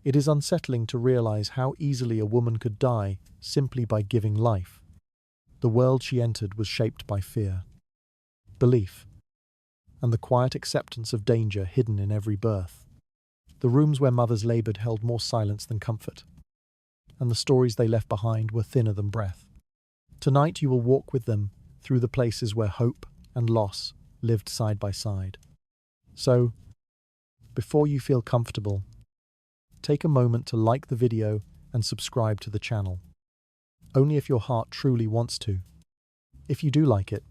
It is unsettling to realize how easily a woman could die simply by giving life. The world she entered was shaped by fear, belief, and the quiet acceptance of danger hidden in every birth. The rooms where mothers labored held more silence than comfort, and the stories they left behind were thinner than breath. Tonight you will walk with them through the places where hope and loss lived side by side. So, before you feel comfortable, take a moment to like the video and subscribe to the channel. Only if your heart truly wants to. If you do like it,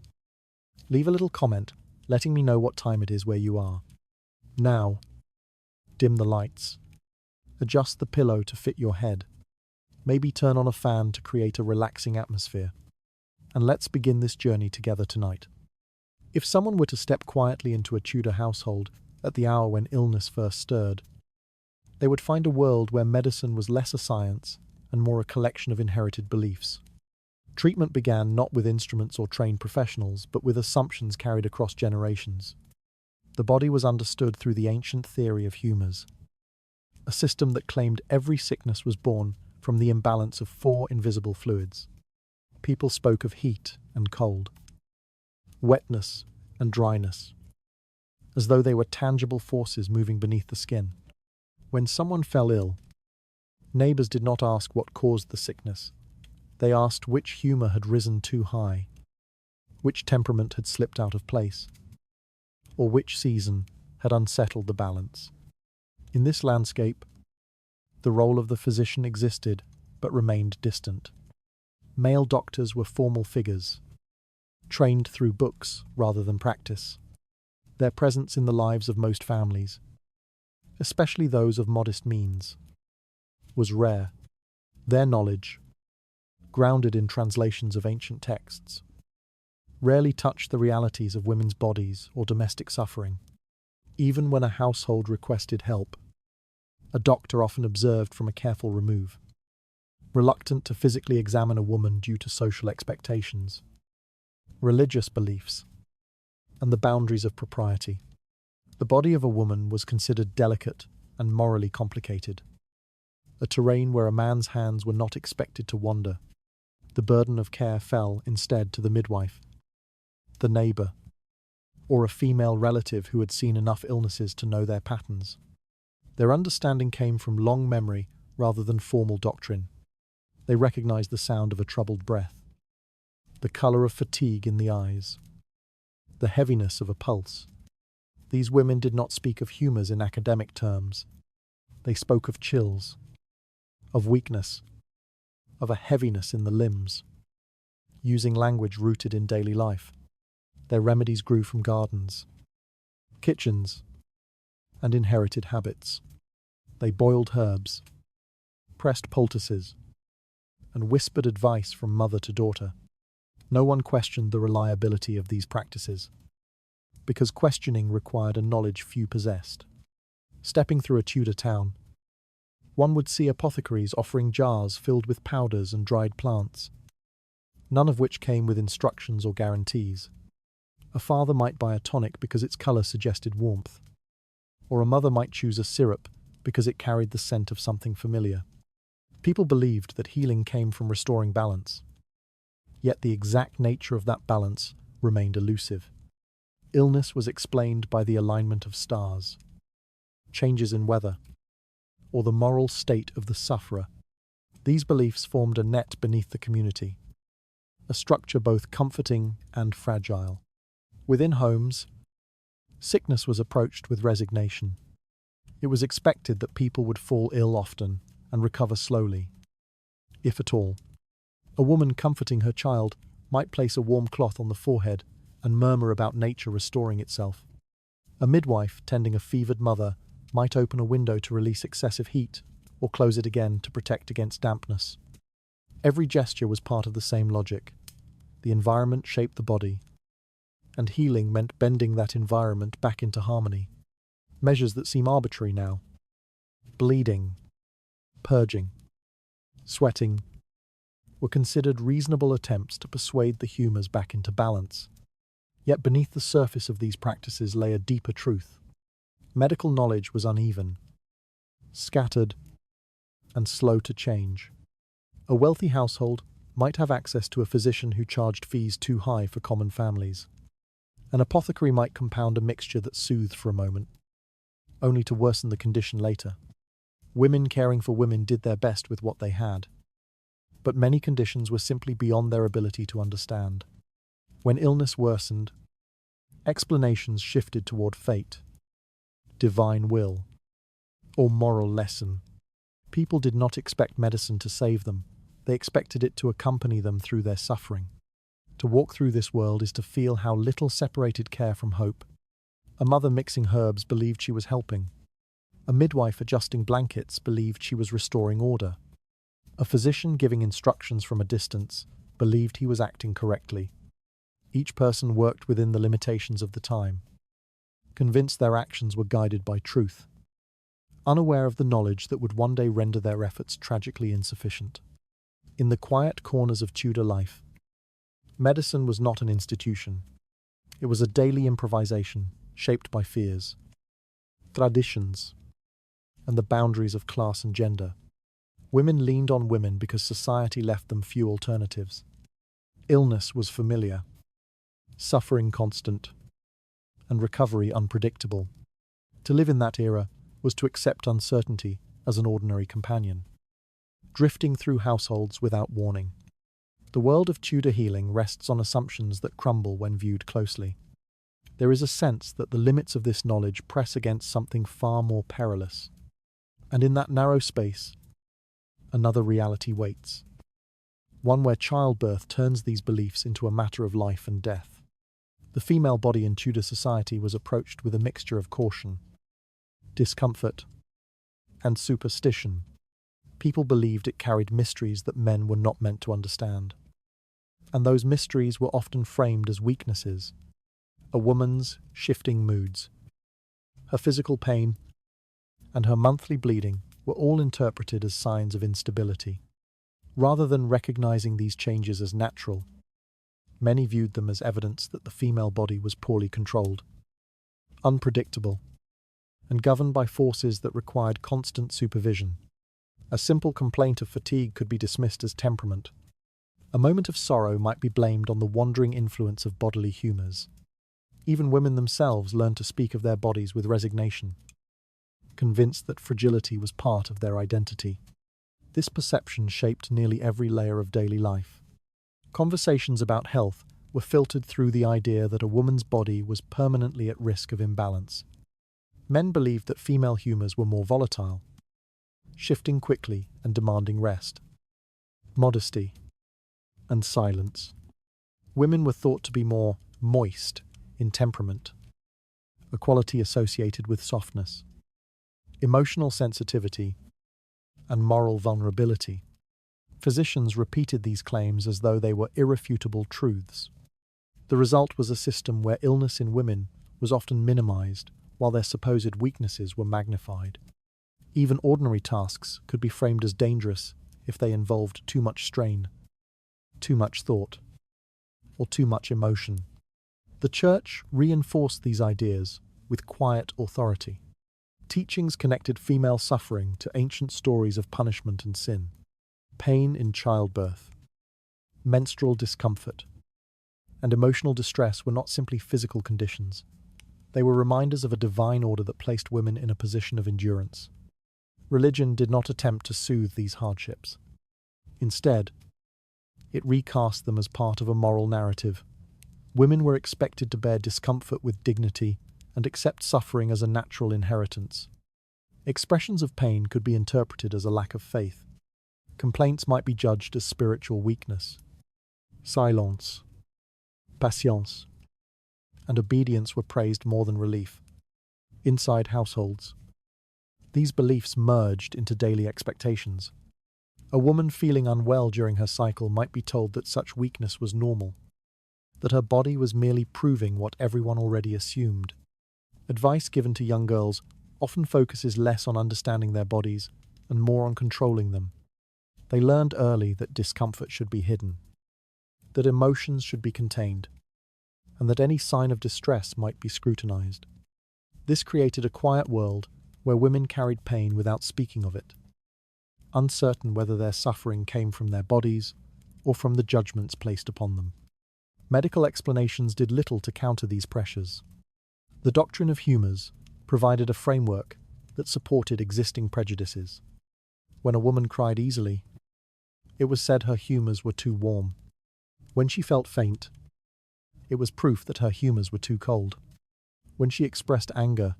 leave a little comment letting me know what time it is where you are. Now, dim the lights. Adjust the pillow to fit your head. Maybe turn on a fan to create a relaxing atmosphere. And let's begin this journey together tonight. If someone were to step quietly into a Tudor household at the hour when illness first stirred, they would find a world where medicine was less a science and more a collection of inherited beliefs. Treatment began not with instruments or trained professionals, but with assumptions carried across generations. The body was understood through the ancient theory of humours, a system that claimed every sickness was born from the imbalance of 4 invisible fluids. People spoke of heat and cold, wetness and dryness, as though they were tangible forces moving beneath the skin. When someone fell ill, neighbours did not ask what caused the sickness. They asked which humour had risen too high, which temperament had slipped out of place, or which season had unsettled the balance. In this landscape, the role of the physician existed but remained distant. Male doctors were formal figures, trained through books rather than practice. Their presence in the lives of most families, especially those of modest means, was rare. Their knowledge, grounded in translations of ancient texts, rarely touched the realities of women's bodies or domestic suffering. Even when a household requested help, a doctor often observed from a careful remove, reluctant to physically examine a woman due to social expectations, religious beliefs, and the boundaries of propriety. The body of a woman was considered delicate and morally complicated, a terrain where a man's hands were not expected to wander. The burden of care fell instead to the midwife, the neighbour, or a female relative who had seen enough illnesses to know their patterns. Their understanding came from long memory rather than formal doctrine. They recognized the sound of a troubled breath, the colour of fatigue in the eyes, the heaviness of a pulse. These women did not speak of humours in academic terms. They spoke of chills, of weakness, of a heaviness in the limbs, using language rooted in daily life. Their remedies grew from gardens, kitchens, and inherited habits. They boiled herbs, pressed poultices, and whispered advice from mother to daughter. No one questioned the reliability of these practices, because questioning required a knowledge few possessed. Stepping through a Tudor town, one would see apothecaries offering jars filled with powders and dried plants, none of which came with instructions or guarantees. A father might buy a tonic because its colour suggested warmth, or a mother might choose a syrup because it carried the scent of something familiar. People believed that healing came from restoring balance, yet the exact nature of that balance remained elusive. Illness was explained by the alignment of stars, changes in weather, or the moral state of the sufferer. These beliefs formed a net beneath the community, a structure both comforting and fragile. Within homes, sickness was approached with resignation. It was expected that people would fall ill often and recover slowly, if at all. A woman comforting her child might place a warm cloth on the forehead and murmur about nature restoring itself. A midwife tending a fevered mother might open a window to release excessive heat or close it again to protect against dampness. Every gesture was part of the same logic. The environment shaped the body, and healing meant bending that environment back into harmony. Measures that seem arbitrary now. Bleeding, purging, sweating, were considered reasonable attempts to persuade the humours back into balance. Yet beneath the surface of these practices lay a deeper truth. Medical knowledge was uneven, scattered, and slow to change. A wealthy household might have access to a physician who charged fees too high for common families. An apothecary might compound a mixture that soothed for a moment, only to worsen the condition later. Women caring for women did their best with what they had, but many conditions were simply beyond their ability to understand. When illness worsened, explanations shifted toward fate, divine will, or moral lesson. People did not expect medicine to save them. They expected it to accompany them through their suffering. To walk through this world is to feel how little separated care from hope. A mother mixing herbs believed she was helping. A midwife adjusting blankets believed she was restoring order. A physician giving instructions from a distance believed he was acting correctly. Each person worked within the limitations of the time, convinced their actions were guided by truth, unaware of the knowledge that would one day render their efforts tragically insufficient. In the quiet corners of Tudor life, medicine was not an institution. It was a daily improvisation shaped by fears, traditions, and the boundaries of class and gender. Women leaned on women because society left them few alternatives. Illness was familiar, suffering constant, and recovery unpredictable. To live in that era was to accept uncertainty as an ordinary companion, drifting through households without warning. The world of Tudor healing rests on assumptions that crumble when viewed closely. There is a sense that the limits of this knowledge press against something far more perilous. And in that narrow space, another reality waits. One where childbirth turns these beliefs into a matter of life and death. The female body in Tudor society was approached with a mixture of caution, discomfort, and superstition. People believed it carried mysteries that men were not meant to understand. And those mysteries were often framed as weaknesses. A woman's shifting moods, her physical pain, and her monthly bleeding were all interpreted as signs of instability. Rather than recognizing these changes as natural, many viewed them as evidence that the female body was poorly controlled, unpredictable, and governed by forces that required constant supervision. A simple complaint of fatigue could be dismissed as temperament. A moment of sorrow might be blamed on the wandering influence of bodily humours. Even women themselves learned to speak of their bodies with resignation, convinced that fragility was part of their identity. This perception shaped nearly every layer of daily life. Conversations about health were filtered through the idea that a woman's body was permanently at risk of imbalance. Men believed that female humours were more volatile, shifting quickly and demanding rest, modesty, and silence. Women were thought to be more moist in temperament, a quality associated with softness, emotional sensitivity, and moral vulnerability. Physicians repeated these claims as though they were irrefutable truths. The result was a system where illness in women was often minimized, while their supposed weaknesses were magnified. Even ordinary tasks could be framed as dangerous if they involved too much strain, too much thought, or too much emotion. The Church reinforced these ideas with quiet authority. Teachings connected female suffering to ancient stories of punishment and sin. Pain in childbirth, menstrual discomfort, and emotional distress were not simply physical conditions. They were reminders of a divine order that placed women in a position of endurance. Religion did not attempt to soothe these hardships. Instead, it recast them as part of a moral narrative. Women were expected to bear discomfort with dignity and accept suffering as a natural inheritance. Expressions of pain could be interpreted as a lack of faith. Complaints might be judged as spiritual weakness. Silence, patience, and obedience were praised more than relief. Inside households, these beliefs merged into daily expectations. A woman feeling unwell during her cycle might be told that such weakness was normal, that her body was merely proving what everyone already assumed. Advice given to young girls often focuses less on understanding their bodies and more on controlling them. They learned early that discomfort should be hidden, that emotions should be contained, and that any sign of distress might be scrutinized. This created a quiet world where women carried pain without speaking of it. uncertain whether their suffering came from their bodies or from the judgments placed upon them. Medical explanations did little to counter these pressures. The doctrine of humours provided a framework that supported existing prejudices. When a woman cried easily, it was said her humours were too warm. When she felt faint, it was proof that her humours were too cold. When she expressed anger,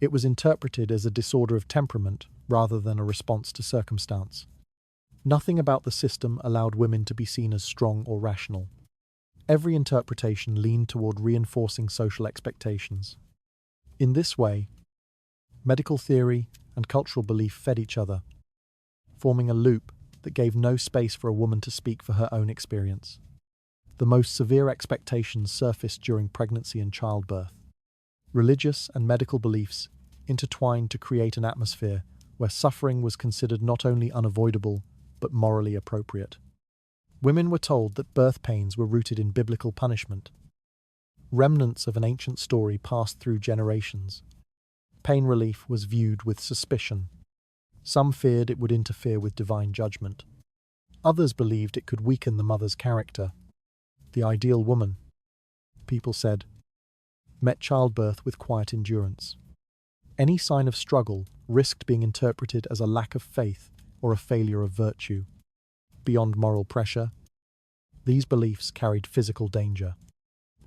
it was interpreted as a disorder of temperament rather than a response to circumstance. Nothing about the system allowed women to be seen as strong or rational. Every interpretation leaned toward reinforcing social expectations. In this way, medical theory and cultural belief fed each other, forming a loop that gave no space for a woman to speak for her own experience. The most severe expectations surfaced during pregnancy and childbirth. Religious and medical beliefs intertwined to create an atmosphere where suffering was considered not only unavoidable, but morally appropriate. Women were told that birth pains were rooted in biblical punishment. Remnants of an ancient story passed through generations. Pain relief was viewed with suspicion. Some feared it would interfere with divine judgment. Others believed it could weaken the mother's character. The ideal woman, people said, met childbirth with quiet endurance. Any sign of struggle risked being interpreted as a lack of faith or a failure of virtue. Beyond moral pressure, these beliefs carried physical danger.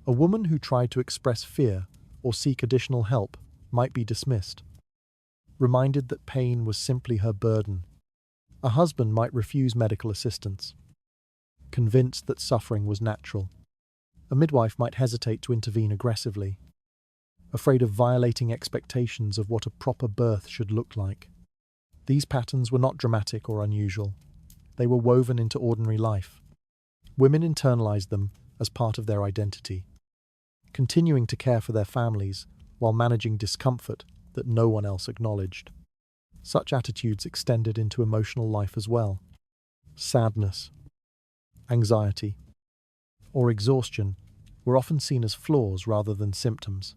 A woman who tried to express fear or seek additional help might be dismissed, reminded that pain was simply her burden. A husband might refuse medical assistance, convinced that suffering was natural. A midwife might hesitate to intervene aggressively, afraid of violating expectations of what a proper birth should look like. These patterns were not dramatic or unusual. They were woven into ordinary life. Women internalized them as part of their identity, continuing to care for their families while managing discomfort that no one else acknowledged. Such attitudes extended into emotional life as well. Sadness, anxiety, or exhaustion were often seen as flaws rather than symptoms.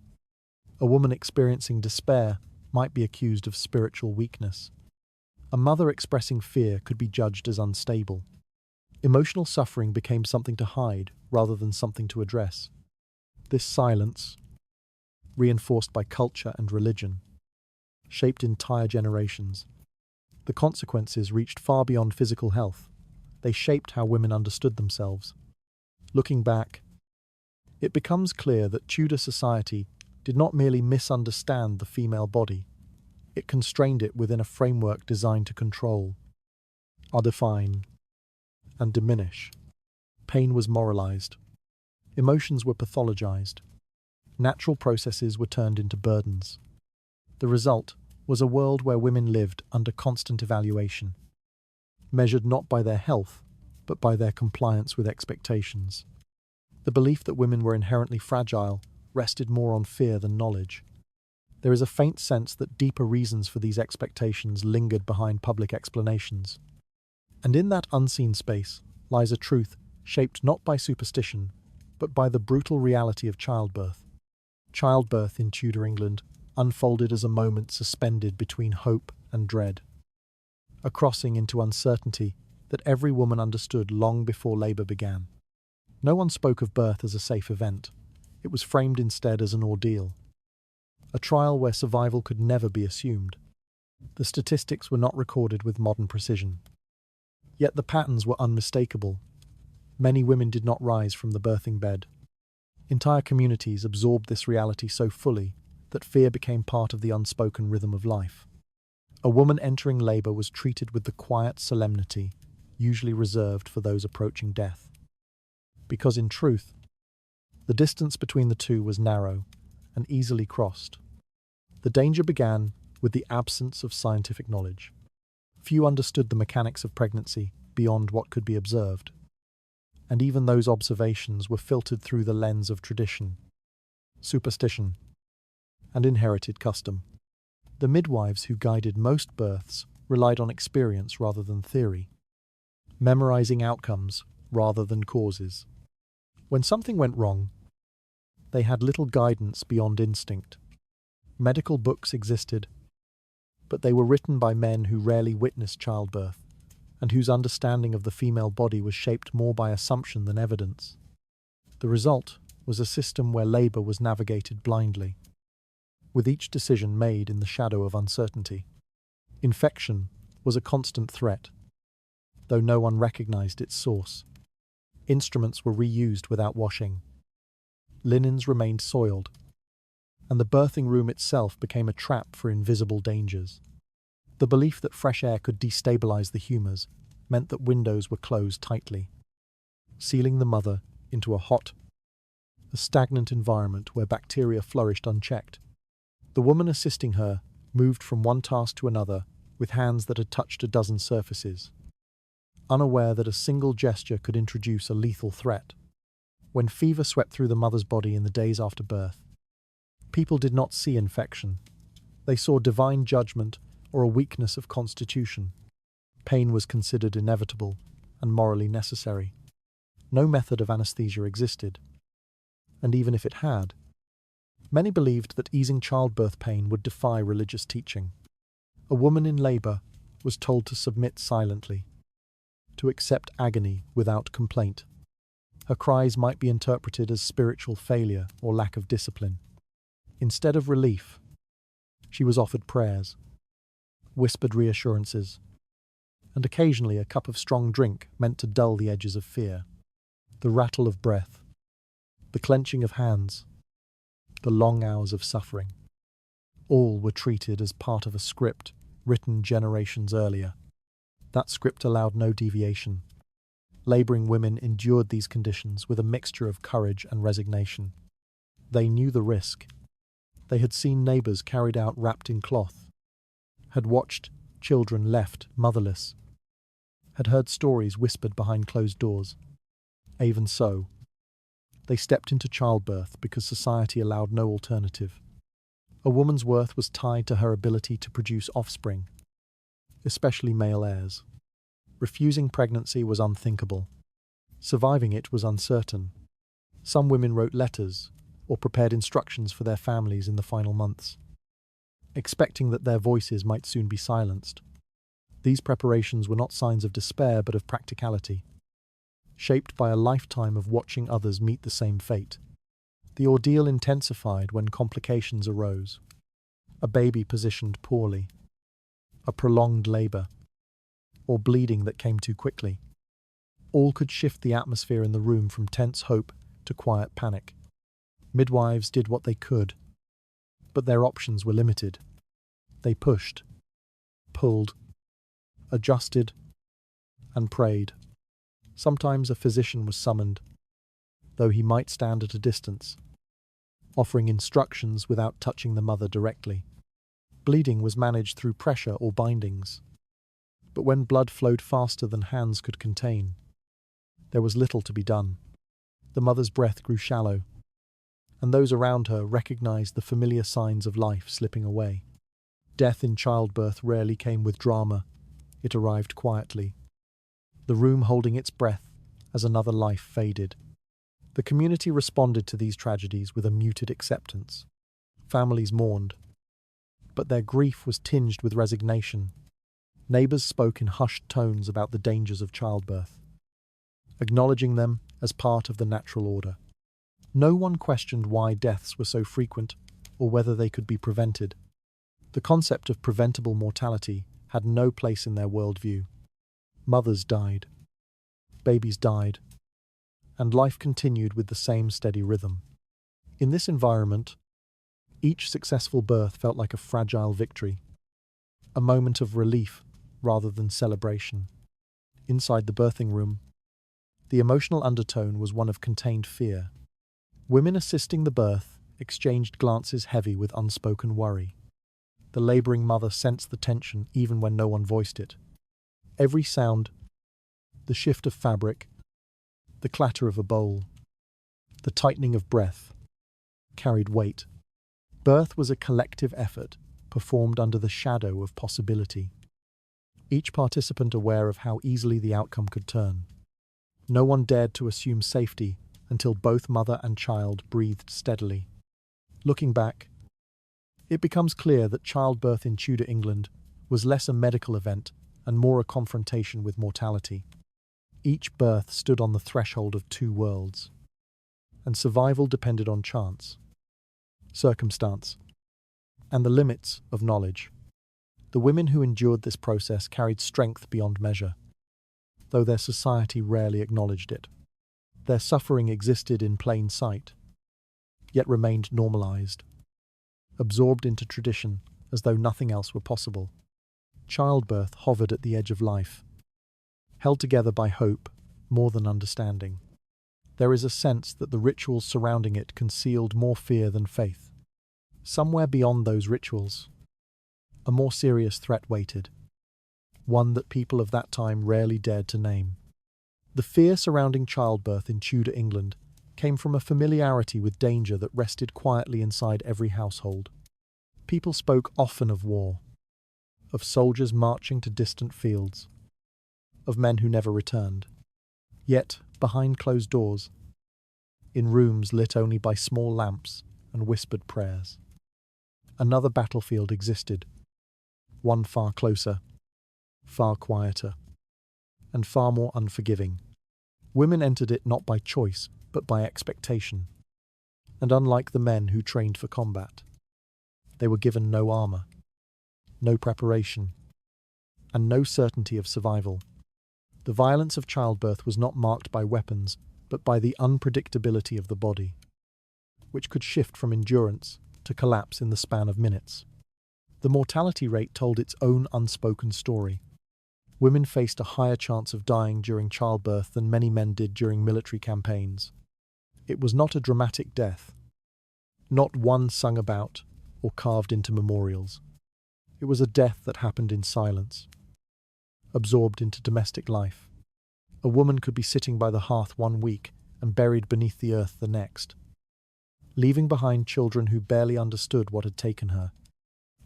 A woman experiencing despair might be accused of spiritual weakness. A mother expressing fear could be judged as unstable. Emotional suffering became something to hide rather than something to address. This silence, reinforced by culture and religion, shaped entire generations. The consequences reached far beyond physical health. They shaped how women understood themselves. Looking back, it becomes clear that Tudor society did not merely misunderstand the female body. It constrained it within a framework designed to control, define, and diminish. Pain was moralized. Emotions were pathologized. Natural processes were turned into burdens. The result was a world where women lived under constant evaluation, measured not by their health, but by their compliance with expectations. The belief that women were inherently fragile rested more on fear than knowledge. There is a faint sense that deeper reasons for these expectations lingered behind public explanations. And in that unseen space lies a truth shaped not by superstition, but by the brutal reality of childbirth. Childbirth in Tudor England unfolded as a moment suspended between hope and dread, a crossing into uncertainty that every woman understood long before labour began. No one spoke of birth as a safe event. It was framed instead as an ordeal, a trial where survival could never be assumed. The statistics were not recorded with modern precision. Yet the patterns were unmistakable. Many women did not rise from the birthing bed. Entire communities absorbed this reality so fully that fear became part of the unspoken rhythm of life. A woman entering labour was treated with the quiet solemnity usually reserved for those approaching death. Because in truth, the distance between the two was narrow and easily crossed. The danger began with the absence of scientific knowledge. Few understood the mechanics of pregnancy beyond what could be observed, and even those observations were filtered through the lens of tradition, superstition, and inherited custom. The midwives who guided most births relied on experience rather than theory, memorizing outcomes rather than causes. When something went wrong, they had little guidance beyond instinct. Medical books existed, but they were written by men who rarely witnessed childbirth, and whose understanding of the female body was shaped more by assumption than evidence. The result was a system where labor was navigated blindly, with each decision made in the shadow of uncertainty. Infection was a constant threat, though no one recognized its source. Instruments were reused without washing. Linens remained soiled, and the birthing room itself became a trap for invisible dangers. The belief that fresh air could destabilize the humors meant that windows were closed tightly, sealing the mother into a stagnant environment where bacteria flourished unchecked. The woman assisting her moved from one task to another with hands that had touched a dozen surfaces, unaware that a single gesture could introduce a lethal threat. When fever swept through the mother's body in the days after birth, people did not see infection. They saw divine judgment or a weakness of constitution. Pain was considered inevitable and morally necessary. No method of anesthesia existed, and even if it had, many believed that easing childbirth pain would defy religious teaching. A woman in labor was told to submit silently, to accept agony without complaint. Her cries might be interpreted as spiritual failure or lack of discipline. Instead of relief, she was offered prayers, whispered reassurances, and occasionally a cup of strong drink meant to dull the edges of fear. The rattle of breath, the clenching of hands, the long hours of suffering, all were treated as part of a script written generations earlier. That script allowed no deviation. Laboring women endured these conditions with a mixture of courage and resignation. They knew the risk. They had seen neighbors carried out wrapped in cloth, had watched children left motherless, had heard stories whispered behind closed doors. Even so, they stepped into childbirth because society allowed no alternative. A woman's worth was tied to her ability to produce offspring, especially male heirs. Refusing pregnancy was unthinkable. Surviving it was uncertain. Some women wrote letters or prepared instructions for their families in the final months, expecting that their voices might soon be silenced. These preparations were not signs of despair but of practicality, shaped by a lifetime of watching others meet the same fate. The ordeal intensified when complications arose. A baby positioned poorly, a prolonged labor, or bleeding that came too quickly. All could shift the atmosphere in the room from tense hope to quiet panic. Midwives did what they could, but their options were limited. They pushed, pulled, adjusted, and prayed. Sometimes a physician was summoned, though he might stand at a distance, offering instructions without touching the mother directly. Bleeding was managed through pressure or bindings, but when blood flowed faster than hands could contain, there was little to be done. The mother's breath grew shallow, and those around her recognized the familiar signs of life slipping away. Death in childbirth rarely came with drama. It arrived quietly, the room holding its breath as another life faded. The community responded to these tragedies with a muted acceptance. Families mourned, but their grief was tinged with resignation. Neighbors spoke in hushed tones about the dangers of childbirth, acknowledging them as part of the natural order. No one questioned why deaths were so frequent or whether they could be prevented. The concept of preventable mortality had no place in their worldview. Mothers died, babies died, and life continued with the same steady rhythm. In this environment, each successful birth felt like a fragile victory, a moment of relief rather than celebration. Inside the birthing room, the emotional undertone was one of contained fear. Women assisting the birth exchanged glances heavy with unspoken worry. The laboring mother sensed the tension even when no one voiced it. Every sound, the shift of fabric, the clatter of a bowl, the tightening of breath, carried weight. Birth was a collective effort, performed under the shadow of possibility. Each participant aware of how easily the outcome could turn. No one dared to assume safety until both mother and child breathed steadily. Looking back, It becomes clear that childbirth in Tudor England was less a medical event and more a confrontation with mortality. Each birth stood on the threshold of two worlds, and survival depended on chance, circumstance, and the limits of knowledge. The women who endured this process carried strength beyond measure, though their society rarely acknowledged it. Their suffering existed in plain sight, yet remained normalized, absorbed into tradition as though nothing else were possible. Childbirth hovered at the edge of life, held together by hope more than understanding. There is a sense that the rituals surrounding it concealed more fear than faith. Somewhere beyond those rituals, a more serious threat waited, one that people of that time rarely dared to name. The fear surrounding childbirth in Tudor England came from a familiarity with danger that rested quietly inside every household. People spoke often of war, of soldiers marching to distant fields, of men who never returned. Yet, behind closed doors, in rooms lit only by small lamps and whispered prayers, another battlefield existed, one far closer, far quieter, and far more unforgiving. Women entered it not by choice, but by expectation. And unlike the men who trained for combat, they were given no armor, no preparation, and no certainty of survival. The violence of childbirth was not marked by weapons, but by the unpredictability of the body, which could shift from endurance to collapse in the span of minutes. The mortality rate told its own unspoken story. Women faced a higher chance of dying during childbirth than many men did during military campaigns. It was not a dramatic death, not one sung about or carved into memorials. It was a death that happened in silence, absorbed into domestic life. A woman could be sitting by the hearth one week and buried beneath the earth the next, leaving behind children who barely understood what had taken her.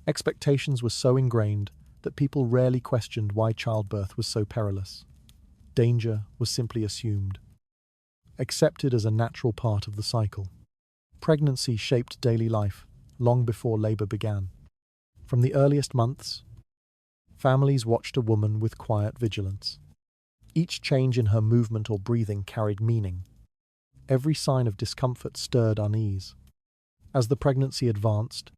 Expectations were so ingrained that people rarely questioned why childbirth was so perilous. Danger was simply assumed, accepted as a natural part of the cycle. Pregnancy shaped daily life long before labor began. From the earliest months, families watched a woman with quiet vigilance. Each change in her movement or breathing carried meaning. Every sign of discomfort stirred unease. As the pregnancy advanced,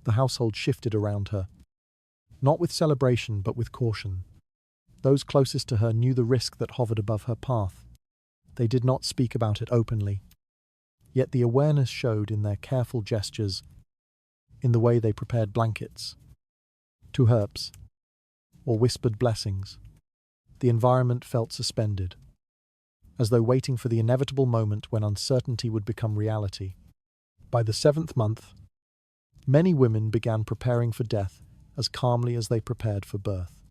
the household shifted around her, not with celebration but with caution. Those closest to her knew the risk that hovered above her path. They did not speak about it openly, yet the awareness showed in their careful gestures, in the way they prepared blankets, to herbs, or whispered blessings. The environment felt suspended, as though waiting for the inevitable moment when uncertainty would become reality. By the 7th month, many women began preparing for death as calmly as they prepared for birth.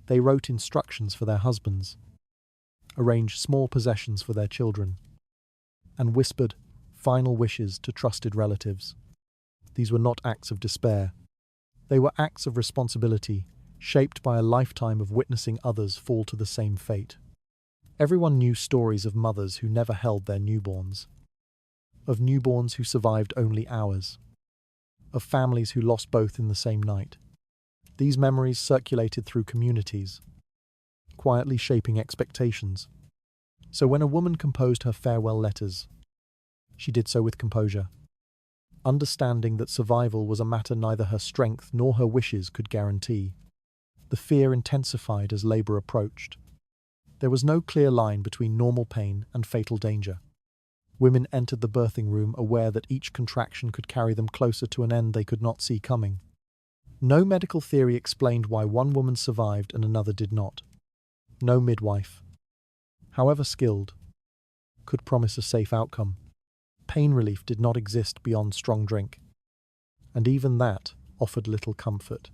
They wrote instructions for their husbands, arranged small possessions for their children, and whispered final wishes to trusted relatives. These were not acts of despair. They were acts of responsibility, shaped by a lifetime of witnessing others fall to the same fate. Everyone knew stories of mothers who never held their newborns, of newborns who survived only hours, of families who lost both in the same night. These memories circulated through communities, quietly shaping expectations. So when a woman composed her farewell letters, she did so with composure, understanding that survival was a matter neither her strength nor her wishes could guarantee. The fear intensified as labor approached. There was no clear line between normal pain and fatal danger. Women entered the birthing room aware that each contraction could carry them closer to an end they could not see coming. No medical theory explained why one woman survived and another did not. No midwife, however skilled, could promise a safe outcome. Pain relief did not exist beyond strong drink, and even that offered little comfort.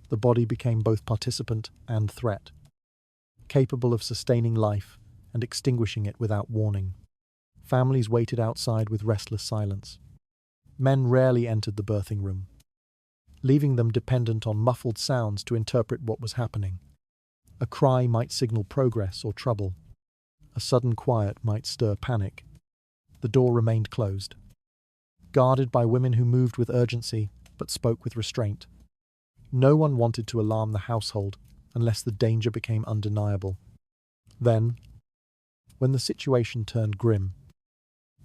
The body became both participant and threat, capable of sustaining life and extinguishing it without warning. Families waited outside with restless silence. Men rarely entered the birthing room, leaving them dependent on muffled sounds to interpret what was happening. A cry might signal progress or trouble. A sudden quiet might stir panic. The door remained closed, guarded by women who moved with urgency but spoke with restraint. No one wanted to alarm the household unless the danger became undeniable. Then, when the situation turned grim,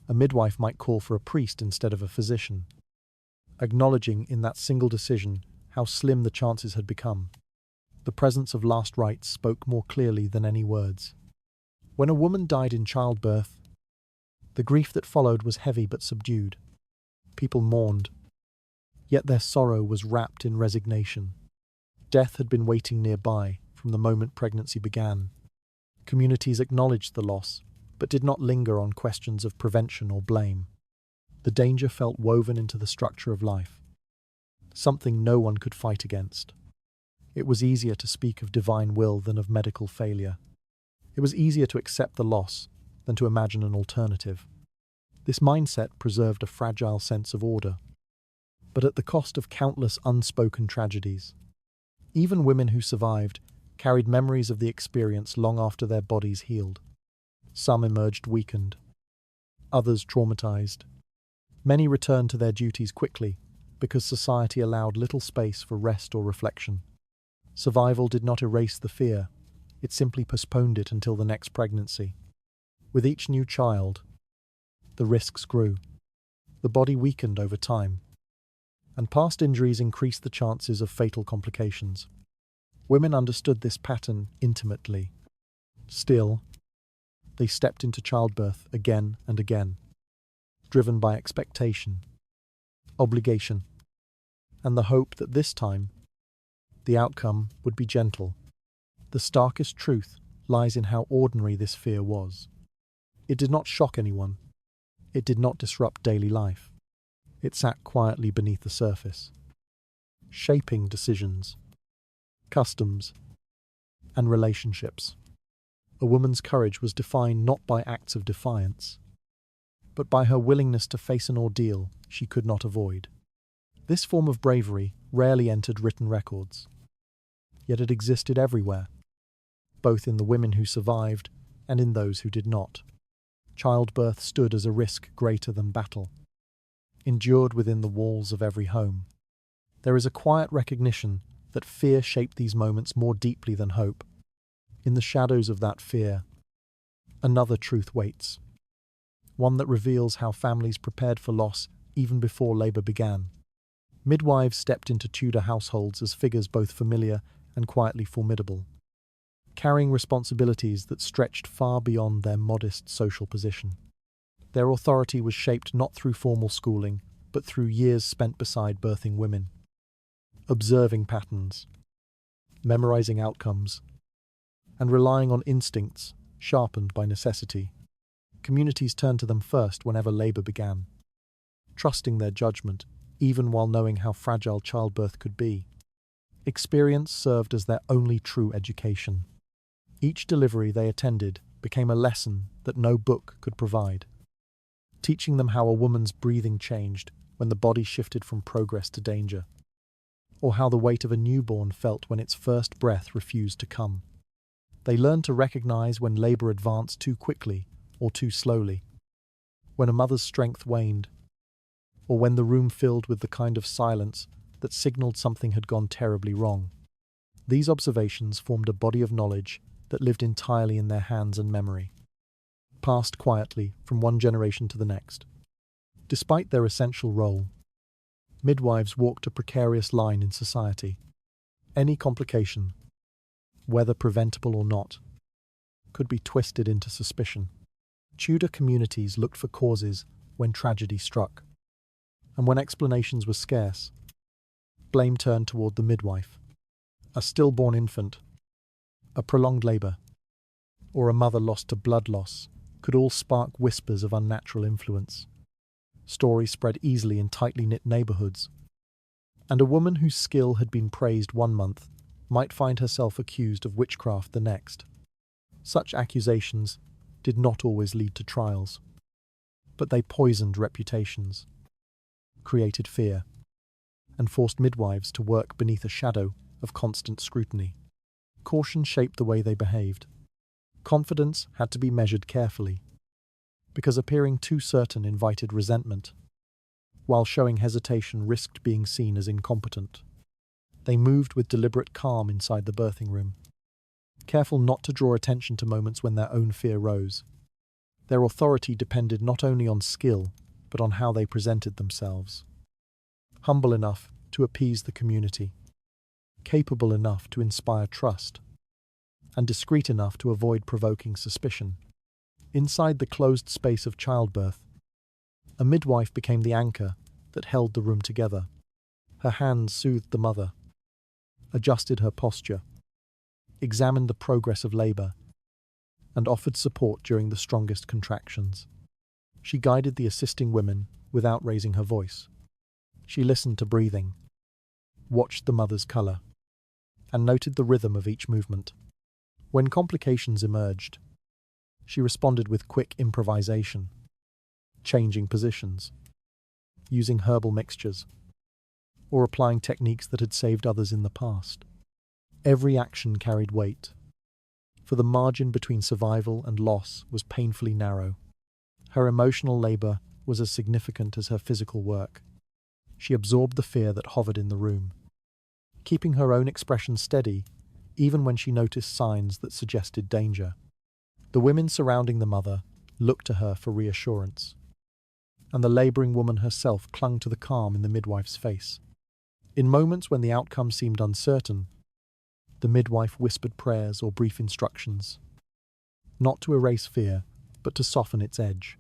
a midwife might call for a priest instead of a physician, acknowledging in that single decision how slim the chances had become. The presence of last rites spoke more clearly than any words. When a woman died in childbirth, the grief that followed was heavy but subdued. People mourned, yet their sorrow was wrapped in resignation. Death had been waiting nearby from the moment pregnancy began. Communities acknowledged the loss, but did not linger on questions of prevention or blame. The danger felt woven into the structure of life, something no one could fight against. It was easier to speak of divine will than of medical failure. It was easier to accept the loss than to imagine an alternative. This mindset preserved a fragile sense of order, but at the cost of countless unspoken tragedies. Even women who survived carried memories of the experience long after their bodies healed. Some emerged weakened, others traumatized. Many returned to their duties quickly because society allowed little space for rest or reflection. Survival did not erase the fear, it simply postponed it until the next pregnancy. With each new child, the risks grew. The body weakened over time, and past injuries increased the chances of fatal complications. Women understood this pattern intimately. Still, they stepped into childbirth again and again, driven by expectation, obligation, and the hope that this time the outcome would be gentle. The starkest truth lies in how ordinary this fear was. It did not shock anyone. It did not disrupt daily life. It sat quietly beneath the surface, shaping decisions, customs, and relationships. A woman's courage was defined not by acts of defiance, but by her willingness to face an ordeal she could not avoid. This form of bravery rarely entered written records, yet it existed everywhere, both in the women who survived and in those who did not. Childbirth stood as a risk greater than battle, endured within the walls of every home. There is a quiet recognition that fear shaped these moments more deeply than hope. In the shadows of that fear, another truth waits, one that reveals how families prepared for loss even before labour began. Midwives stepped into Tudor households as figures both familiar and quietly formidable, carrying responsibilities that stretched far beyond their modest social position. Their authority was shaped not through formal schooling, but through years spent beside birthing women, observing patterns, memorizing outcomes, and relying on instincts sharpened by necessity. Communities turned to them first whenever labour began, trusting their judgment even while knowing how fragile childbirth could be. Experience served as their only true education. Each delivery they attended became a lesson that no book could provide, teaching them how a woman's breathing changed when the body shifted from progress to danger, or how the weight of a newborn felt when its first breath refused to come. They learned to recognize when labour advanced too quickly or too slowly, when a mother's strength waned, or when the room filled with the kind of silence that signaled something had gone terribly wrong. These observations formed a body of knowledge that lived entirely in their hands and memory, passed quietly from one generation to the next. Despite their essential role, midwives walked a precarious line in society. Any complication, whether preventable or not, could be twisted into suspicion. Tudor communities looked for causes when tragedy struck, and when explanations were scarce, blame turned toward the midwife. A stillborn infant, a prolonged labour, or a mother lost to blood loss could all spark whispers of unnatural influence. Stories spread easily in tightly knit neighbourhoods, and a woman whose skill had been praised one month might find herself accused of witchcraft the next. Such accusations did not always lead to trials, but they poisoned reputations, created fear, and forced midwives to work beneath a shadow of constant scrutiny. Caution shaped the way they behaved. Confidence had to be measured carefully, because appearing too certain invited resentment, while showing hesitation risked being seen as incompetent. They moved with deliberate calm inside the birthing room, careful not to draw attention to moments when their own fear rose. Their authority depended not only on skill, but on how they presented themselves. Humble enough to appease the community, capable enough to inspire trust, and discreet enough to avoid provoking suspicion. Inside the closed space of childbirth, a midwife became the anchor that held the room together. Her hands soothed the mother, adjusted her posture, examined the progress of labour, and offered support during the strongest contractions. She guided the assisting women without raising her voice. She listened to breathing, watched the mother's colour, and noted the rhythm of each movement. When complications emerged, she responded with quick improvisation, changing positions, using herbal mixtures, or applying techniques that had saved others in the past. Every action carried weight, for the margin between survival and loss was painfully narrow. Her emotional labour was as significant as her physical work. She absorbed the fear that hovered in the room, keeping her own expression steady even when she noticed signs that suggested danger. The women surrounding the mother looked to her for reassurance, and the labouring woman herself clung to the calm in the midwife's face. In moments when the outcome seemed uncertain, the midwife whispered prayers or brief instructions, not to erase fear, but to soften its edge.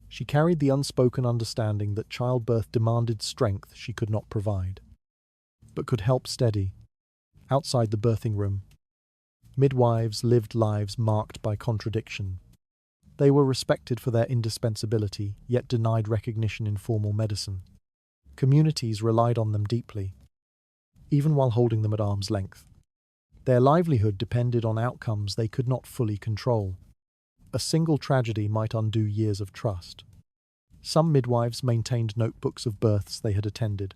She carried the unspoken understanding that childbirth demanded strength she could not provide, but could help steady. Outside the birthing room, midwives lived lives marked by contradiction. They were respected for their indispensability, yet denied recognition in formal medicine. Communities relied on them deeply, even while holding them at arm's length. Their livelihood depended on outcomes they could not fully control. A single tragedy might undo years of trust. Some midwives maintained notebooks of births they had attended,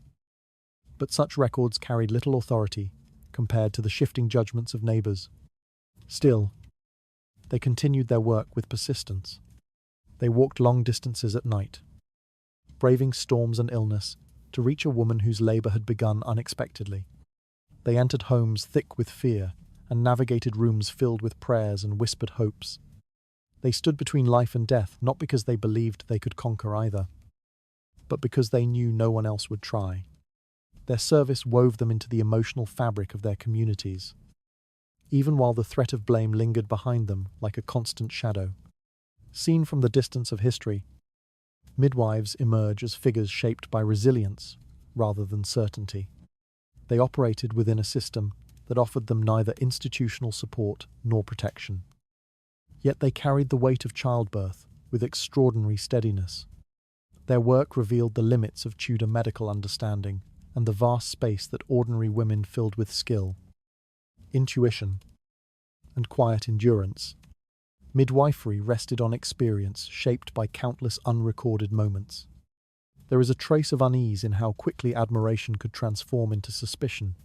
but such records carried little authority compared to the shifting judgments of neighbours. Still, they continued their work with persistence. They walked long distances at night, braving storms and illness to reach a woman whose labour had begun unexpectedly. They entered homes thick with fear and navigated rooms filled with prayers and whispered hopes. They stood between life and death, not because they believed they could conquer either, but because they knew no one else would try. Their service wove them into the emotional fabric of their communities, even while the threat of blame lingered behind them like a constant shadow. Seen from the distance of history, midwives emerge as figures shaped by resilience rather than certainty. They operated within a system that offered them neither institutional support nor protection. Yet they carried the weight of childbirth with extraordinary steadiness. Their work revealed the limits of Tudor medical understanding and the vast space that ordinary women filled with skill, intuition, and quiet endurance. Midwifery rested on experience shaped by countless unrecorded moments. There is a trace of unease in how quickly admiration could transform into suspicion.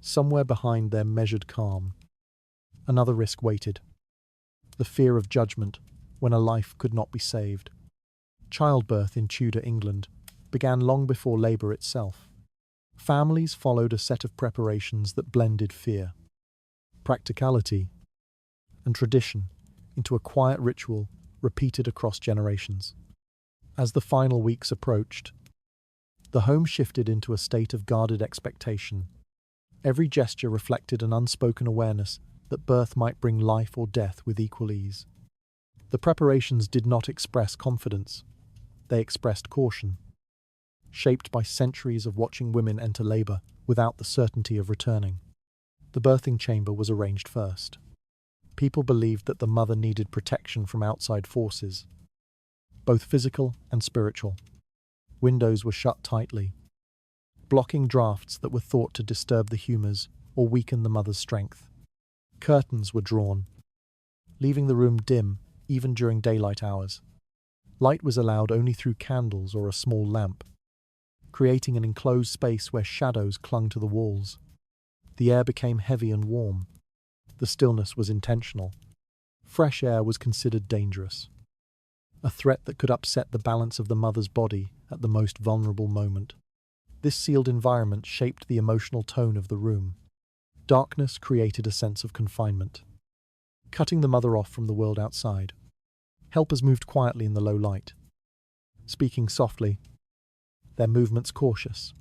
Somewhere behind their measured calm, another risk waited: the fear of judgment when a life could not be saved. Childbirth in Tudor England began long before labour itself. Families followed a set of preparations that blended fear, practicality, and tradition into a quiet ritual repeated across generations. As the final weeks approached, the home shifted into a state of guarded expectation. Every gesture reflected an unspoken awareness that birth might bring life or death with equal ease. The preparations did not express confidence, they expressed caution, shaped by centuries of watching women enter labour without the certainty of returning. The birthing chamber was arranged first. People believed that the mother needed protection from outside forces, both physical and spiritual. Windows were shut tightly, blocking drafts that were thought to disturb the humours or weaken the mother's strength. Curtains were drawn, leaving the room dim even during daylight hours. Light was allowed only through candles or a small lamp, creating an enclosed space where shadows clung to the walls. The air became heavy and warm. The stillness was intentional. Fresh air was considered dangerous. a threat that could upset the balance of the mother's body at the most vulnerable moment. This sealed environment shaped the emotional tone of the room. Darkness created a sense of confinement, cutting the mother off from the world outside. Helpers moved quietly in the low light, speaking softly, their movements cautious.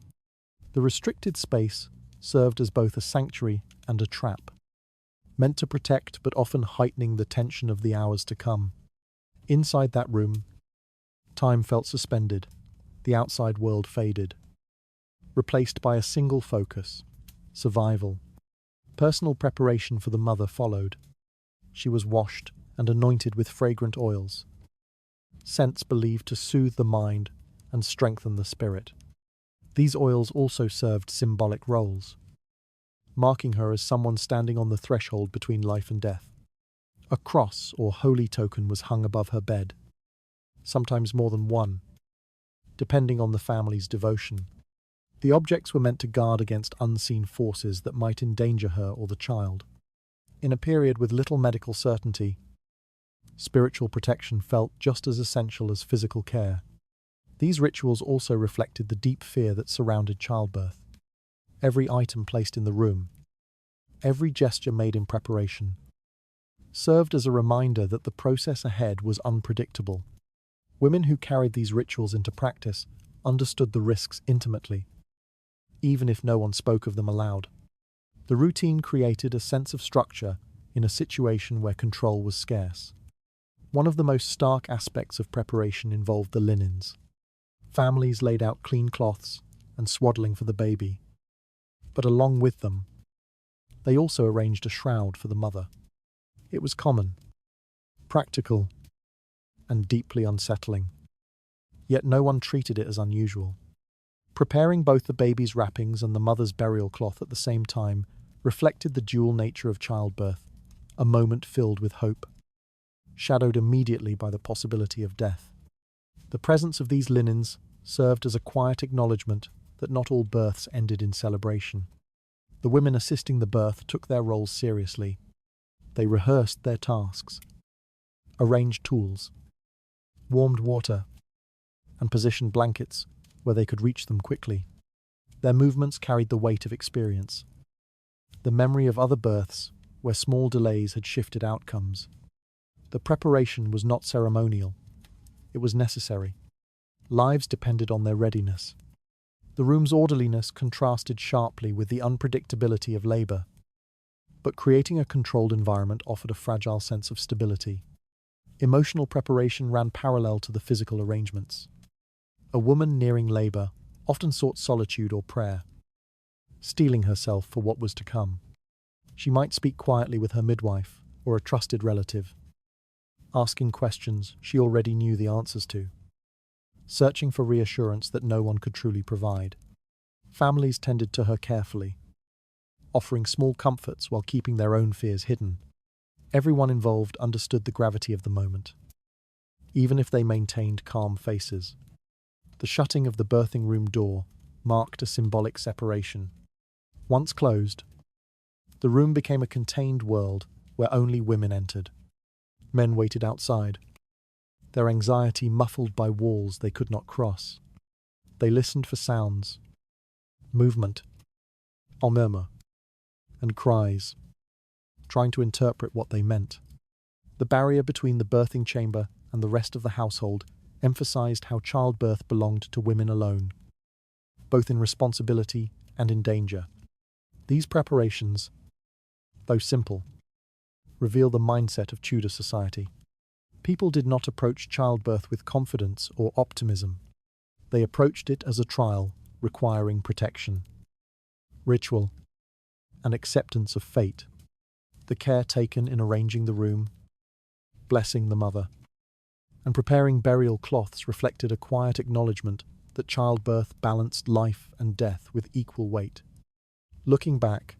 The restricted space served as both a sanctuary and a trap, meant to protect but often heightening the tension of the hours to come. Inside that room, time felt suspended, the outside world faded, replaced by a single focus: survival. Personal preparation for the mother followed. She was washed and anointed with fragrant oils, scents believed to soothe the mind and strengthen the spirit. These oils also served symbolic roles, marking her as someone standing on the threshold between life and death. A cross or holy token was hung above her bed, sometimes more than one, depending on the family's devotion. The objects were meant to guard against unseen forces that might endanger her or the child. In a period with little medical certainty, spiritual protection felt just as essential as physical care. These rituals also reflected the deep fear that surrounded childbirth. Every item placed in the room, every gesture made in preparation, served as a reminder that the process ahead was unpredictable. Women who carried these rituals into practice understood the risks intimately, even if no one spoke of them aloud. The routine created a sense of structure in a situation where control was scarce. One of the most stark aspects of preparation involved the linens. Families laid out clean cloths and swaddling for the baby, but along with them, they also arranged a shroud for the mother. It was common, practical, and deeply unsettling, yet no one treated it as unusual. Preparing both the baby's wrappings and the mother's burial cloth at the same time reflected the dual nature of childbirth, a moment filled with hope, shadowed immediately by the possibility of death. The presence of these linens served as a quiet acknowledgement that not all births ended in celebration. The women assisting the birth took their roles seriously. They rehearsed their tasks, arranged tools, warmed water, and positioned blankets where they could reach them quickly. Their movements carried the weight of experience, the memory of other births where small delays had shifted outcomes. The preparation was not ceremonial, it was necessary. Lives depended on their readiness. The room's orderliness contrasted sharply with the unpredictability of labour, but creating a controlled environment offered a fragile sense of stability. Emotional preparation ran parallel to the physical arrangements. A woman nearing labour often sought solitude or prayer, steeling herself for what was to come. She might speak quietly with her midwife or a trusted relative, asking questions she already knew the answers to, searching for reassurance that no one could truly provide. Families tended to her carefully, offering small comforts while keeping their own fears hidden. Everyone involved understood the gravity of the moment, even if they maintained calm faces. The shutting of the birthing room door marked a symbolic separation. Once closed, the room became a contained world where only women entered. Men waited outside, their anxiety muffled by walls they could not cross. They listened for sounds, movement, or murmur, and cries, trying to interpret what they meant. The barrier between the birthing chamber and the rest of the household emphasized how childbirth belonged to women alone, both in responsibility and in danger. These preparations, though simple, reveal the mindset of Tudor society. People did not approach childbirth with confidence or optimism. They approached it as a trial requiring protection, ritual, and acceptance of fate. The care taken in arranging the room, blessing the mother, and preparing burial cloths reflected a quiet acknowledgement that childbirth balanced life and death with equal weight. Looking back,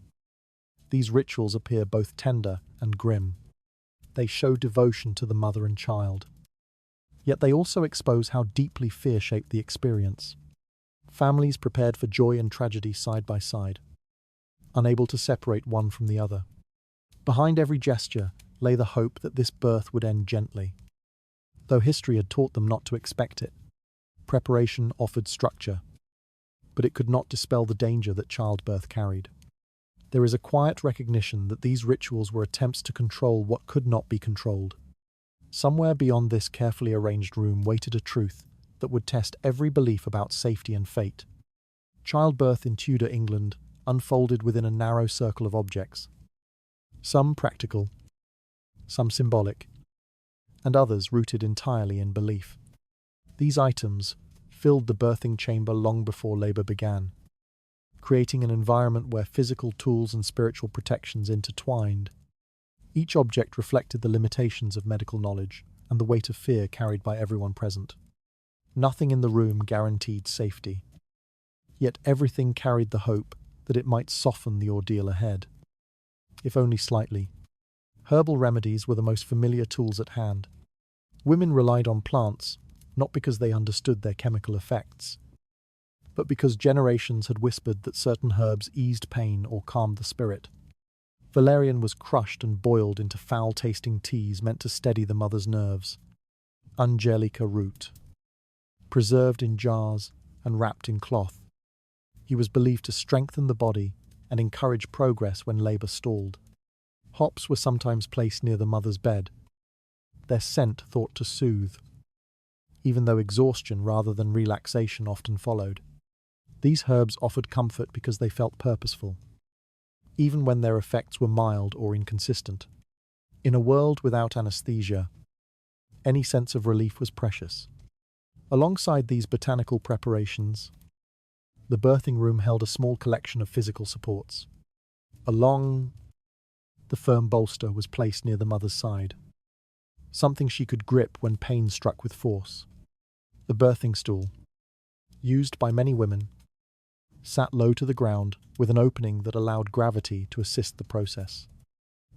these rituals appear both tender and grim. They show devotion to the mother and child. Yet they also expose how deeply fear shaped the experience. Families prepared for joy and tragedy side by side, unable to separate one from the other. Behind every gesture lay the hope that this birth would end gently. though history had taught them not to expect it. Preparation offered structure, but it could not dispel the danger that childbirth carried. There is a quiet recognition that these rituals were attempts to control what could not be controlled. Somewhere beyond this carefully arranged room waited a truth that would test every belief about safety and fate. Childbirth in Tudor England unfolded within a narrow circle of objects, some practical, some symbolic, and others rooted entirely in belief. These items filled the birthing chamber long before labour began, creating an environment where physical tools and spiritual protections intertwined. Each object reflected the limitations of medical knowledge and the weight of fear carried by everyone present. Nothing in the room guaranteed safety, yet everything carried the hope that it might soften the ordeal ahead, if only slightly. Herbal remedies were the most familiar tools at hand. Women relied on plants, not because they understood their chemical effects, but because generations had whispered that certain herbs eased pain or calmed the spirit. Valerian was crushed and boiled into foul-tasting teas meant to steady the mother's nerves. Angelica root, preserved in jars and wrapped in cloth. He was believed to strengthen the body and encourage progress when labour stalled. Hops were sometimes placed near the mother's bed, their scent thought to soothe, even though exhaustion rather than relaxation often followed. These herbs offered comfort because they felt purposeful, even when their effects were mild or inconsistent. In a world without anesthesia, any sense of relief was precious. Alongside these botanical preparations, the birthing room held a small collection of physical supports. The firm bolster was placed near the mother's side, something she could grip when pain struck with force. The birthing stool, used by many women, sat low to the ground with an opening that allowed gravity to assist the process.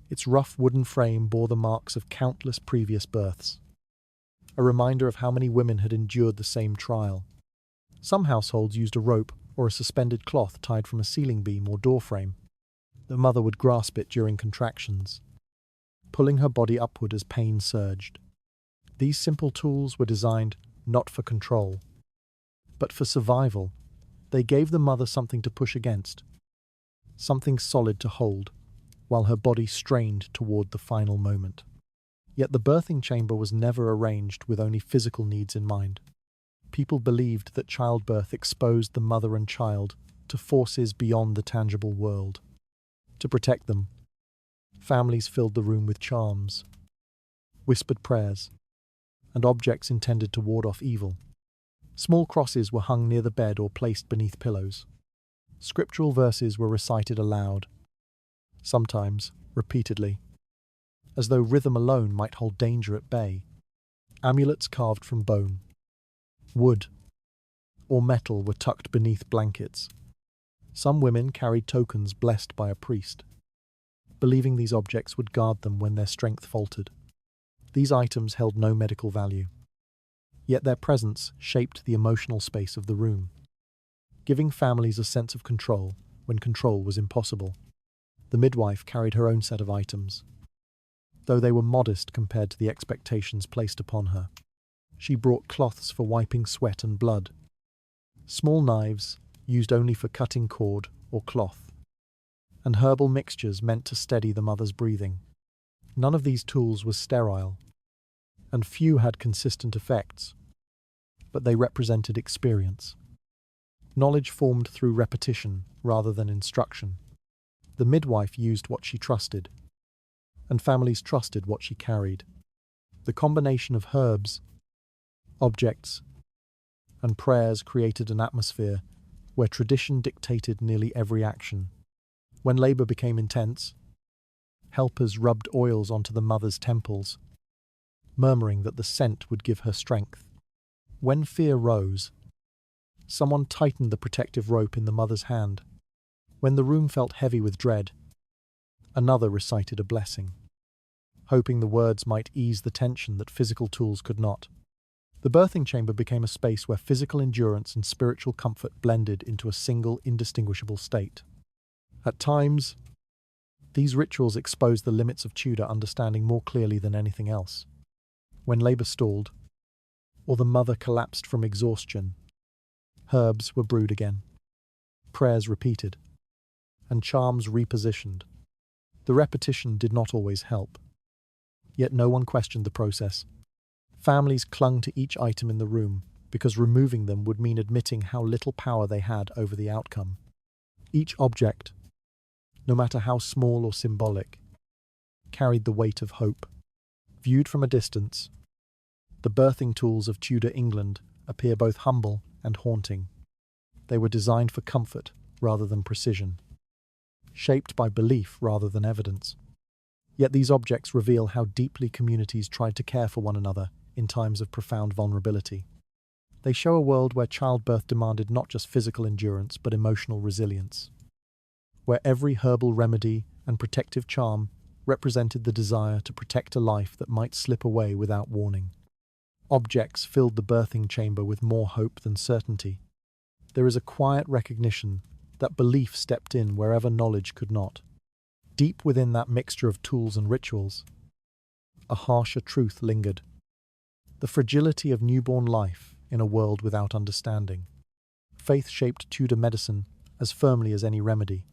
Its rough wooden frame bore the marks of countless previous births, a reminder of how many women had endured the same trial. Some households used a rope or a suspended cloth tied from a ceiling beam or door frame. The mother would grasp it during contractions, pulling her body upward as pain surged. These simple tools were designed not for control, but for survival. They gave the mother something to push against, something solid to hold, while her body strained toward the final moment. Yet the birthing chamber was never arranged with only physical needs in mind. People believed that childbirth exposed the mother and child to forces beyond the tangible world. To protect them, families filled the room with charms, whispered prayers, and objects intended to ward off evil. Small crosses were hung near the bed or placed beneath pillows. Scriptural verses were recited aloud, sometimes repeatedly, as though rhythm alone might hold danger at bay. Amulets carved from bone, wood, or metal were tucked beneath blankets. Some women carried tokens blessed by a priest, believing these objects would guard them when their strength faltered. These items held no medical value, yet their presence shaped the emotional space of the room, giving families a sense of control when control was impossible. The midwife carried her own set of items, though they were modest compared to the expectations placed upon her. She brought cloths for wiping sweat and blood, small knives used only for cutting cord or cloth, and herbal mixtures meant to steady the mother's breathing. None of these tools was sterile, and few had consistent effects, but they represented experience. Knowledge formed through repetition rather than instruction. The midwife used what she trusted, and families trusted what she carried. The combination of herbs, objects, and prayers created an atmosphere where tradition dictated nearly every action. When labour became intense, helpers rubbed oils onto the mother's temples, murmuring that the scent would give her strength. When fear rose, someone tightened the protective rope in the mother's hand. When the room felt heavy with dread, another recited a blessing, hoping the words might ease the tension that physical tools could not. The birthing chamber became a space where physical endurance and spiritual comfort blended into a single, indistinguishable state. At times, these rituals exposed the limits of Tudor understanding more clearly than anything else. When labor stalled, or the mother collapsed from exhaustion, herbs were brewed again, prayers repeated, and charms repositioned. The repetition did not always help, yet no one questioned the process. Families clung to each item in the room because removing them would mean admitting how little power they had over the outcome. Each object, no matter how small or symbolic, carried the weight of hope. Viewed from a distance, the birthing tools of Tudor England appear both humble and haunting. They were designed for comfort rather than precision, shaped by belief rather than evidence. Yet these objects reveal how deeply communities tried to care for one another in times of profound vulnerability. They show a world where childbirth demanded not just physical endurance but emotional resilience, where every herbal remedy and protective charm represented the desire to protect a life that might slip away without warning. Objects filled the birthing chamber with more hope than certainty. There is a quiet recognition that belief stepped in wherever knowledge could not. Deep within that mixture of tools and rituals, a harsher truth lingered: the fragility of newborn life in a world without understanding. Faith shaped Tudor medicine as firmly as any remedy,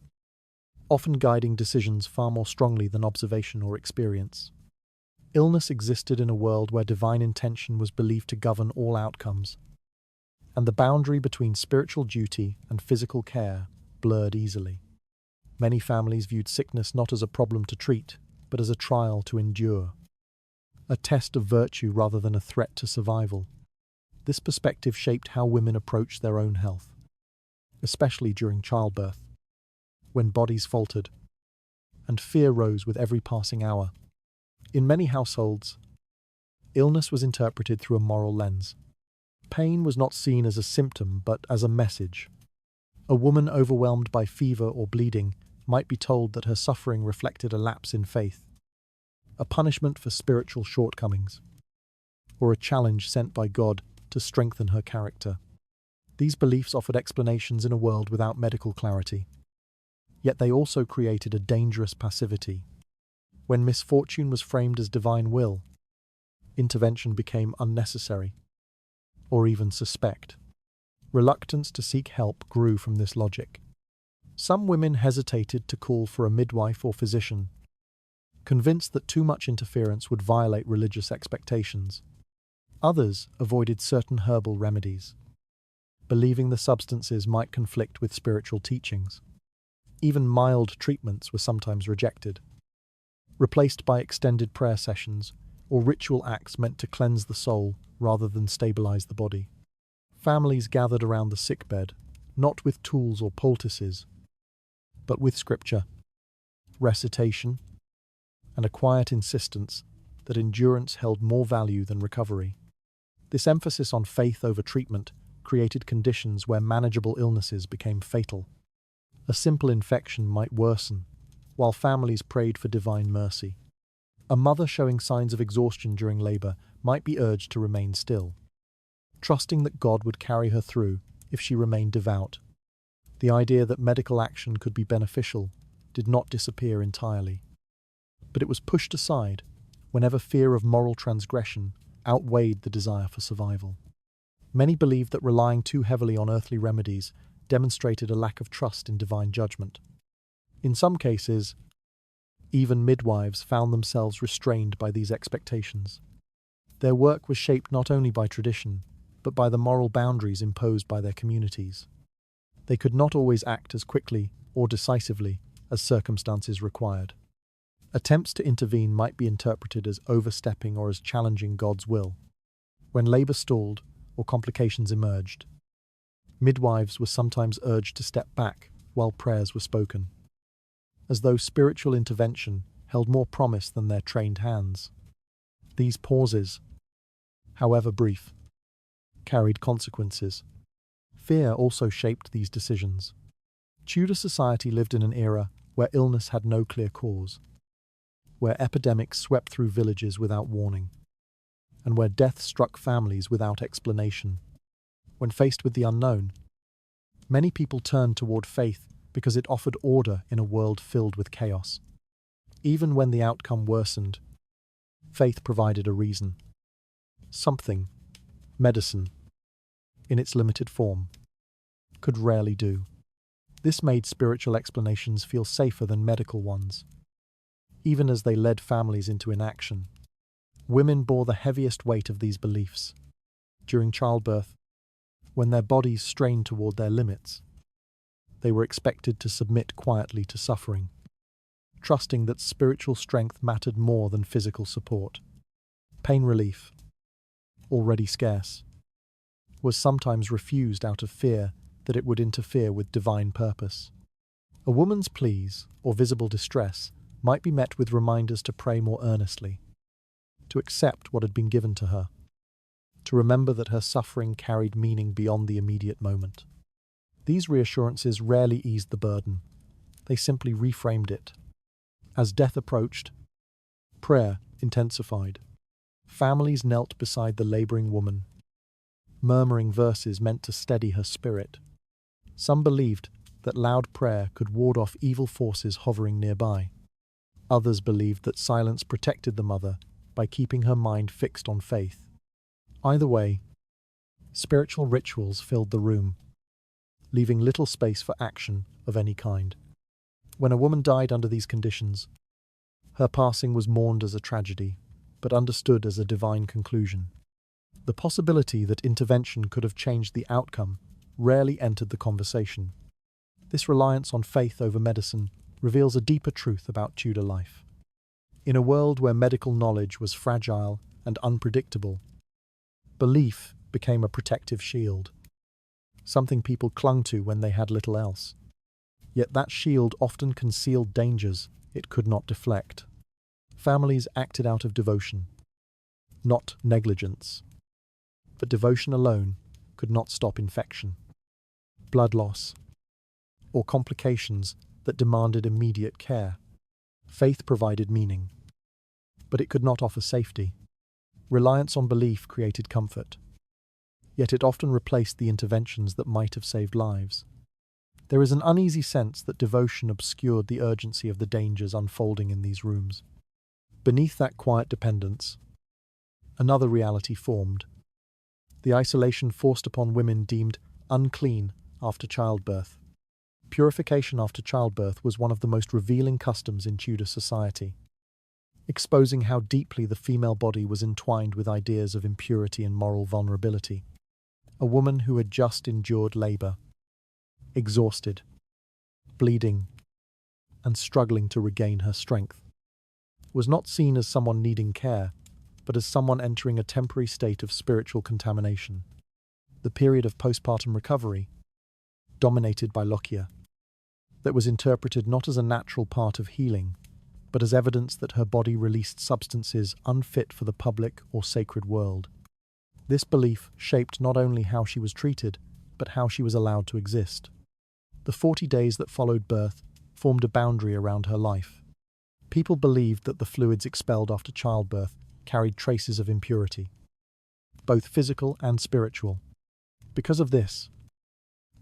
often guiding decisions far more strongly than observation or experience. Illness existed in a world where divine intention was believed to govern all outcomes, and the boundary between spiritual duty and physical care blurred easily. Many families viewed sickness not as a problem to treat, but as a trial to endure, a test of virtue rather than a threat to survival. This perspective shaped how women approached their own health, especially during childbirth, when bodies faltered, and fear rose with every passing hour. In many households, illness was interpreted through a moral lens. Pain was not seen as a symptom, but as a message. A woman overwhelmed by fever or bleeding might be told that her suffering reflected a lapse in faith, a punishment for spiritual shortcomings, or a challenge sent by God to strengthen her character. These beliefs offered explanations in a world without medical clarity. Yet they also created a dangerous passivity. When misfortune was framed as divine will, intervention became unnecessary, or even suspect. Reluctance to seek help grew from this logic. Some women hesitated to call for a midwife or physician, convinced that too much interference would violate religious expectations. Others avoided certain herbal remedies, believing the substances might conflict with spiritual teachings. Even mild treatments were sometimes rejected, replaced by extended prayer sessions or ritual acts meant to cleanse the soul rather than stabilize the body. Families gathered around the sickbed, not with tools or poultices, but with scripture, recitation, and a quiet insistence that endurance held more value than recovery. This emphasis on faith over treatment created conditions where manageable illnesses became fatal. A simple infection might worsen, while families prayed for divine mercy. A mother showing signs of exhaustion during labor might be urged to remain still, trusting that God would carry her through if she remained devout. The idea that medical action could be beneficial did not disappear entirely, but it was pushed aside whenever fear of moral transgression outweighed the desire for survival. Many believed that relying too heavily on earthly remedies demonstrated a lack of trust in divine judgment. In some cases, even midwives found themselves restrained by these expectations. Their work was shaped not only by tradition, but by the moral boundaries imposed by their communities. They could not always act as quickly or decisively as circumstances required. Attempts to intervene might be interpreted as overstepping or as challenging God's will. When labor stalled or complications emerged, midwives were sometimes urged to step back while prayers were spoken, as though spiritual intervention held more promise than their trained hands. These pauses, however brief, carried consequences. Fear also shaped these decisions. Tudor society lived in an era where illness had no clear cause, where epidemics swept through villages without warning, and where death struck families without explanation. When faced with the unknown, many people turned toward faith because it offered order in a world filled with chaos. Even when the outcome worsened, faith provided a reason. something medicine, in its limited form, could rarely do. This made spiritual explanations feel safer than medical ones. Even as they led families into inaction, women bore the heaviest weight of these beliefs. During childbirth, when their bodies strained toward their limits, they were expected to submit quietly to suffering, trusting that spiritual strength mattered more than physical support. Pain relief, already scarce, was sometimes refused out of fear that it would interfere with divine purpose. A woman's pleas or visible distress might be met with reminders to pray more earnestly, to accept what had been given to her, to remember that her suffering carried meaning beyond the immediate moment. These reassurances rarely eased the burden. They simply reframed it. As death approached, prayer intensified. Families knelt beside the laboring woman, murmuring verses meant to steady her spirit. Some believed that loud prayer could ward off evil forces hovering nearby. Others believed that silence protected the mother by keeping her mind fixed on faith. Either way, spiritual rituals filled the room, leaving little space for action of any kind. When a woman died under these conditions, her passing was mourned as a tragedy, but understood as a divine conclusion. The possibility that intervention could have changed the outcome rarely entered the conversation. This reliance on faith over medicine reveals a deeper truth about Tudor life. In a world where medical knowledge was fragile and unpredictable, belief became a protective shield, something people clung to when they had little else. Yet that shield often concealed dangers it could not deflect. Families acted out of devotion, not negligence. But devotion alone could not stop infection, blood loss, or complications that demanded immediate care. Faith provided meaning, but it could not offer safety. Reliance on belief created comfort, yet it often replaced the interventions that might have saved lives. There is an uneasy sense that devotion obscured the urgency of the dangers unfolding in these rooms. Beneath that quiet dependence, another reality formed. The isolation forced upon women deemed unclean after childbirth. Purification after childbirth was one of the most revealing customs in Tudor society, exposing how deeply the female body was entwined with ideas of impurity and moral vulnerability. A woman who had just endured labor, exhausted, bleeding, and struggling to regain her strength, was not seen as someone needing care, but as someone entering a temporary state of spiritual contamination. The period of postpartum recovery, dominated by lochia, that was interpreted not as a natural part of healing, but as evidence that her body released substances unfit for the public or sacred world. This belief shaped not only how she was treated, but how she was allowed to exist. The 40 days that followed birth formed a boundary around her life. People believed that the fluids expelled after childbirth carried traces of impurity, both physical and spiritual. Because of this,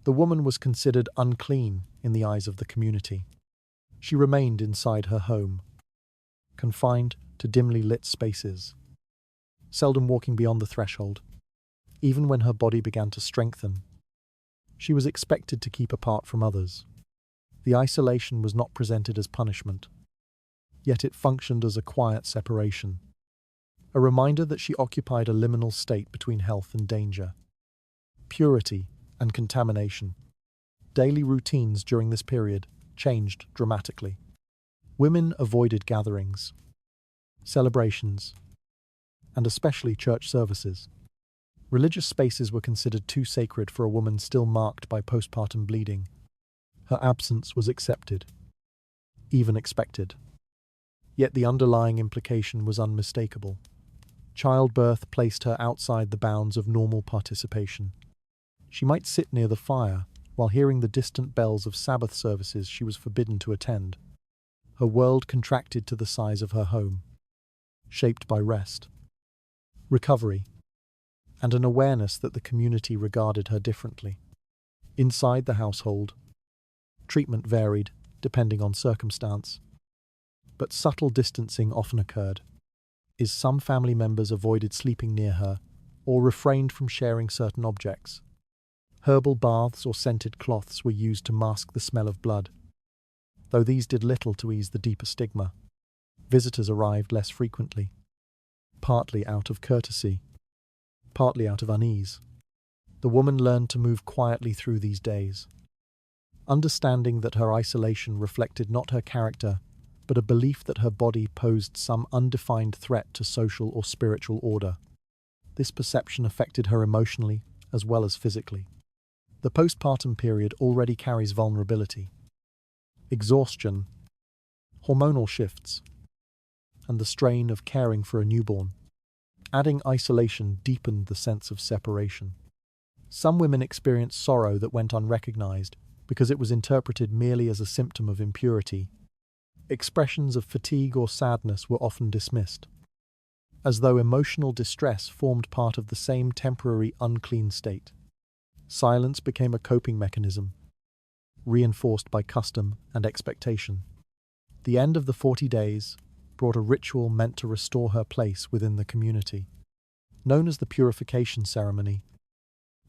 the woman was considered unclean in the eyes of the community. She remained inside her home, confined to dimly lit spaces, seldom walking beyond the threshold. Even when her body began to strengthen, she was expected to keep apart from others. The isolation was not presented as punishment, yet it functioned as a quiet separation, a reminder that she occupied a liminal state between health and danger, purity and contamination. Daily routines during this period changed dramatically. Women avoided gatherings, celebrations, and especially church services. Religious spaces were considered too sacred for a woman still marked by postpartum bleeding. Her absence was accepted, even expected. Yet the underlying implication was unmistakable. Childbirth placed her outside the bounds of normal participation. She might sit near the fire while hearing the distant bells of Sabbath services she was forbidden to attend. Her world contracted to the size of her home, shaped by rest, recovery, and an awareness that the community regarded her differently. Inside the household, treatment varied depending on circumstance, but subtle distancing often occurred. is some family members avoided sleeping near her or refrained from sharing certain objects. Herbal baths or scented cloths were used to mask the smell of blood, though these did little to ease the deeper stigma. Visitors arrived less frequently, partly out of courtesy, partly out of unease. The woman learned to move quietly through these days, understanding that her isolation reflected not her character, but a belief that her body posed some undefined threat to social or spiritual order. This perception affected her emotionally as well as physically. The postpartum period already carries vulnerability, exhaustion, hormonal shifts, and the strain of caring for a newborn. Adding isolation deepened the sense of separation. Some women experienced sorrow that went unrecognized because it was interpreted merely as a symptom of impurity. Expressions of fatigue or sadness were often dismissed, as though emotional distress formed part of the same temporary unclean state. Silence became a coping mechanism, reinforced by custom and expectation. The end of the 40 days brought a ritual meant to restore her place within the community. Known as the purification ceremony,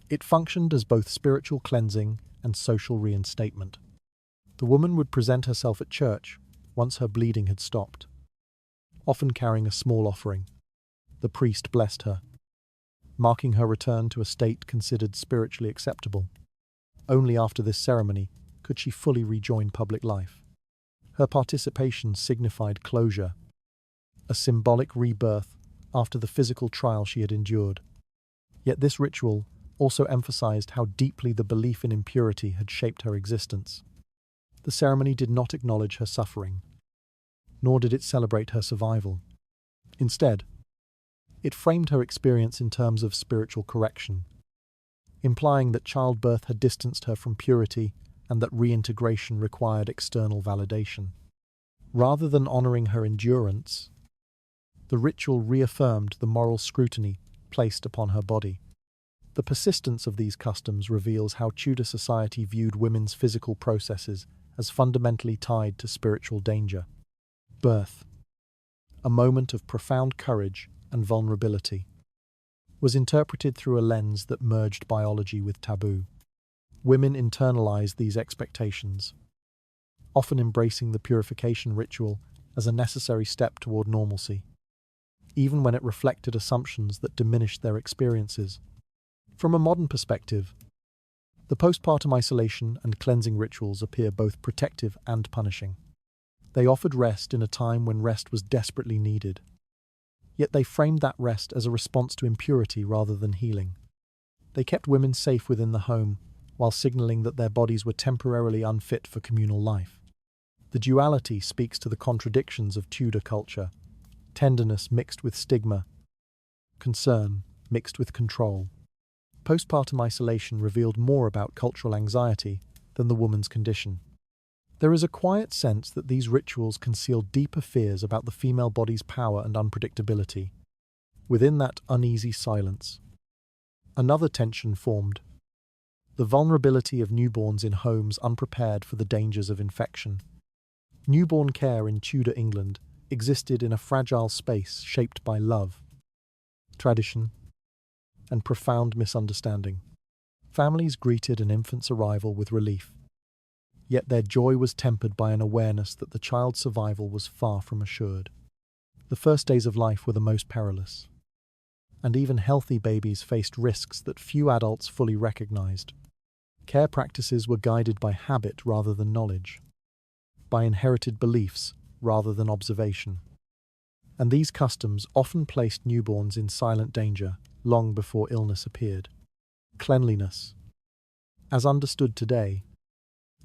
it functioned as both spiritual cleansing and social reinstatement. The woman would present herself at church once her bleeding had stopped, often carrying a small offering. The priest blessed her, marking her return to a state considered spiritually acceptable. Only after this ceremony could she fully rejoin public life. Her participation signified closure, a symbolic rebirth after the physical trial she had endured. Yet this ritual also emphasized how deeply the belief in impurity had shaped her existence. The ceremony did not acknowledge her suffering, nor did it celebrate her survival. Instead, it framed her experience in terms of spiritual correction, implying that childbirth had distanced her from purity and that reintegration required external validation. Rather than honoring her endurance, the ritual reaffirmed the moral scrutiny placed upon her body. The persistence of these customs reveals how Tudor society viewed women's physical processes as fundamentally tied to spiritual danger. Birth, a moment of profound courage and vulnerability, was interpreted through a lens that merged biology with taboo. Women internalized these expectations, often embracing the purification ritual as a necessary step toward normalcy, even when it reflected assumptions that diminished their experiences. From a modern perspective, the postpartum isolation and cleansing rituals appear both protective and punishing. They offered rest in a time when rest was desperately needed, yet they framed that rest as a response to impurity rather than healing. They kept women safe within the home, while signaling that their bodies were temporarily unfit for communal life. The duality speaks to the contradictions of Tudor culture: tenderness mixed with stigma, concern mixed with control. Postpartum isolation revealed more about cultural anxiety than the woman's condition. There is a quiet sense that these rituals conceal deeper fears about the female body's power and unpredictability. Within that uneasy silence, another tension formed: the vulnerability of newborns in homes unprepared for the dangers of infection. Newborn care in Tudor England existed in a fragile space shaped by love, tradition, and profound misunderstanding. Families greeted an infant's arrival with relief, yet their joy was tempered by an awareness that the child's survival was far from assured. The first days of life were the most perilous, and even healthy babies faced risks that few adults fully recognized. Care practices were guided by habit rather than knowledge, by inherited beliefs rather than observation. And these customs often placed newborns in silent danger long before illness appeared. Cleanliness, as understood today,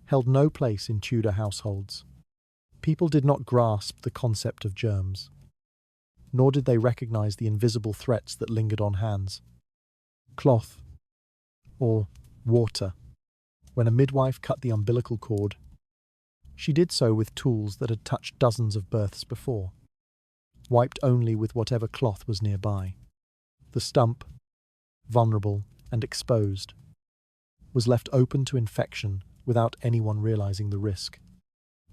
held no place in Tudor households. People did not grasp the concept of germs, nor did they recognize the invisible threats that lingered on hands. Cloth, or water. When a midwife cut the umbilical cord, she did so with tools that had touched dozens of births before, wiped only with whatever cloth was nearby. The stump, vulnerable and exposed, was left open to infection without anyone realizing the risk.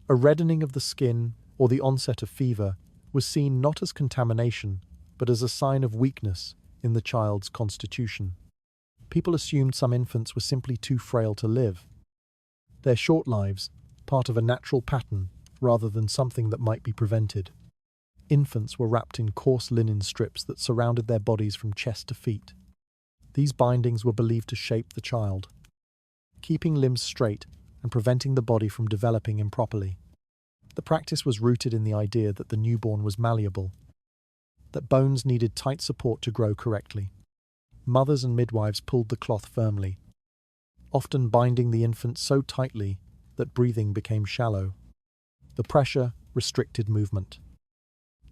A reddening of the skin or the onset of fever was seen not as contamination, but as a sign of weakness in the child's constitution. People assumed some infants were simply too frail to live, their short lives part of a natural pattern rather than something that might be prevented. Infants were wrapped in coarse linen strips that surrounded their bodies from chest to feet. These bindings were believed to shape the child, keeping limbs straight and preventing the body from developing improperly. The practice was rooted in the idea that the newborn was malleable, that bones needed tight support to grow correctly. Mothers and midwives pulled the cloth firmly, often binding the infant so tightly that breathing became shallow. The pressure restricted movement,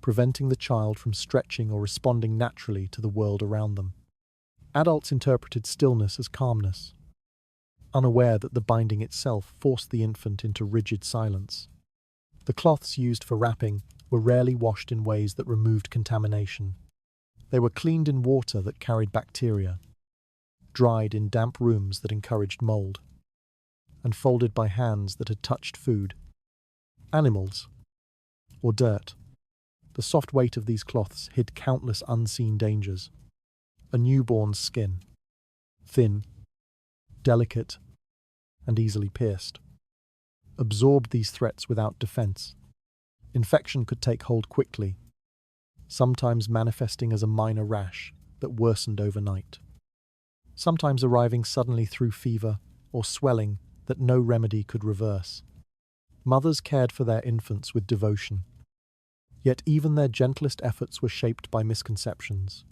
preventing the child from stretching or responding naturally to the world around them. Adults interpreted stillness as calmness, unaware that the binding itself forced the infant into rigid silence. The cloths used for wrapping were rarely washed in ways that removed contamination. They were cleaned in water that carried bacteria, dried in damp rooms that encouraged mold, and folded by hands that had touched food, animals, or dirt. The soft weight of these cloths hid countless unseen dangers. A newborn's skin, thin, delicate, and easily pierced, absorbed these threats without defense. Infection could take hold quickly, sometimes manifesting as a minor rash that worsened overnight, sometimes arriving suddenly through fever or swelling that no remedy could reverse. Mothers cared for their infants with devotion, yet even their gentlest efforts were shaped by misconceptions.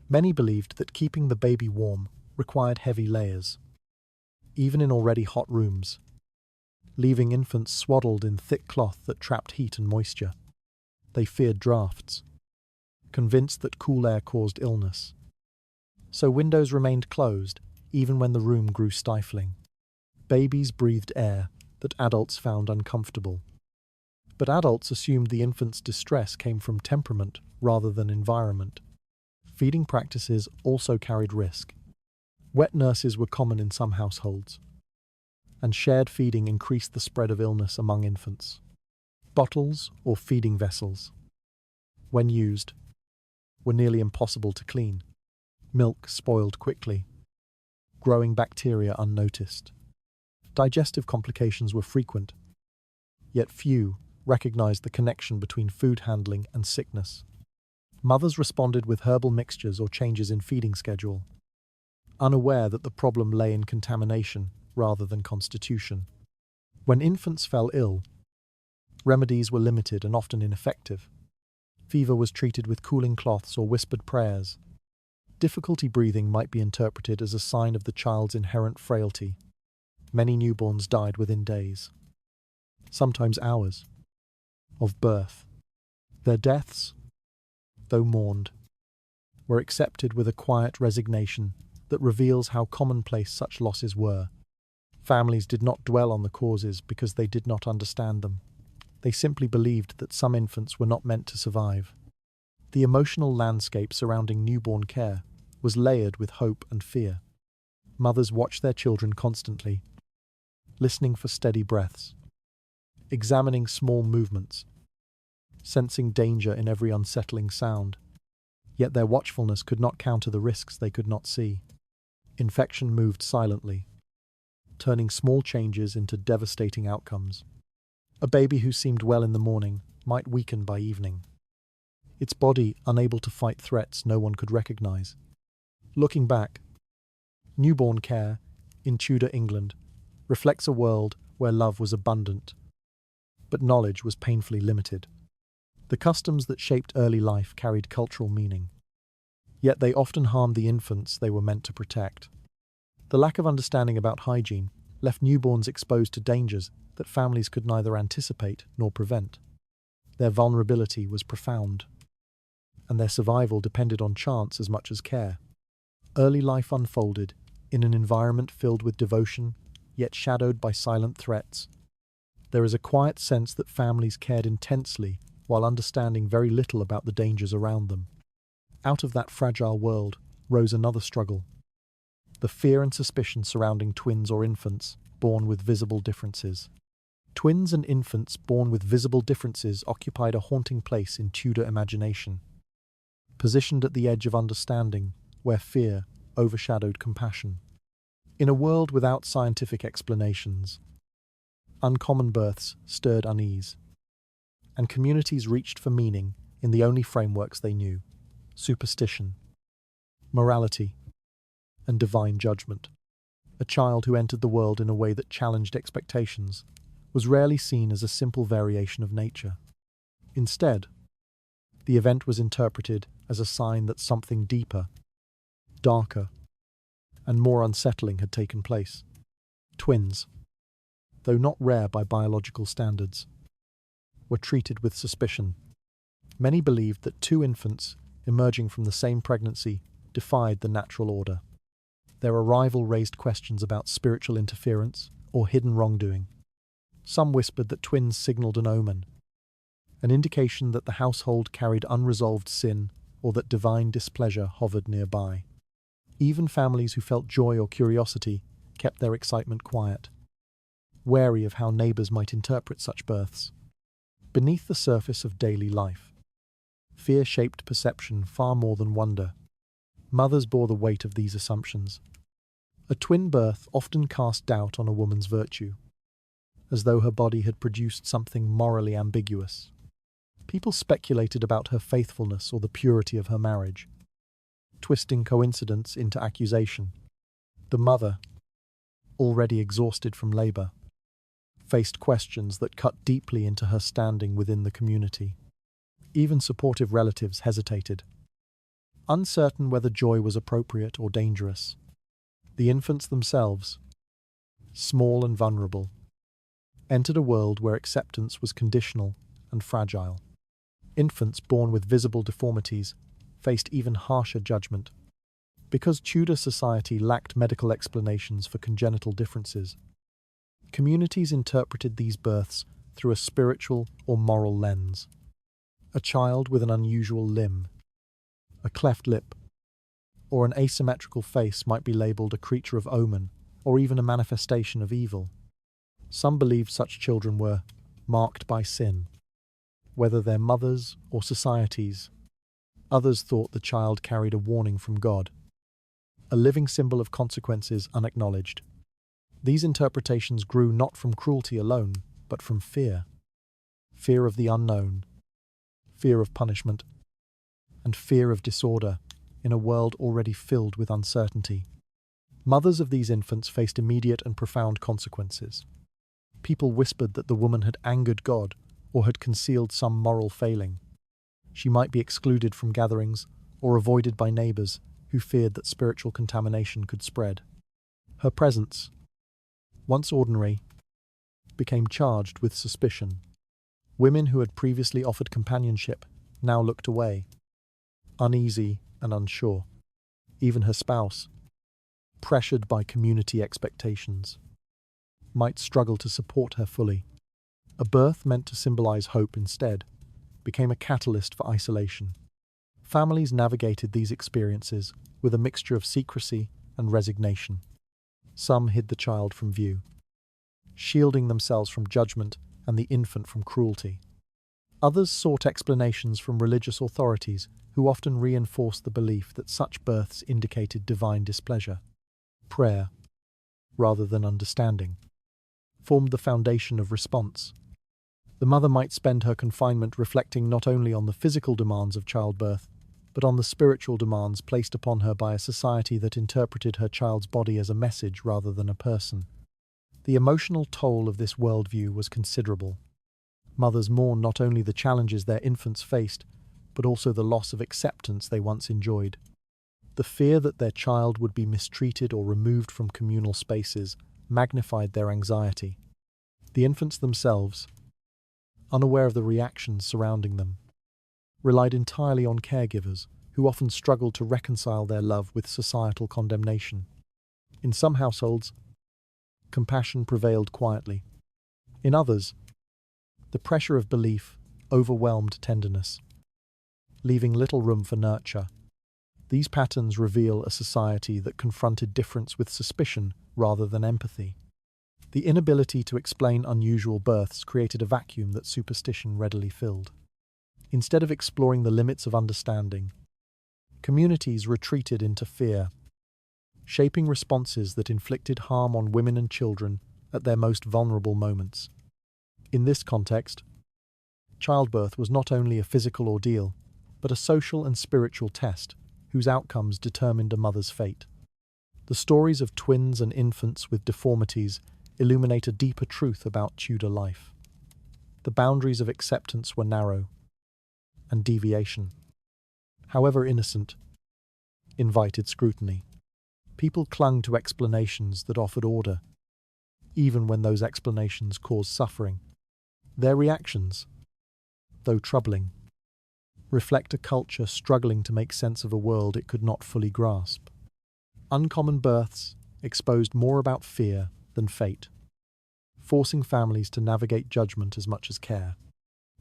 Many believed that keeping the baby warm required heavy layers, even in already hot rooms, leaving infants swaddled in thick cloth that trapped heat and moisture. They feared drafts, convinced that cool air caused illness. So windows remained closed, even when the room grew stifling. Babies breathed air that adults found uncomfortable. But adults assumed the infant's distress came from temperament rather than environment. Feeding practices also carried risk. Wet nurses were common in some households, and shared feeding increased the spread of illness among infants. Bottles or feeding vessels, when used, were nearly impossible to clean. Milk spoiled quickly, growing bacteria unnoticed. Digestive complications were frequent, yet few recognized the connection between food handling and sickness. Mothers responded with herbal mixtures or changes in feeding schedule, unaware that the problem lay in contamination rather than constitution. When infants fell ill, remedies were limited and often ineffective. Fever was treated with cooling cloths or whispered prayers. Difficulty breathing might be interpreted as a sign of the child's inherent frailty. Many newborns died within days, sometimes hours, of birth. Their deaths, though mourned, were accepted with a quiet resignation that reveals how commonplace such losses were. Families did not dwell on the causes because they did not understand them. They simply believed that some infants were not meant to survive. The emotional landscape surrounding newborn care was layered with hope and fear. Mothers watched their children constantly, listening for steady breaths, examining small movements, sensing danger in every unsettling sound. Yet their watchfulness could not counter the risks they could not see. Infection moved silently, turning small changes into devastating outcomes. A baby who seemed well in the morning might weaken by evening, its body unable to fight threats no one could recognize. Looking back, newborn care in Tudor England reflects a world where love was abundant, but knowledge was painfully limited. The customs that shaped early life carried cultural meaning, yet they often harmed the infants they were meant to protect. The lack of understanding about hygiene left newborns exposed to dangers that families could neither anticipate nor prevent. Their vulnerability was profound, and their survival depended on chance as much as care. Early life unfolded in an environment filled with devotion, yet shadowed by silent threats. There is a quiet sense that families cared intensely while understanding very little about the dangers around them. Out of that fragile world rose another struggle: the fear and suspicion surrounding twins or infants born with visible differences. Twins and infants born with visible differences occupied a haunting place in Tudor imagination, positioned at the edge of understanding, where fear overshadowed compassion. In a world without scientific explanations, uncommon births stirred unease, and communities reached for meaning in the only frameworks they knew: superstition, morality, and divine judgment. A child who entered the world in a way that challenged expectations was rarely seen as a simple variation of nature. Instead, the event was interpreted as a sign that something deeper, darker, and more unsettling had taken place. Twins, though not rare by biological standards, were treated with suspicion. Many believed that two infants emerging from the same pregnancy defied the natural order. Their arrival raised questions about spiritual interference or hidden wrongdoing. Some whispered that twins signaled an omen, an indication that the household carried unresolved sin or that divine displeasure hovered nearby. Even families who felt joy or curiosity kept their excitement quiet, wary of how neighbors might interpret such births. Beneath the surface of daily life, fear shaped perception far more than wonder. Mothers bore the weight of these assumptions. A twin birth often cast doubt on a woman's virtue, as though her body had produced something morally ambiguous. People speculated about her faithfulness or the purity of her marriage, twisting coincidence into accusation. The mother, already exhausted from labor, faced questions that cut deeply into her standing within the community. Even supportive relatives hesitated, uncertain whether joy was appropriate or dangerous. The infants themselves, small and vulnerable, entered a world where acceptance was conditional and fragile. Infants born with visible deformities faced even harsher judgment. Because Tudor society lacked medical explanations for congenital differences, communities interpreted these births through a spiritual or moral lens. A child with an unusual limb, a cleft lip, or an asymmetrical face might be labelled a creature of omen or even a manifestation of evil. Some believed such children were marked by sin, whether their mothers or societies. Others thought the child carried a warning from God, a living symbol of consequences unacknowledged. These interpretations grew not from cruelty alone, but from fear. Fear of the unknown, fear of punishment, and fear of disorder in a world already filled with uncertainty. Mothers of these infants faced immediate and profound consequences. People whispered that the woman had angered God or had concealed some moral failing. She might be excluded from gatherings or avoided by neighbors who feared that spiritual contamination could spread. Her presence, once ordinary, became charged with suspicion. Women who had previously offered companionship now looked away, uneasy and unsure. Even her spouse, pressured by community expectations, might struggle to support her fully. A birth meant to symbolize hope instead became a catalyst for isolation. Families navigated these experiences with a mixture of secrecy and resignation. Some hid the child from view, shielding themselves from judgment and the infant from cruelty. Others sought explanations from religious authorities who often reinforced the belief that such births indicated divine displeasure. Prayer, rather than understanding, formed the foundation of response. The mother might spend her confinement reflecting not only on the physical demands of childbirth, but on the spiritual demands placed upon her by a society that interpreted her child's body as a message rather than a person. The emotional toll of this worldview was considerable. Mothers mourned not only the challenges their infants faced, but also the loss of acceptance they once enjoyed. The fear that their child would be mistreated or removed from communal spaces magnified their anxiety. The infants themselves, unaware of the reactions surrounding them, relied entirely on caregivers who often struggled to reconcile their love with societal condemnation. In some households, compassion prevailed quietly. In others, the pressure of belief overwhelmed tenderness, leaving little room for nurture. These patterns reveal a society that confronted difference with suspicion rather than empathy. The inability to explain unusual births created a vacuum that superstition readily filled. Instead of exploring the limits of understanding, communities retreated into fear, shaping responses that inflicted harm on women and children at their most vulnerable moments. In this context, childbirth was not only a physical ordeal, but a social and spiritual test whose outcomes determined a mother's fate. The stories of twins and infants with deformities illuminate a deeper truth about Tudor life. The boundaries of acceptance were narrow, and deviation, however innocent, invited scrutiny. People clung to explanations that offered order, even when those explanations caused suffering. Their reactions, though troubling, reflect a culture struggling to make sense of a world it could not fully grasp. Uncommon births exposed more about fear than fate, forcing families to navigate judgment as much as care.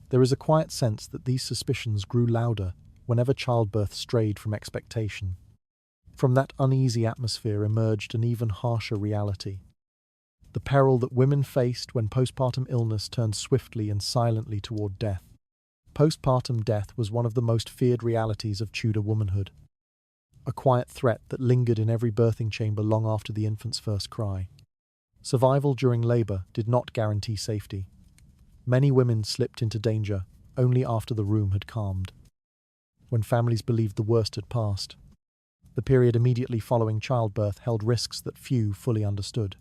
There is a quiet sense that these suspicions grew louder whenever childbirth strayed from expectation. From that uneasy atmosphere emerged an even harsher reality: the peril that women faced when postpartum illness turned swiftly and silently toward death. Postpartum death was one of the most feared realities of Tudor womanhood, a quiet threat that lingered in every birthing chamber long after the infant's first cry. Survival during labour did not guarantee safety. Many women slipped into danger only after the room had calmed. When families believed the worst had passed, the period immediately following childbirth held risks that few fully understood,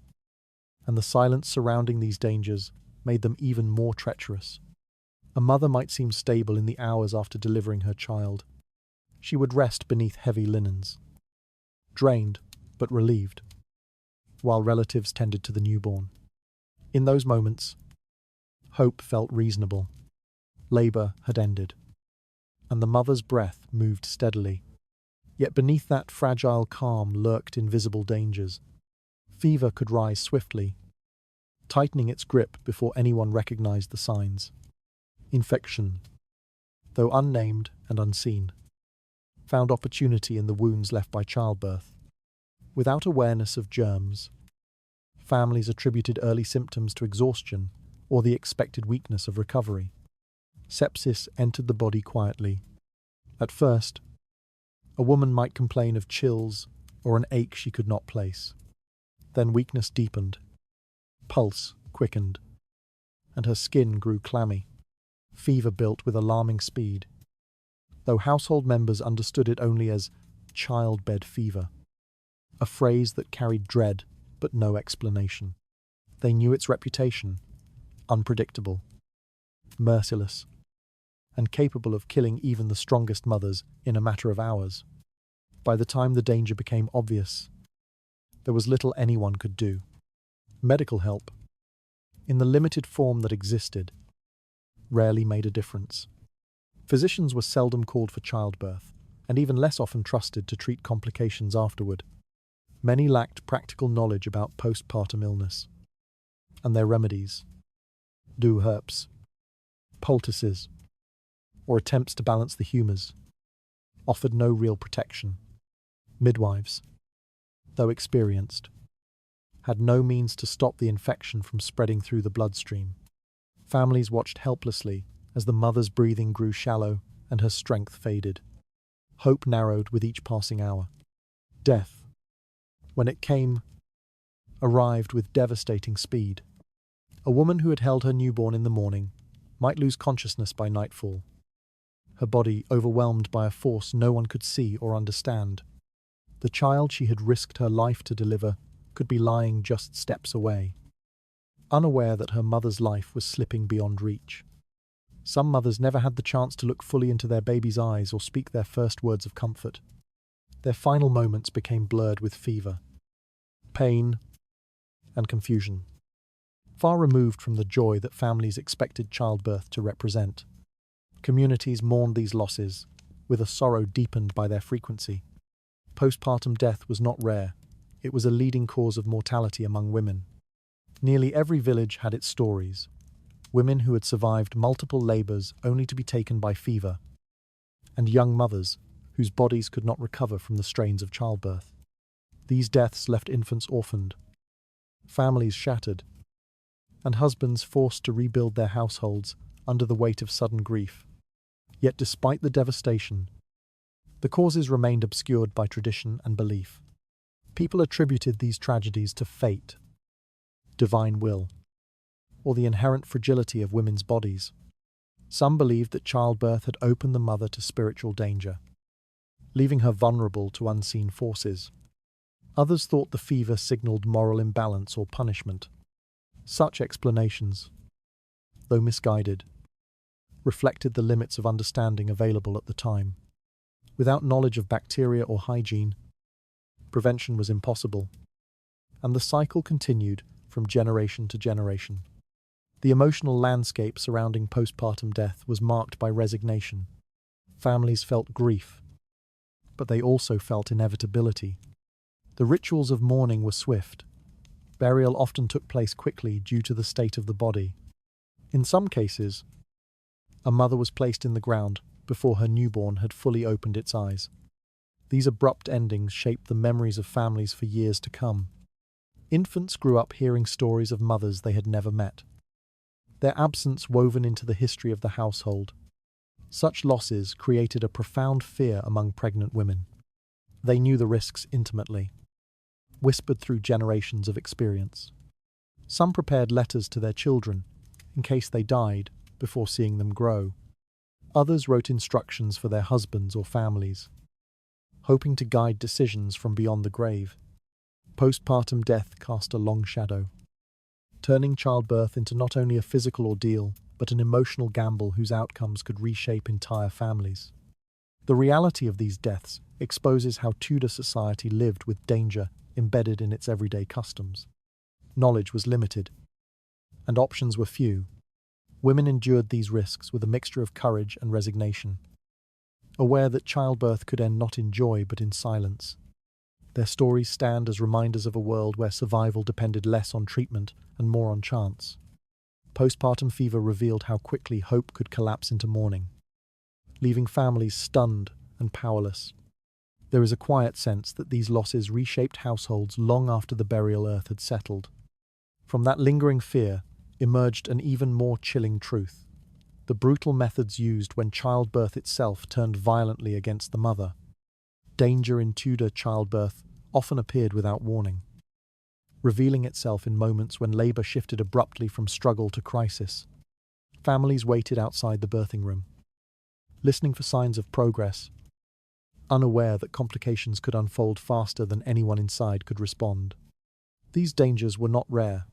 and the silence surrounding these dangers made them even more treacherous. A mother might seem stable in the hours after delivering her child. She would rest beneath heavy linens, drained but relieved, while relatives tended to the newborn. In those moments, hope felt reasonable. Labour had ended, and the mother's breath moved steadily. Yet beneath that fragile calm lurked invisible dangers. Fever could rise swiftly, tightening its grip before anyone recognized the signs. Infection, though unnamed and unseen, found opportunity in the wounds left by childbirth. Without awareness of germs, families attributed early symptoms to exhaustion or the expected weakness of recovery. Sepsis entered the body quietly. At first, a woman might complain of chills or an ache she could not place. Then weakness deepened, pulse quickened, and her skin grew clammy. Fever built with alarming speed, though household members understood it only as childbed fever, a phrase that carried dread but no explanation. They knew its reputation: unpredictable, merciless, and capable of killing even the strongest mothers in a matter of hours. By the time the danger became obvious, there was little anyone could do. Medical help, in the limited form that existed, rarely made a difference. Physicians were seldom called for childbirth, and even less often trusted to treat complications afterward. Many lacked practical knowledge about postpartum illness, and their remedies, doux herbs, poultices, or attempts to balance the humours, offered no real protection. Midwives, though experienced, had no means to stop the infection from spreading through the bloodstream. Families watched helplessly as the mother's breathing grew shallow and her strength faded. Hope narrowed with each passing hour. Death, when it came, arrived with devastating speed. A woman who had held her newborn in the morning might lose consciousness by nightfall, her body overwhelmed by a force no one could see or understand. The child she had risked her life to deliver could be lying just steps away, unaware that her mother's life was slipping beyond reach. Some mothers never had the chance to look fully into their baby's eyes or speak their first words of comfort. Their final moments became blurred with fever, pain, and confusion, far removed from the joy that families expected childbirth to represent. Communities mourned these losses, with a sorrow deepened by their frequency. Postpartum death was not rare. It was a leading cause of mortality among women. Nearly every village had its stories: women who had survived multiple labours only to be taken by fever, and young mothers whose bodies could not recover from the strains of childbirth. These deaths left infants orphaned, families shattered, and husbands forced to rebuild their households under the weight of sudden grief. Yet despite the devastation, the causes remained obscured by tradition and belief. People attributed these tragedies to fate, divine will, or the inherent fragility of women's bodies. Some believed that childbirth had opened the mother to spiritual danger, leaving her vulnerable to unseen forces. Others thought the fever signaled moral imbalance or punishment. Such explanations, though misguided, reflected the limits of understanding available at the time. Without knowledge of bacteria or hygiene, prevention was impossible, and the cycle continued from generation to generation. The emotional landscape surrounding postpartum death was marked by resignation. Families felt grief, but they also felt inevitability. The rituals of mourning were swift. Burial often took place quickly due to the state of the body. In some cases, a mother was placed in the ground before her newborn had fully opened its eyes. These abrupt endings shaped the memories of families for years to come. Infants grew up hearing stories of mothers they had never met, their absence woven into the history of the household. Such losses created a profound fear among pregnant women. They knew the risks intimately, whispered through generations of experience. Some prepared letters to their children in case they died before seeing them grow. Others wrote instructions for their husbands or families, hoping to guide decisions from beyond the grave. Postpartum death cast a long shadow, turning childbirth into not only a physical ordeal, but an emotional gamble whose outcomes could reshape entire families. The reality of these deaths exposes how Tudor society lived with danger embedded in its everyday customs. Knowledge was limited, and options were few. Women endured these risks with a mixture of courage and resignation, aware that childbirth could end not in joy but in silence. Their stories stand as reminders of a world where survival depended less on treatment and more on chance. Postpartum fever revealed how quickly hope could collapse into mourning, leaving families stunned and powerless. There is a quiet sense that these losses reshaped households long after the burial earth had settled. From that lingering fear emerged an even more chilling truth: the brutal methods used when childbirth itself turned violently against the mother. Danger in Tudor childbirth often appeared without warning, revealing itself in moments when labour shifted abruptly from struggle to crisis. Families waited outside the birthing room, listening for signs of progress, unaware that complications could unfold faster than anyone inside could respond. These dangers were not rare.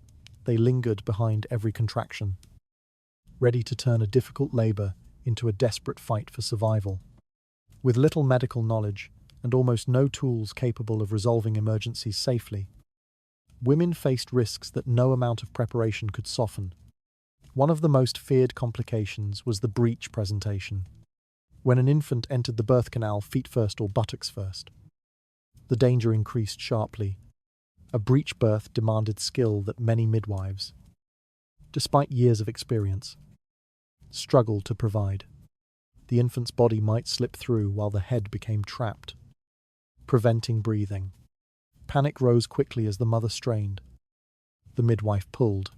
They lingered behind every contraction, ready to turn a difficult labour into a desperate fight for survival. With little medical knowledge and almost no tools capable of resolving emergencies safely, women faced risks that no amount of preparation could soften. One of the most feared complications was the breech presentation, when an infant entered the birth canal feet first or buttocks first. The danger increased sharply. A breech birth demanded skill that many midwives, despite years of experience, struggled to provide. The infant's body might slip through while the head became trapped, preventing breathing. Panic rose quickly as the mother strained. The midwife pulled,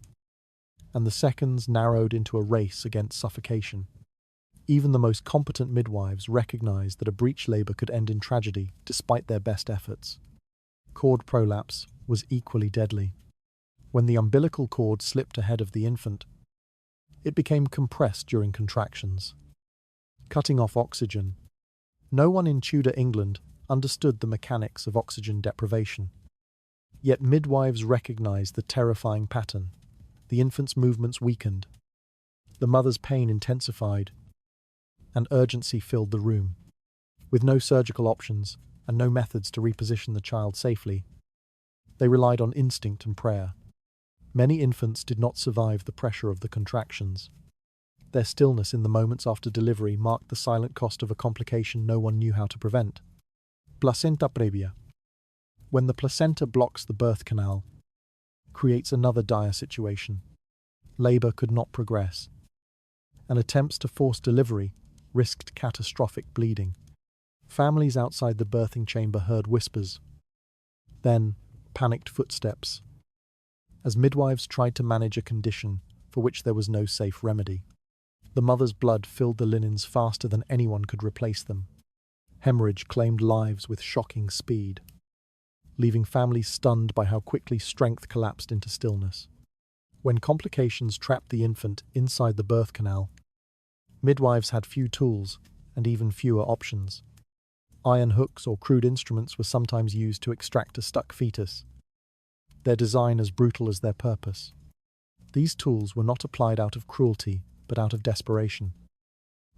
and the seconds narrowed into a race against suffocation. Even the most competent midwives recognized that a breech labor could end in tragedy despite their best efforts. Cord prolapse was equally deadly. When the umbilical cord slipped ahead of the infant, it became compressed during contractions, cutting off oxygen. No one in Tudor England understood the mechanics of oxygen deprivation. Yet midwives recognized the terrifying pattern. The infant's movements weakened, the mother's pain intensified, and urgency filled the room. With no surgical options and no methods to reposition the child safely, they relied on instinct and prayer. Many infants did not survive the pressure of the contractions. Their stillness in the moments after delivery marked the silent cost of a complication no one knew how to prevent. Placenta previa. When the placenta blocks the birth canal, creates another dire situation. Labour could not progress, and attempts to force delivery risked catastrophic bleeding. Families outside the birthing chamber heard whispers, then panicked footsteps, as midwives tried to manage a condition for which there was no safe remedy. The mother's blood filled the linens faster than anyone could replace them. Hemorrhage claimed lives with shocking speed, leaving families stunned by how quickly strength collapsed into stillness. When complications trapped the infant inside the birth canal, midwives had few tools and even fewer options. Iron hooks or crude instruments were sometimes used to extract a stuck fetus, their design as brutal as their purpose. These tools were not applied out of cruelty, but out of desperation.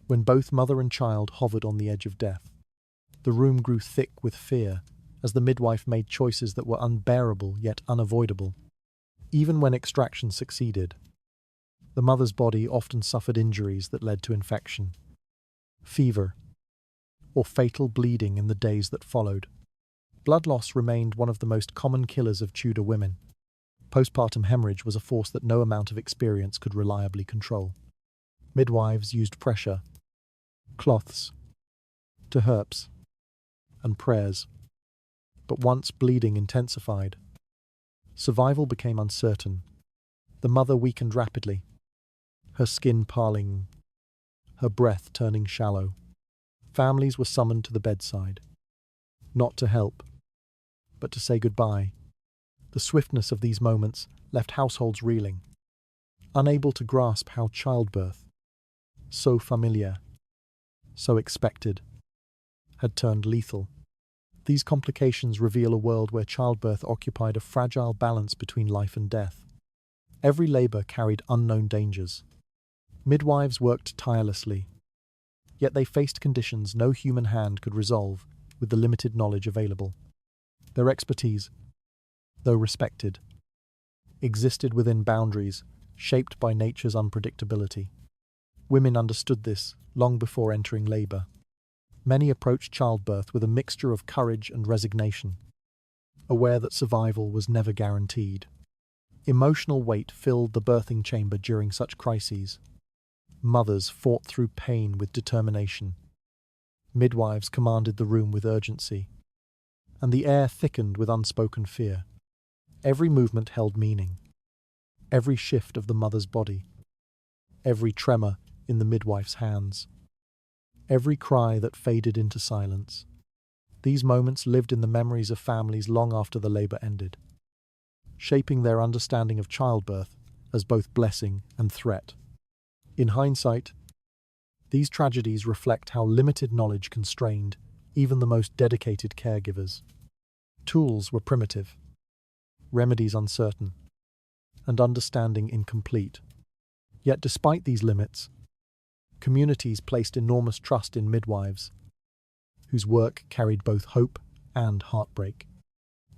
When both mother and child hovered on the edge of death, the room grew thick with fear as the midwife made choices that were unbearable yet unavoidable. Even when extraction succeeded, the mother's body often suffered injuries that led to infection, fever, or fatal bleeding in the days that followed. Blood loss remained one of the most common killers of Tudor women. Postpartum hemorrhage was a force that no amount of experience could reliably control. Midwives used pressure, cloths, terpers, and prayers. But once bleeding intensified, survival became uncertain. The mother weakened rapidly, her skin paling, her breath turning shallow. Families were summoned to the bedside, not to help, but to say goodbye. The swiftness of these moments left households reeling, unable to grasp how childbirth, so familiar, so expected, had turned lethal. These complications reveal a world where childbirth occupied a fragile balance between life and death. Every labor carried unknown dangers. Midwives worked tirelessly, yet they faced conditions no human hand could resolve with the limited knowledge available. Their expertise, though respected, existed within boundaries shaped by nature's unpredictability. Women understood this long before entering labor. Many approached childbirth with a mixture of courage and resignation, aware that survival was never guaranteed. Emotional weight filled the birthing chamber during such crises. Mothers fought through pain with determination. Midwives commanded the room with urgency, and the air thickened with unspoken fear. Every movement held meaning. Every shift of the mother's body, every tremor in the midwife's hands, every cry that faded into silence. These moments lived in the memories of families long after the labor ended, shaping their understanding of childbirth as both blessing and threat. In hindsight, these tragedies reflect how limited knowledge constrained even the most dedicated caregivers. Tools were primitive, remedies uncertain, and understanding incomplete. Yet despite these limits, communities placed enormous trust in midwives, whose work carried both hope and heartbreak.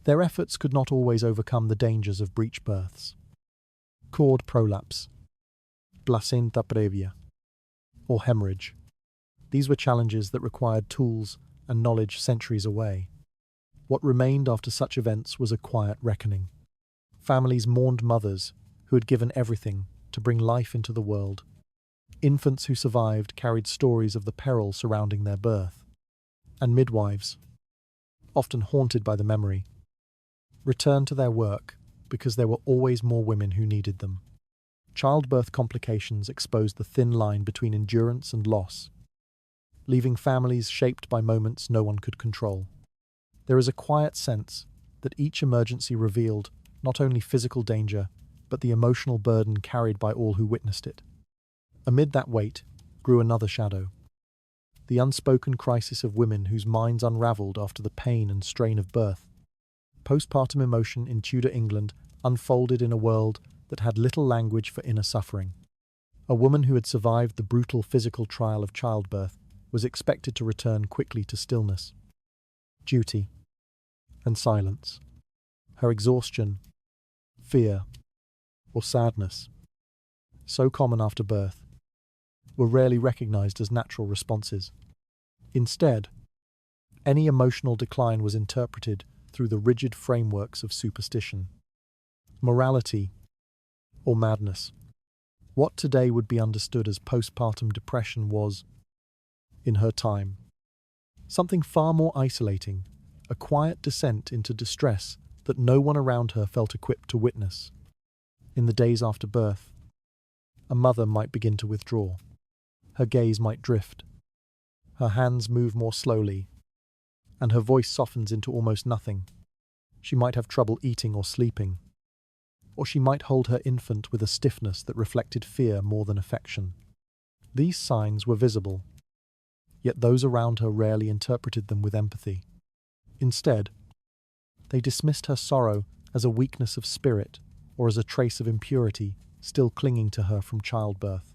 Their efforts could not always overcome the dangers of breech births, cord prolapse, placenta previa, or hemorrhage. These were challenges that required tools and knowledge centuries away. What remained after such events was a quiet reckoning. Families mourned mothers who had given everything to bring life into the world. Infants who survived carried stories of the peril surrounding their birth. And midwives, often haunted by the memory, returned to their work because there were always more women who needed them. Childbirth complications exposed the thin line between endurance and loss, leaving families shaped by moments no one could control. There is a quiet sense that each emergency revealed not only physical danger, but the emotional burden carried by all who witnessed it. Amid that weight grew another shadow, the unspoken crisis of women whose minds unraveled after the pain and strain of birth. Postpartum emotion in Tudor England unfolded in a world that had little language for inner suffering. A woman who had survived the brutal physical trial of childbirth was expected to return quickly to stillness, duty, and silence. Her exhaustion, fear, or sadness, so common after birth, were rarely recognized as natural responses. Instead, any emotional decline was interpreted through the rigid frameworks of superstition, morality, or madness. What today would be understood as postpartum depression was, in her time, something far more isolating, a quiet descent into distress that no one around her felt equipped to witness. In the days after birth, a mother might begin to withdraw. Her gaze might drift. Her hands move more slowly, and her voice softens into almost nothing. She might have trouble eating or sleeping, or she might hold her infant with a stiffness that reflected fear more than affection. These signs were visible, yet those around her rarely interpreted them with empathy. Instead, they dismissed her sorrow as a weakness of spirit or as a trace of impurity still clinging to her from childbirth.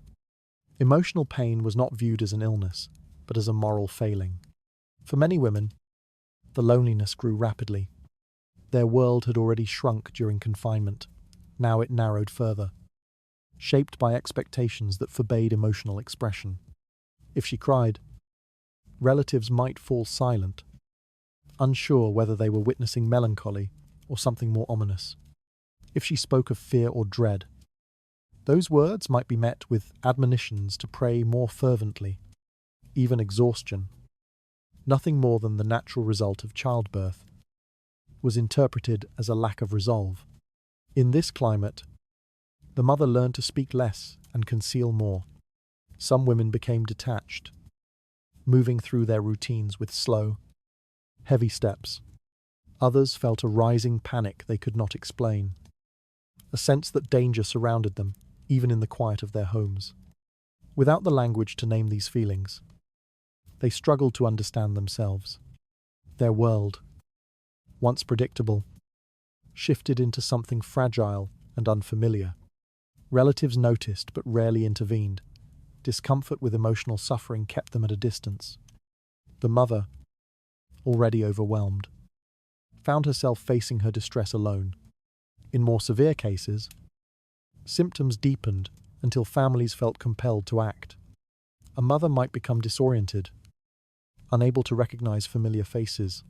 Emotional pain was not viewed as an illness, but as a moral failing. For many women, the loneliness grew rapidly. Their world had already shrunk during confinement. Now it narrowed further, shaped by expectations that forbade emotional expression. If she cried, relatives might fall silent, unsure whether they were witnessing melancholy or something more ominous. If she spoke of fear or dread, those words might be met with admonitions to pray more fervently, even exhaustion. Nothing more than the natural result of childbirth was interpreted as a lack of resolve. In this climate, the mother learned to speak less and conceal more. Some women became detached, moving through their routines with slow, heavy steps. Others felt a rising panic they could not explain, a sense that danger surrounded them, even in the quiet of their homes. Without the language to name these feelings, they struggled to understand themselves. Their world, once predictable, shifted into something fragile and unfamiliar. Relatives noticed but rarely intervened. Discomfort with emotional suffering kept them at a distance. The mother, already overwhelmed, found herself facing her distress alone. In more severe cases, symptoms deepened until families felt compelled to act. A mother might become disoriented, unable to recognize familiar faces.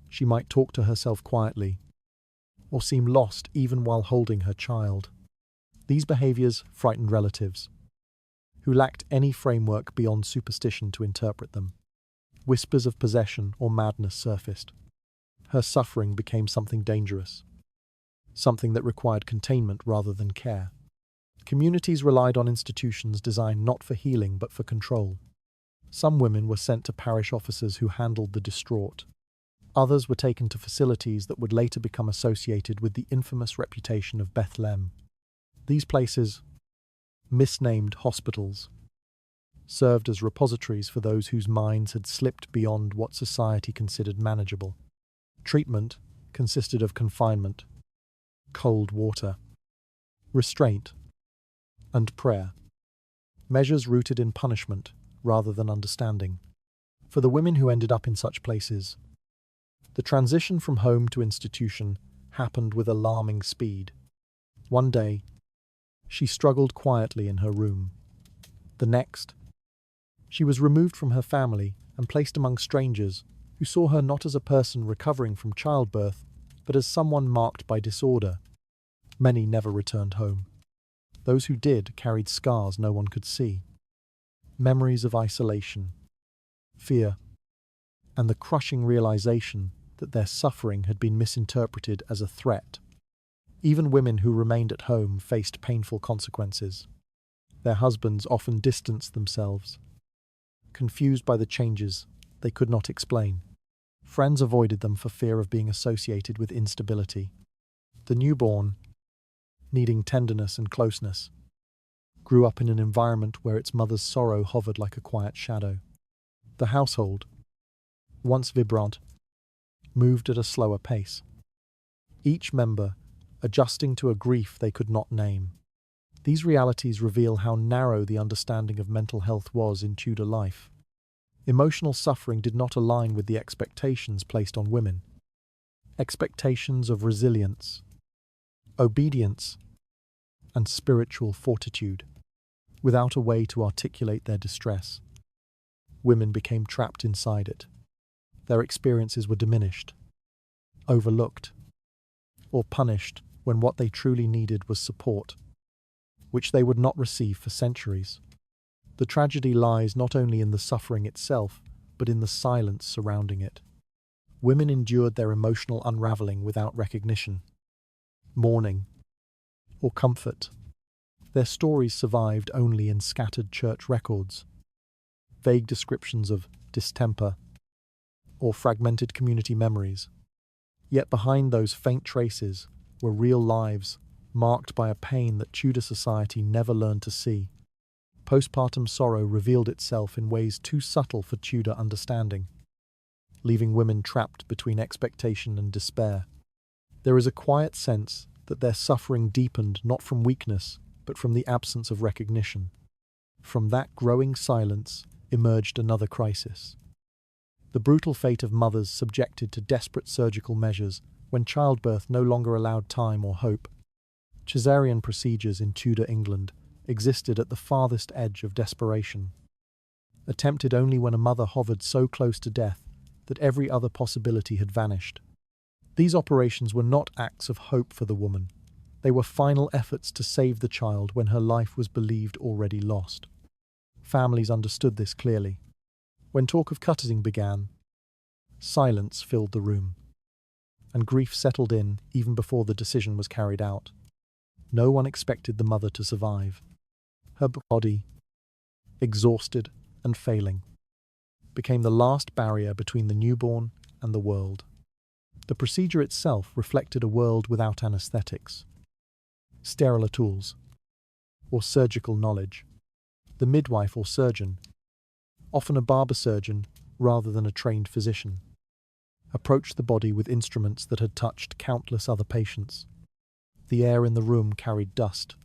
She might talk to herself quietly, or seem lost even while holding her child. These behaviors frightened relatives, who lacked any framework beyond superstition to interpret them. Whispers of possession or madness surfaced. Her suffering became something dangerous, something that required containment rather than care. Communities relied on institutions designed not for healing but for control. Some women were sent to parish officers who handled the distraught. Others were taken to facilities that would later become associated with the infamous reputation of Bethlehem. These places, misnamed hospitals, served as repositories for those whose minds had slipped beyond what society considered manageable. Treatment consisted of confinement, cold water, restraint, and prayer, measures rooted in punishment rather than understanding. For the women who ended up in such places, the transition from home to institution happened with alarming speed. One day, she struggled quietly in her room. The next, she was removed from her family and placed among strangers who saw her not as a person recovering from childbirth, but as someone marked by disorder. Many never returned home. Those who did carried scars no one could see. Memories of isolation, fear, and the crushing realization that their suffering had been misinterpreted as a threat. Even women who remained at home faced painful consequences. Their husbands often distanced themselves, confused by the changes they could not explain. Friends avoided them for fear of being associated with instability. The newborn, needing tenderness and closeness, grew up in an environment where its mother's sorrow hovered like a quiet shadow. The household, once vibrant, moved at a slower pace, each member adjusting to a grief they could not name. These realities reveal how narrow the understanding of mental health was in Tudor life. Emotional suffering did not align with the expectations placed on women. Expectations of resilience, obedience, and spiritual fortitude. Without a way to articulate their distress, women became trapped inside it. Their experiences were diminished, overlooked, or punished when what they truly needed was support, which they would not receive for centuries. The tragedy lies not only in the suffering itself, but in the silence surrounding it. Women endured their emotional unraveling without recognition, mourning, or comfort. Their stories survived only in scattered church records, vague descriptions of distemper, or fragmented community memories. Yet behind those faint traces were real lives, marked by a pain that Tudor society never learned to see. Postpartum sorrow revealed itself in ways too subtle for Tudor understanding, leaving women trapped between expectation and despair. There is a quiet sense that their suffering deepened not from weakness, but from the absence of recognition. From that growing silence emerged another crisis: the brutal fate of mothers subjected to desperate surgical measures when childbirth no longer allowed time or hope. Caesarean procedures in Tudor England existed at the farthest edge of desperation, attempted only when a mother hovered so close to death that every other possibility had vanished. These operations were not acts of hope for the woman. They were final efforts to save the child when her life was believed already lost. Families understood this clearly. When talk of cutting began, silence filled the room, and grief settled in even before the decision was carried out. No one expected the mother to survive. Her body, exhausted and failing, became the last barrier between the newborn and the world. The procedure itself reflected a world without anesthetics, sterile tools, or surgical knowledge. The midwife or surgeon, often a barber surgeon rather than a trained physician, approached the body with instruments that had touched countless other patients. The air in the room carried dust,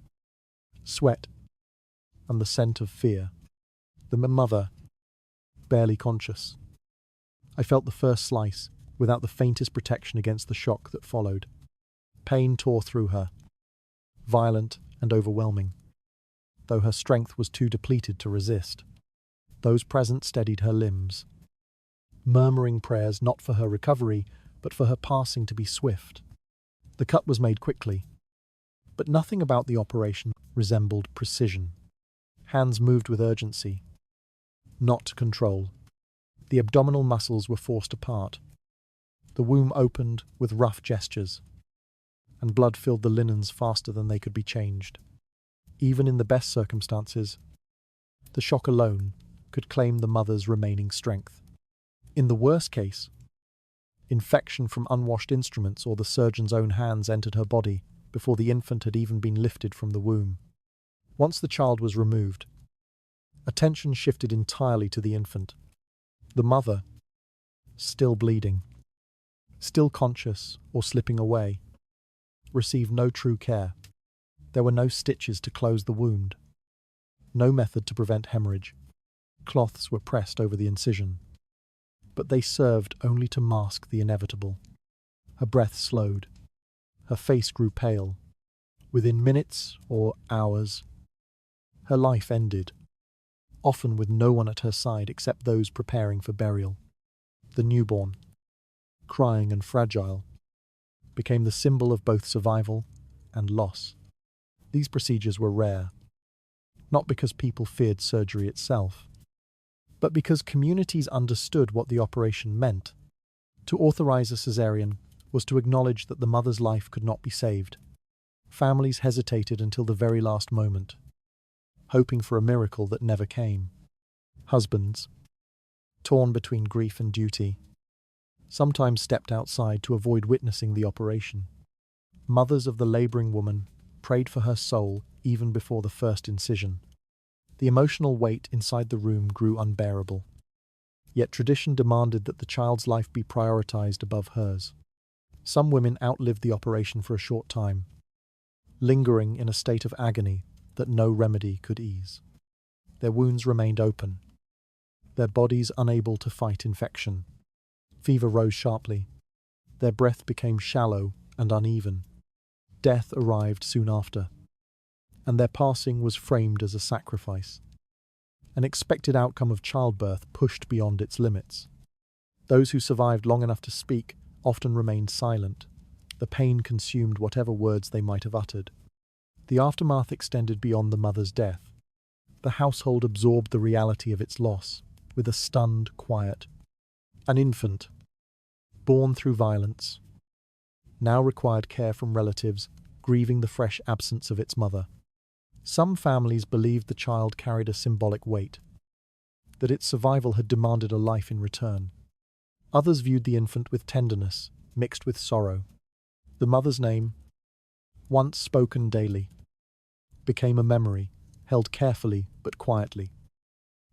sweat, and the scent of fear. The mother, barely conscious. I felt the first slice without the faintest protection against the shock that followed. Pain tore through her, violent and overwhelming, though her strength was too depleted to resist. Those present steadied her limbs, murmuring prayers not for her recovery, but for her passing to be swift. The cut was made quickly, but nothing about the operation resembled precision. Hands moved with urgency, not control. The abdominal muscles were forced apart. The womb opened with rough gestures, and blood filled the linens faster than they could be changed. Even in the best circumstances, the shock alone could claim the mother's remaining strength. In the worst case, infection from unwashed instruments or the surgeon's own hands entered her body before the infant had even been lifted from the womb. Once the child was removed, attention shifted entirely to the infant. The mother, still bleeding, still conscious or slipping away, received no true care. There were no stitches to close the wound, no method to prevent hemorrhage. Cloths were pressed over the incision, but they served only to mask the inevitable. Her breath slowed. Her face grew pale. Within minutes or hours, her life ended, often with no one at her side except those preparing for burial. The newborn, crying and fragile, became the symbol of both survival and loss. These procedures were rare, not because people feared surgery itself, but because communities understood what the operation meant. To authorize a caesarean was to acknowledge that the mother's life could not be saved. Families hesitated until the very last moment, hoping for a miracle that never came. Husbands, torn between grief and duty, sometimes stepped outside to avoid witnessing the operation. Mothers of the laboring woman prayed for her soul even before the first incision. The emotional weight inside the room grew unbearable. Yet tradition demanded that the child's life be prioritized above hers. Some women outlived the operation for a short time, lingering in a state of agony that no remedy could ease. Their wounds remained open, their bodies unable to fight infection. Fever rose sharply. Their breath became shallow and uneven. Death arrived soon after, and their passing was framed as a sacrifice, an expected outcome of childbirth pushed beyond its limits. Those who survived long enough to speak often remained silent. The pain consumed whatever words they might have uttered. The aftermath extended beyond the mother's death. The household absorbed the reality of its loss with a stunned quiet. An infant, born through violence, now required care from relatives grieving the fresh absence of its mother. Some families believed the child carried a symbolic weight, that its survival had demanded a life in return. Others viewed the infant with tenderness, mixed with sorrow. The mother's name, once spoken daily, became a memory, held carefully but quietly,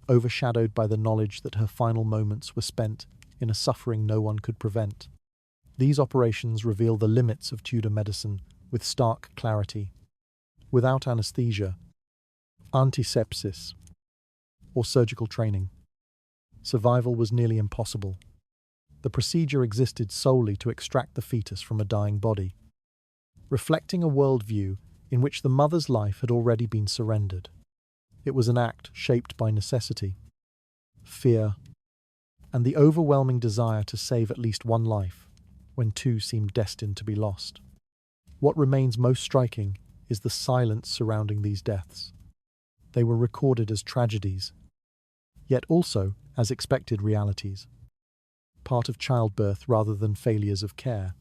overshadowed by the knowledge that her final moments were spent in a suffering no one could prevent. These operations reveal the limits of Tudor medicine with stark clarity. Without anesthesia, antisepsis, or surgical training, survival was nearly impossible. The procedure existed solely to extract the fetus from a dying body, reflecting a worldview in which the mother's life had already been surrendered. It was an act shaped by necessity, fear, and the overwhelming desire to save at least one life when two seemed destined to be lost. What remains most striking is the silence surrounding these deaths. They were recorded as tragedies, yet also as expected realities, part of childbirth rather than failures of care.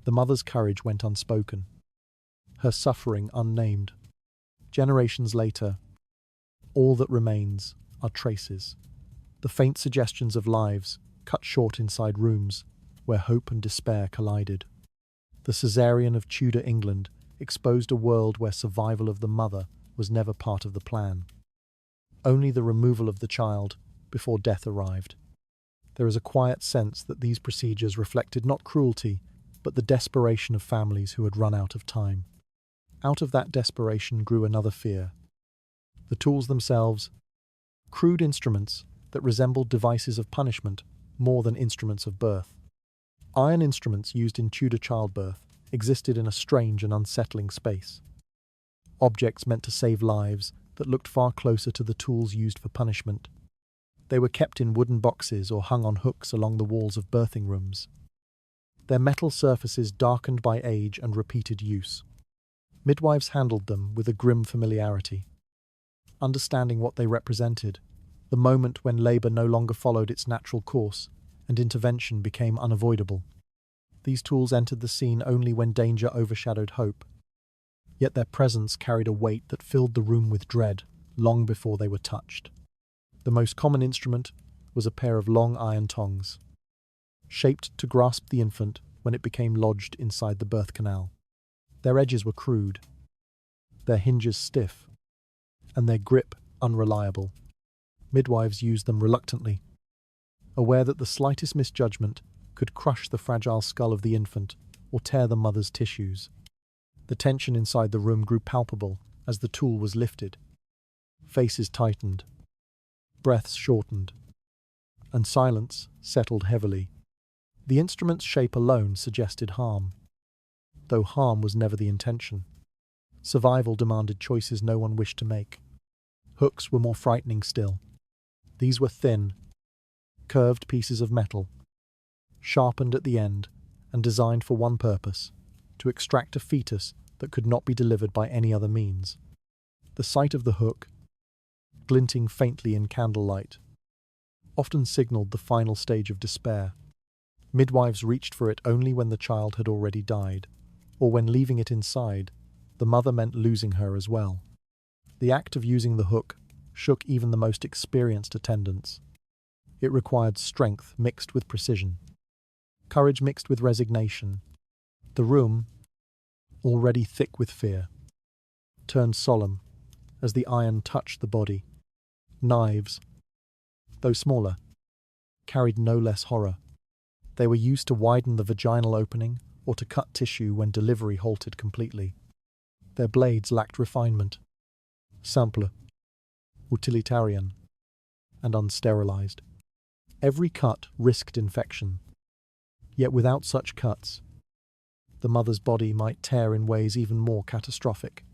The mother's courage went unspoken, her suffering unnamed. Generations later, all that remains are traces, the faint suggestions of lives cut short inside rooms where hope and despair collided. The caesarean of Tudor England exposed a world where survival of the mother was never part of the plan. Only the removal of the child before death arrived. There is a quiet sense that these procedures reflected not cruelty, but the desperation of families who had run out of time. Out of that desperation grew another fear. The tools themselves, crude instruments that resembled devices of punishment more than instruments of birth. Iron instruments used in Tudor childbirth existed in a strange and unsettling space. Objects meant to save lives that looked far closer to the tools used for punishment. They were kept in wooden boxes or hung on hooks along the walls of birthing rooms, their metal surfaces darkened by age and repeated use. Midwives handled them with a grim familiarity, understanding what they represented, the moment when labour no longer followed its natural course and intervention became unavoidable. These tools entered the scene only when danger overshadowed hope, yet their presence carried a weight that filled the room with dread long before they were touched. The most common instrument was a pair of long iron tongs, shaped to grasp the infant when it became lodged inside the birth canal. Their edges were crude, their hinges stiff, and their grip unreliable. Midwives used them reluctantly, aware that the slightest misjudgment could crush the fragile skull of the infant or tear the mother's tissues. The tension inside the room grew palpable as the tool was lifted. Faces tightened, breaths shortened, and silence settled heavily. The instrument's shape alone suggested harm, though harm was never the intention. Survival demanded choices no one wished to make. Hooks were more frightening still. These were thin, curved pieces of metal, sharpened at the end and designed for one purpose: to extract a fetus that could not be delivered by any other means. The sight of the hook, glinting faintly in candlelight, often signaled the final stage of despair. Midwives reached for it only when the child had already died, or when leaving it inside, the mother meant losing her as well. The act of using the hook shook even the most experienced attendants. It required strength mixed with precision, courage mixed with resignation. The room, already thick with fear, turned solemn as the iron touched the body. Knives, though smaller, carried no less horror. They were used to widen the vaginal opening or to cut tissue when delivery halted completely. Their blades lacked refinement, simple, utilitarian, and unsterilized. Every cut risked infection. Yet without such cuts, the mother's body might tear in ways even more catastrophic.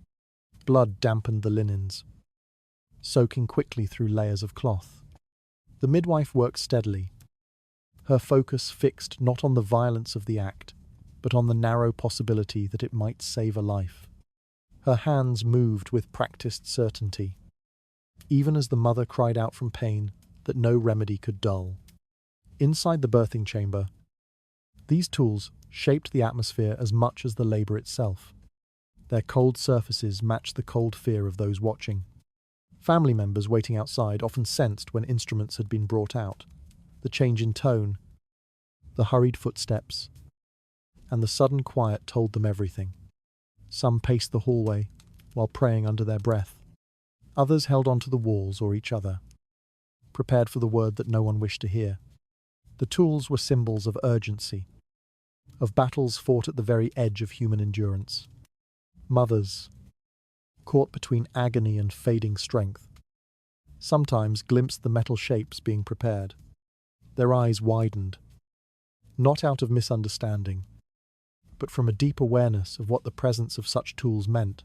Blood dampened the linens, soaking quickly through layers of cloth. The midwife worked steadily, her focus fixed not on the violence of the act, but on the narrow possibility that it might save a life. Her hands moved with practiced certainty, even as the mother cried out from pain that no remedy could dull. Inside the birthing chamber, these tools shaped the atmosphere as much as the labour itself. Their cold surfaces matched the cold fear of those watching. Family members waiting outside often sensed when instruments had been brought out. The change in tone, the hurried footsteps, and the sudden quiet told them everything. Some paced the hallway while praying under their breath. Others held onto the walls or each other, prepared for the word that no one wished to hear. The tools were symbols of urgency, of battles fought at the very edge of human endurance. Mothers, caught between agony and fading strength, sometimes glimpsed the metal shapes being prepared. Their eyes widened, not out of misunderstanding, but from a deep awareness of what the presence of such tools meant.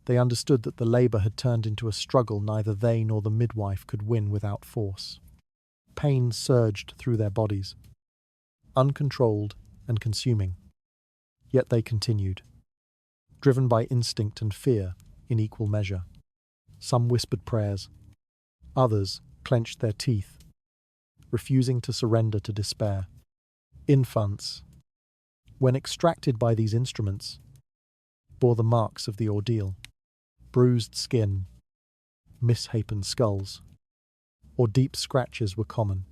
They understood that the labour had turned into a struggle neither they nor the midwife could win without force. Pain surged through their bodies, uncontrolled and consuming. Yet they continued, driven by instinct and fear in equal measure. Some whispered prayers, others clenched their teeth, refusing to surrender to despair. Infants, when extracted by these instruments, bore the marks of the ordeal. Bruised skin, misshapen skulls, or deep scratches were common,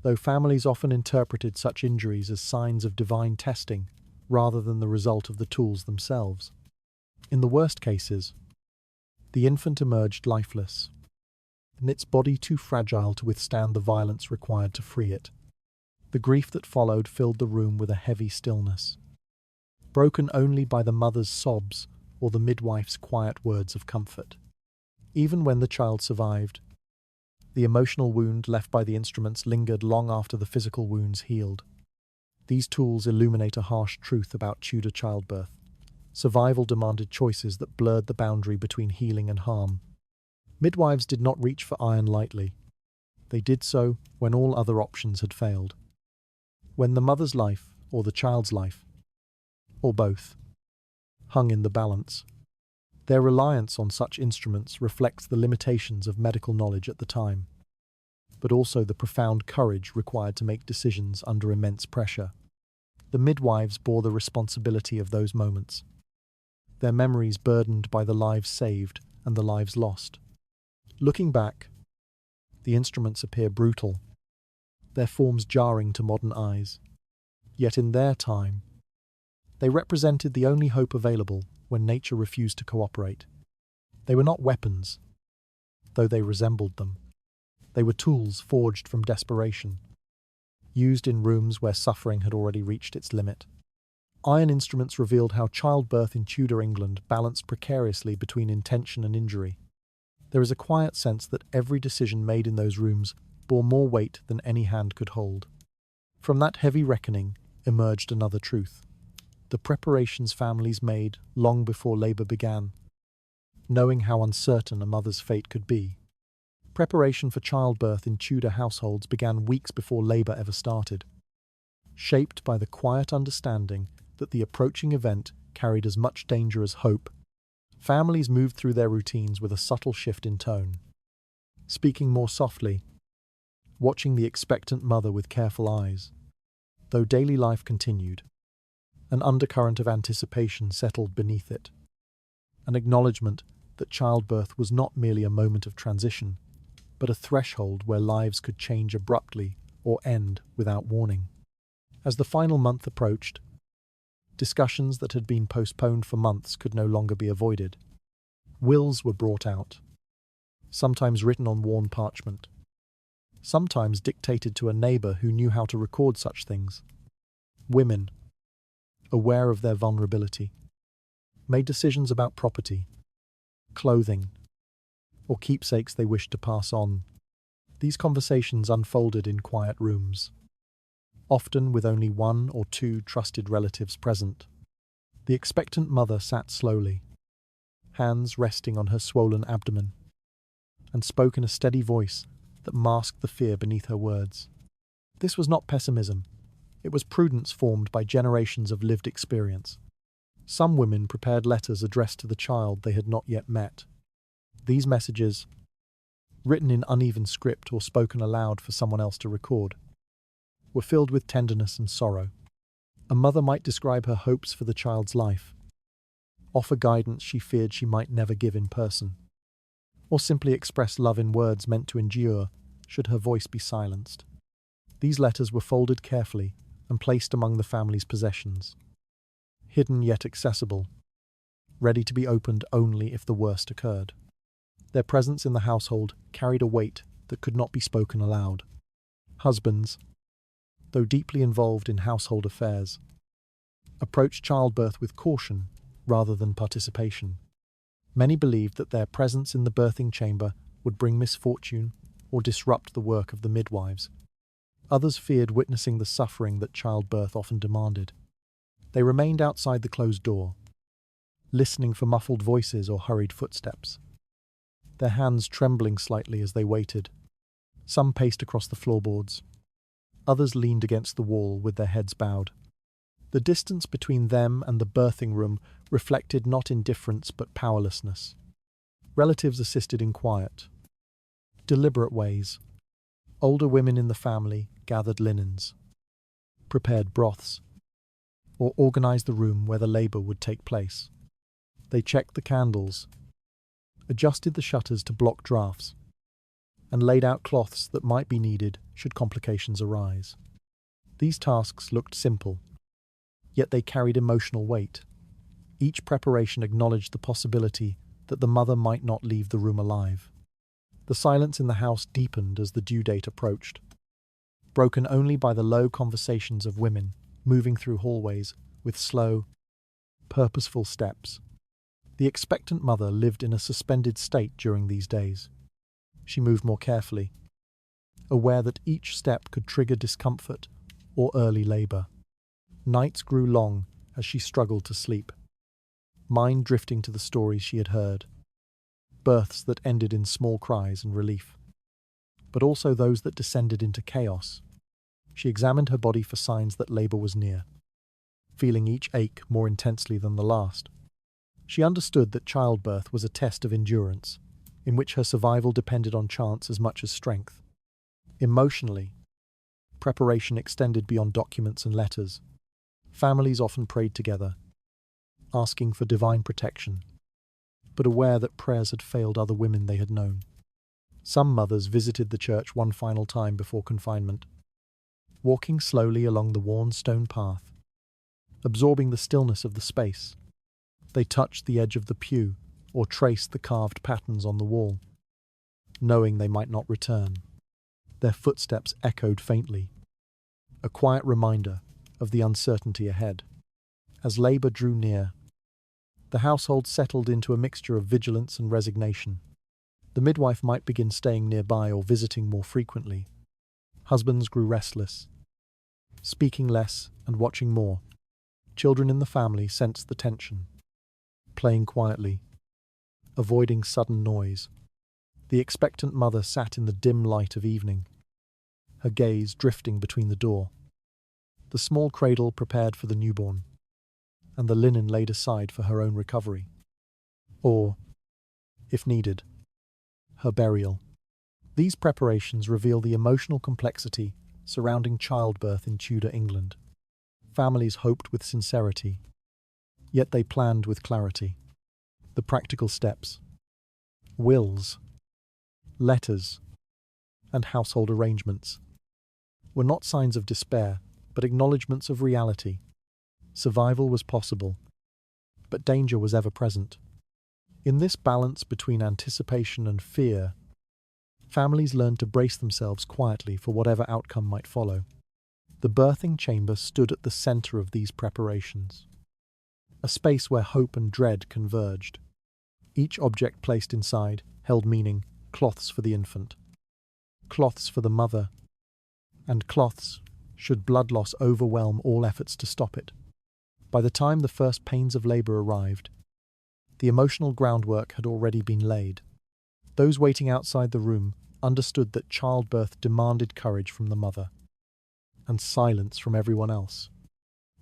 though families often interpreted such injuries as signs of divine testing rather than the result of the tools themselves. In the worst cases, the infant emerged lifeless, and its body too fragile to withstand the violence required to free it. The grief that followed filled the room with a heavy stillness, broken only by the mother's sobs or the midwife's quiet words of comfort. Even when the child survived, the emotional wound left by the instruments lingered long after the physical wounds healed. These tools illuminate a harsh truth about Tudor childbirth. Survival demanded choices that blurred the boundary between healing and harm. Midwives did not reach for iron lightly. They did so when all other options had failed. When the mother's life, or the child's life, or both, hung in the balance. Their reliance on such instruments reflects the limitations of medical knowledge at the time, but also the profound courage required to make decisions under immense pressure. The midwives bore the responsibility of those moments, their memories burdened by the lives saved and the lives lost. Looking back, the instruments appear brutal, their forms jarring to modern eyes. Yet in their time, they represented the only hope available when nature refused to cooperate. They were not weapons, though they resembled them. They were tools forged from desperation, used in rooms where suffering had already reached its limit. Iron instruments revealed how childbirth in Tudor England balanced precariously between intention and injury. There is a quiet sense that every decision made in those rooms bore more weight than any hand could hold. From that heavy reckoning emerged another truth. The preparations families made long before labour began, knowing how uncertain a mother's fate could be. Preparation for childbirth in Tudor households began weeks before labour ever started, shaped by the quiet understanding that the approaching event carried as much danger as hope. Families moved through their routines with a subtle shift in tone, speaking more softly, watching the expectant mother with careful eyes. Though daily life continued, an undercurrent of anticipation settled beneath it, an acknowledgement that childbirth was not merely a moment of transition, but a threshold where lives could change abruptly or end without warning. As the final month approached, discussions that had been postponed for months could no longer be avoided. Wills were brought out, sometimes written on worn parchment, sometimes dictated to a neighbour who knew how to record such things. Women, aware of their vulnerability, made decisions about property, clothing, or keepsakes they wished to pass on. These conversations unfolded in quiet rooms, often with only one or two trusted relatives present. The expectant mother sat slowly, hands resting on her swollen abdomen, and spoke in a steady voice that masked the fear beneath her words. This was not pessimism. It was prudence formed by generations of lived experience. Some women prepared letters addressed to the child they had not yet met. These messages, written in uneven script or spoken aloud for someone else to record, were filled with tenderness and sorrow. A mother might describe her hopes for the child's life, offer guidance she feared she might never give in person, or simply express love in words meant to endure should her voice be silenced. These letters were folded carefully and placed among the family's possessions, hidden yet accessible, ready to be opened only if the worst occurred. Their presence in the household carried a weight that could not be spoken aloud. Husbands, though deeply involved in household affairs, approached childbirth with caution rather than participation. Many believed that their presence in the birthing chamber would bring misfortune or disrupt the work of the midwives. Others feared witnessing the suffering that childbirth often demanded. They remained outside the closed door, listening for muffled voices or hurried footsteps, their hands trembling slightly as they waited. Some paced across the floorboards. Others leaned against the wall with their heads bowed. The distance between them and the birthing room reflected not indifference but powerlessness. Relatives assisted in quiet, deliberate ways. Older women in the family gathered linens, prepared broths, or organized the room where the labor would take place. They checked the candles, adjusted the shutters to block drafts, and laid out cloths that might be needed should complications arise. These tasks looked simple, yet they carried emotional weight. Each preparation acknowledged the possibility that the mother might not leave the room alive. The silence in the house deepened as the due date approached, broken only by the low conversations of women moving through hallways with slow, purposeful steps. The expectant mother lived in a suspended state during these days. She moved more carefully, aware that each step could trigger discomfort or early labor. Nights grew long as she struggled to sleep, mind drifting to the stories she had heard, births that ended in small cries and relief, but also those that descended into chaos. She examined her body for signs that labor was near, feeling each ache more intensely than the last. She understood that childbirth was a test of endurance, in which her survival depended on chance as much as strength. Emotionally, preparation extended beyond documents and letters. Families often prayed together, asking for divine protection, but aware that prayers had failed other women they had known. Some mothers visited the church one final time before confinement, walking slowly along the worn stone path, absorbing the stillness of the space. They touched the edge of the pew or traced the carved patterns on the wall, knowing they might not return. Their footsteps echoed faintly, a quiet reminder of the uncertainty ahead. As labor drew near, the household settled into a mixture of vigilance and resignation. The midwife might begin staying nearby or visiting more frequently. Husbands grew restless, speaking less and watching more. Children in the family sensed the tension, playing quietly, avoiding sudden noise. The expectant mother sat in the dim light of evening, her gaze drifting between the door, the small cradle prepared for the newborn, and the linen laid aside for her own recovery. Or, if needed, her burial. These preparations reveal the emotional complexity surrounding childbirth in Tudor England. Families hoped with sincerity, yet they planned with clarity. The practical steps, wills, letters, and household arrangements were not signs of despair, but acknowledgements of reality. Survival was possible, but danger was ever present. In this balance between anticipation and fear, families learned to brace themselves quietly for whatever outcome might follow. The birthing chamber stood at the center of these preparations, a space where hope and dread converged. Each object placed inside held meaning: cloths for the infant, cloths for the mother, and cloths should blood loss overwhelm all efforts to stop it. By the time the first pains of labor arrived, the emotional groundwork had already been laid. Those waiting outside the room understood that childbirth demanded courage from the mother, and silence from everyone else.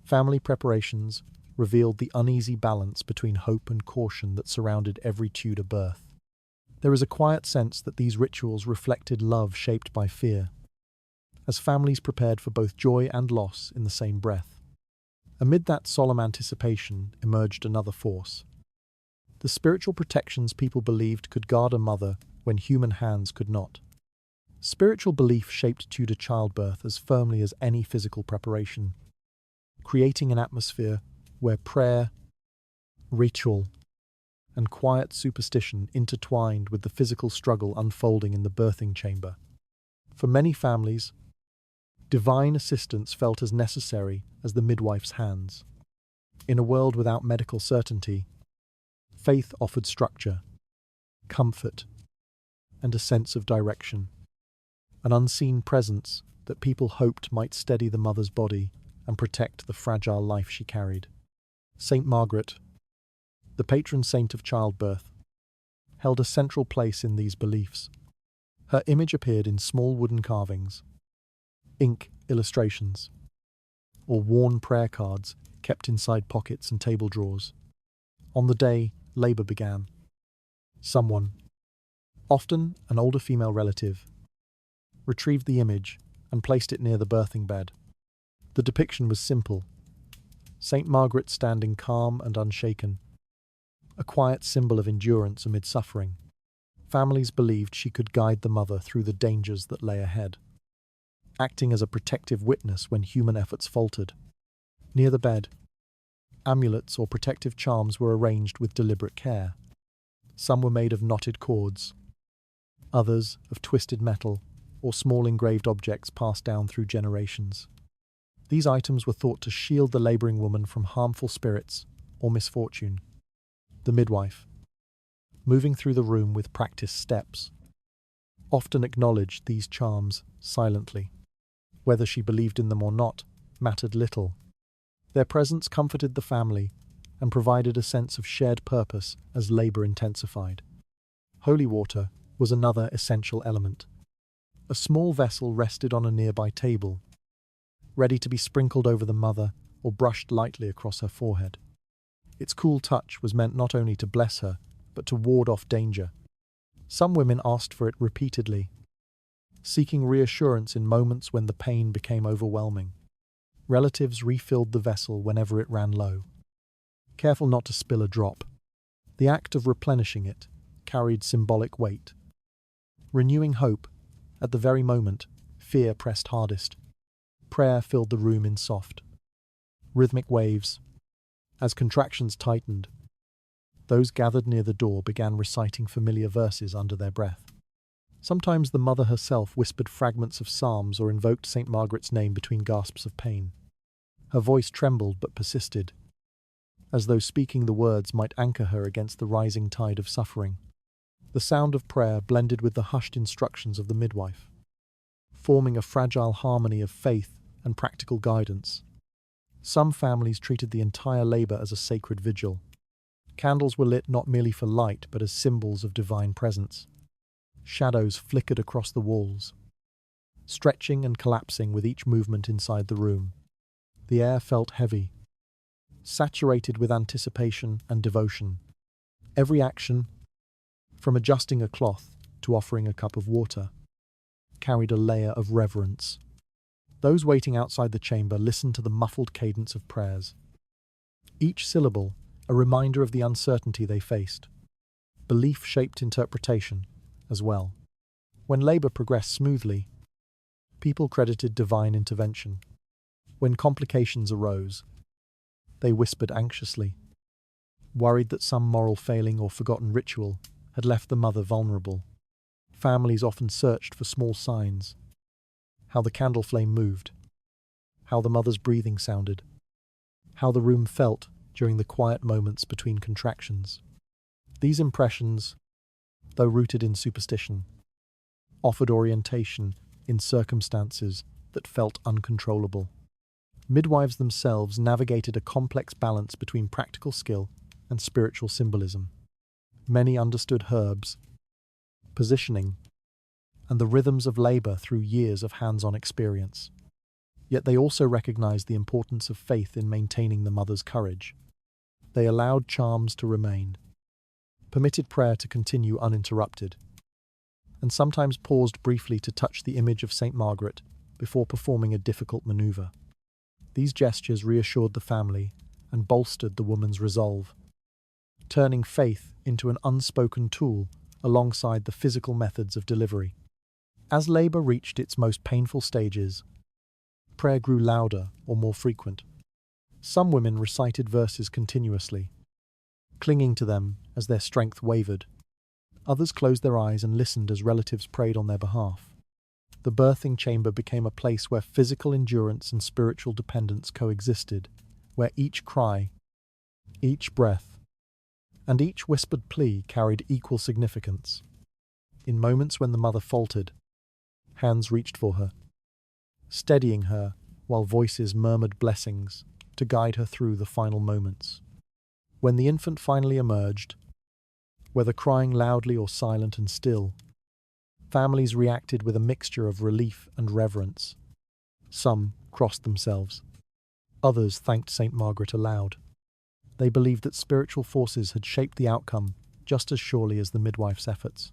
Family preparations revealed the uneasy balance between hope and caution that surrounded every Tudor birth. There is a quiet sense that these rituals reflected love shaped by fear, as families prepared for both joy and loss in the same breath. Amid that solemn anticipation emerged another force: the spiritual protections people believed could guard a mother when human hands could not. Spiritual belief shaped Tudor childbirth as firmly as any physical preparation, creating an atmosphere where prayer, ritual, and quiet superstition intertwined with the physical struggle unfolding in the birthing chamber. For many families, divine assistance felt as necessary as the midwife's hands. In a world without medical certainty, faith offered structure, comfort, and a sense of direction, an unseen presence that people hoped might steady the mother's body and protect the fragile life she carried. Saint Margaret, the patron saint of childbirth, held a central place in these beliefs. Her image appeared in small wooden carvings, ink illustrations, or worn prayer cards kept inside pockets and table drawers. On the day labour began, someone, often an older female relative, retrieved the image and placed it near the birthing bed. The depiction was simple: Saint Margaret standing calm and unshaken, a quiet symbol of endurance amid suffering. Families believed she could guide the mother through the dangers that lay ahead, acting as a protective witness when human efforts faltered. Near the bed, amulets or protective charms were arranged with deliberate care. Some were made of knotted cords, others of twisted metal or small engraved objects passed down through generations. These items were thought to shield the labouring woman from harmful spirits or misfortune. The midwife, moving through the room with practiced steps, often acknowledged these charms silently. Whether she believed in them or not mattered little. Their presence comforted the family and provided a sense of shared purpose as labour intensified. Holy water was another essential element. A small vessel rested on a nearby table, ready to be sprinkled over the mother or brushed lightly across her forehead. Its cool touch was meant not only to bless her, but to ward off danger. Some women asked for it repeatedly, seeking reassurance in moments when the pain became overwhelming. Relatives refilled the vessel whenever it ran low, careful not to spill a drop. The act of replenishing it carried symbolic weight, renewing hope at the very moment fear pressed hardest. Prayer filled the room in soft, rhythmic waves. As contractions tightened, those gathered near the door began reciting familiar verses under their breath. Sometimes the mother herself whispered fragments of psalms or invoked St. Margaret's name between gasps of pain. Her voice trembled but persisted, as though speaking the words might anchor her against the rising tide of suffering. The sound of prayer blended with the hushed instructions of the midwife, forming a fragile harmony of faith and practical guidance. Some families treated the entire labour as a sacred vigil. Candles were lit not merely for light, but as symbols of divine presence. Shadows flickered across the walls, stretching and collapsing with each movement inside the room. The air felt heavy, saturated with anticipation and devotion. Every action, from adjusting a cloth to offering a cup of water, carried a layer of reverence. Those waiting outside the chamber listened to the muffled cadence of prayers, each syllable a reminder of the uncertainty they faced. Belief shaped interpretation as well. When labour progressed smoothly, people credited divine intervention. When complications arose, they whispered anxiously, worried that some moral failing or forgotten ritual had left the mother vulnerable. Families often searched for small signs: how the candle flame moved, how the mother's breathing sounded, how the room felt during the quiet moments between contractions. These impressions, though rooted in superstition, offered orientation in circumstances that felt uncontrollable. Midwives themselves navigated a complex balance between practical skill and spiritual symbolism. Many understood herbs, positioning, and the rhythms of labour through years of hands-on experience. Yet they also recognized the importance of faith in maintaining the mother's courage. They allowed charms to remain, permitted prayer to continue uninterrupted, and sometimes paused briefly to touch the image of St. Margaret before performing a difficult maneuver. These gestures reassured the family and bolstered the woman's resolve. turning faith into an unspoken tool alongside the physical methods of delivery. As labor reached its most painful stages, prayer grew louder or more frequent. Some women recited verses continuously, clinging to them as their strength wavered. Others closed their eyes and listened as relatives prayed on their behalf. The birthing chamber became a place where physical endurance and spiritual dependence coexisted, where each cry, each breath, and each whispered plea carried equal significance. In moments when the mother faltered, hands reached for her, steadying her while voices murmured blessings to guide her through the final moments. When the infant finally emerged, whether crying loudly or silent and still, families reacted with a mixture of relief and reverence. Some crossed themselves. Others thanked St. Margaret aloud. They believed that spiritual forces had shaped the outcome just as surely as the midwife's efforts.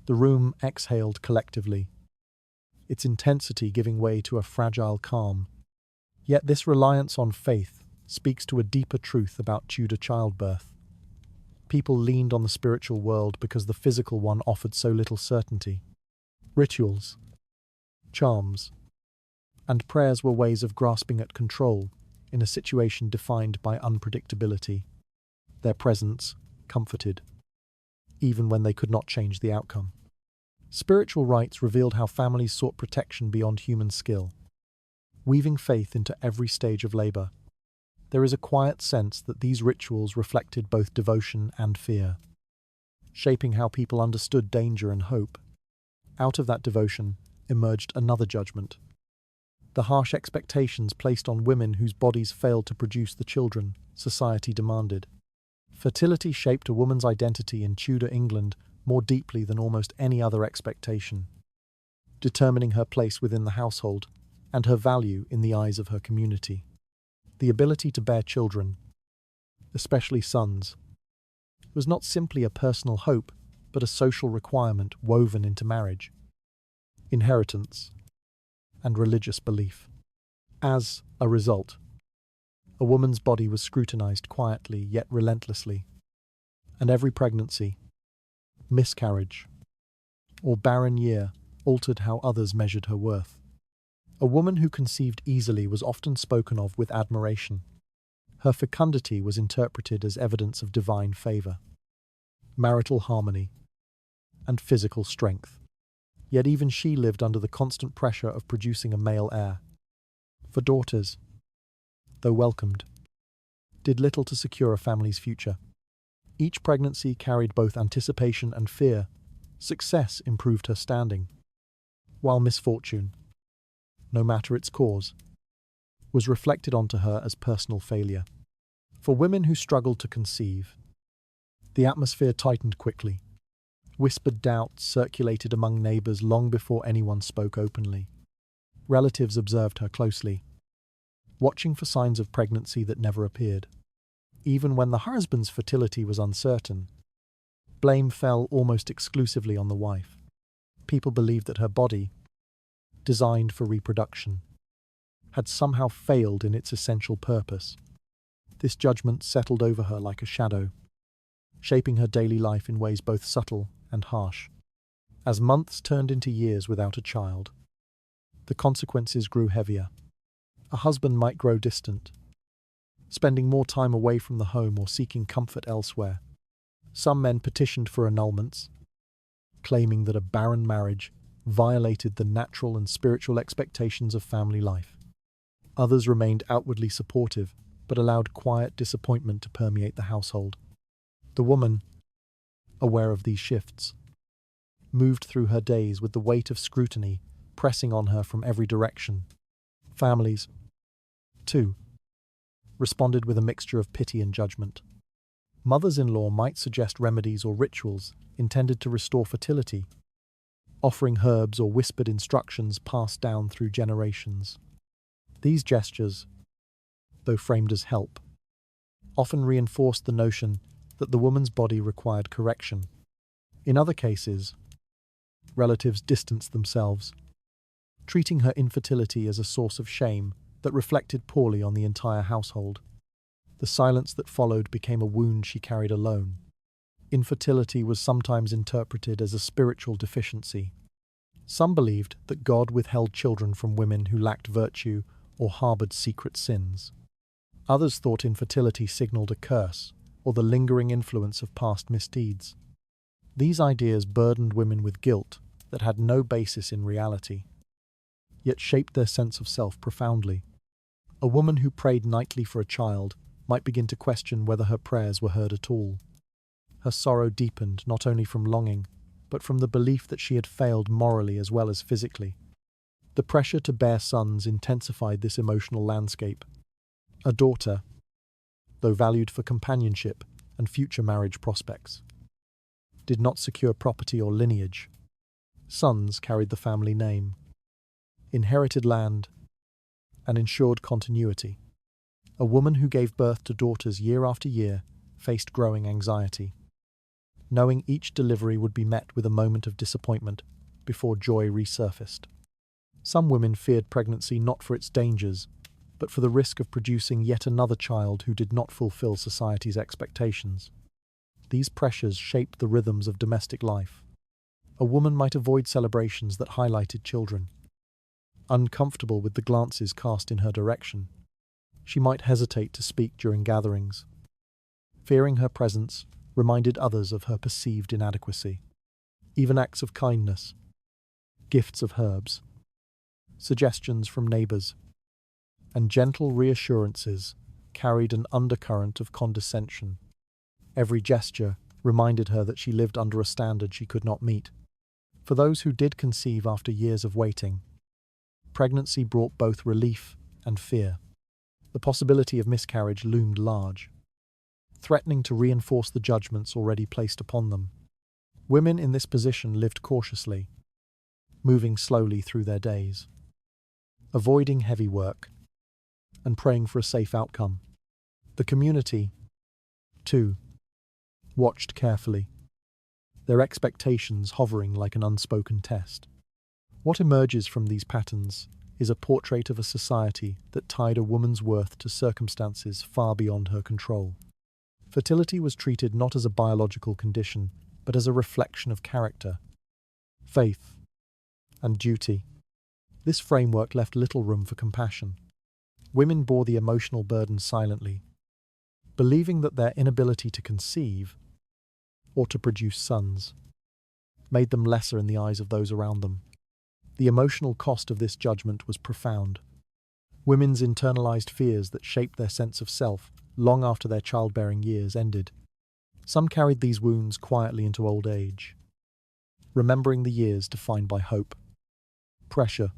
The room exhaled collectively, its intensity giving way to a fragile calm. Yet this reliance on faith speaks to a deeper truth about Tudor childbirth. People leaned on the spiritual world because the physical one offered so little certainty. Rituals, charms, and prayers were ways of grasping at control in a situation defined by unpredictability. Their presence comforted, even when they could not change the outcome. Spiritual rites revealed how families sought protection beyond human skill, weaving faith into every stage of labor. There is a quiet sense that these rituals reflected both devotion and fear, shaping how people understood danger and hope. Out of that devotion emerged another judgment: the harsh expectations placed on women whose bodies failed to produce the children society demanded. Fertility shaped a woman's identity in Tudor England more deeply than almost any other expectation, determining her place within the household and her value in the eyes of her community. The ability to bear children, especially sons, was not simply a personal hope, but a social requirement woven into marriage, inheritance, and religious belief. As a result, a woman's body was scrutinized quietly yet relentlessly, and every pregnancy, miscarriage, or barren year altered how others measured her worth. A woman who conceived easily was often spoken of with admiration. Her fecundity was interpreted as evidence of divine favor, marital harmony, and physical strength. Yet even she lived under the constant pressure of producing a male heir. For daughters, though welcomed, did little to secure a family's future. Each pregnancy carried both anticipation and fear. Success improved her standing, while misfortune, no matter its cause, was reflected onto her as personal failure. For women who struggled to conceive, the atmosphere tightened quickly. Whispered doubts circulated among neighbors long before anyone spoke openly. Relatives observed her closely, watching for signs of pregnancy that never appeared. Even when the husband's fertility was uncertain, blame fell almost exclusively on the wife. People believed that her body, designed for reproduction, had somehow failed in its essential purpose. This judgment settled over her like a shadow, shaping her daily life in ways both subtle and harsh. As months turned into years without a child, the consequences grew heavier. A husband might grow distant, spending more time away from the home or seeking comfort elsewhere. Some men petitioned for annulments, claiming that a barren marriage violated the natural and spiritual expectations of family life. Others remained outwardly supportive, but allowed quiet disappointment to permeate the household. The woman, aware of these shifts, moved through her days with the weight of scrutiny pressing on her from every direction. Families, too, responded with a mixture of pity and judgment. Mothers-in-law might suggest remedies or rituals intended to restore fertility, offering herbs or whispered instructions passed down through generations. These gestures, though framed as help, often reinforced the notion that the woman's body required correction. In other cases, relatives distanced themselves, treating her infertility as a source of shame that reflected poorly on the entire household. The silence that followed became a wound she carried alone. Infertility was sometimes interpreted as a spiritual deficiency. Some believed that God withheld children from women who lacked virtue or harbored secret sins. Others thought infertility signaled a curse or the lingering influence of past misdeeds. These ideas burdened women with guilt that had no basis in reality, yet shaped their sense of self profoundly. A woman who prayed nightly for a child might begin to question whether her prayers were heard at all. Her sorrow deepened not only from longing, but from the belief that she had failed morally as well as physically. The pressure to bear sons intensified this emotional landscape. A daughter, though valued for companionship and future marriage prospects, did not secure property or lineage. Sons carried the family name, inherited land, and ensured continuity. A woman who gave birth to daughters year after year faced growing anxiety, knowing each delivery would be met with a moment of disappointment before joy resurfaced. Some women feared pregnancy not for its dangers, but for the risk of producing yet another child who did not fulfill society's expectations. These pressures shaped the rhythms of domestic life. A woman might avoid celebrations that highlighted children. Uncomfortable with the glances cast in her direction, she might hesitate to speak during gatherings. Fearing her presence reminded others of her perceived inadequacy. Even acts of kindness, gifts of herbs, suggestions from neighbours, and gentle reassurances carried an undercurrent of condescension. Every gesture reminded her that she lived under a standard she could not meet. For those who did conceive after years of waiting, pregnancy brought both relief and fear. The possibility of miscarriage loomed large, threatening to reinforce the judgments already placed upon them. Women in this position lived cautiously, moving slowly through their days, avoiding heavy work, and praying for a safe outcome. The community, too, watched carefully, their expectations hovering like an unspoken test. What emerges from these patterns is a portrait of a society that tied a woman's worth to circumstances far beyond her control. Fertility was treated not as a biological condition, but as a reflection of character, faith, and duty. This framework left little room for compassion. Women bore the emotional burden silently, believing that their inability to conceive or to produce sons made them lesser in the eyes of those around them. The emotional cost of this judgment was profound. Women's internalized fears that shaped their sense of self long after their childbearing years ended. Some carried these wounds quietly into old age, remembering the years defined by hope, pressure,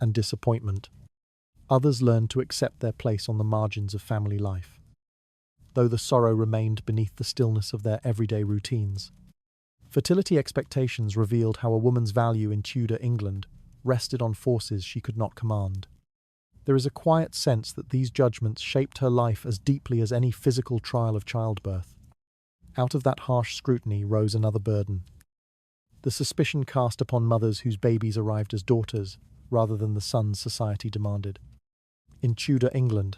and disappointment. Others learned to accept their place on the margins of family life, though the sorrow remained beneath the stillness of their everyday routines. Fertility expectations revealed how a woman's value in Tudor England rested on forces she could not command. There is a quiet sense that these judgments shaped her life as deeply as any physical trial of childbirth. Out of that harsh scrutiny rose another burden: the suspicion cast upon mothers whose babies arrived as daughters rather than the sons society demanded. In Tudor England,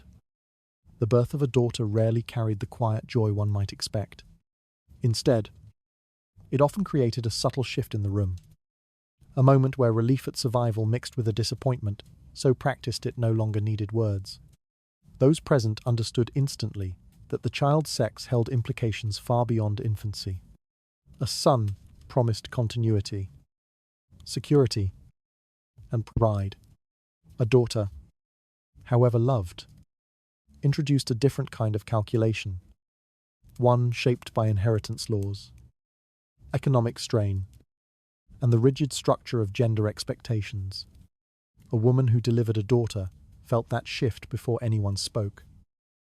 the birth of a daughter rarely carried the quiet joy one might expect. Instead, it often created a subtle shift in the room, a moment where relief at survival mixed with a disappointment so practiced it no longer needed words. Those present understood instantly that the child's sex held implications far beyond infancy. A son promised continuity, security, and pride. A daughter, however loved, introduced a different kind of calculation, one shaped by inheritance laws, economic strain, and the rigid structure of gender expectations. A woman who delivered a daughter felt that shift before anyone spoke.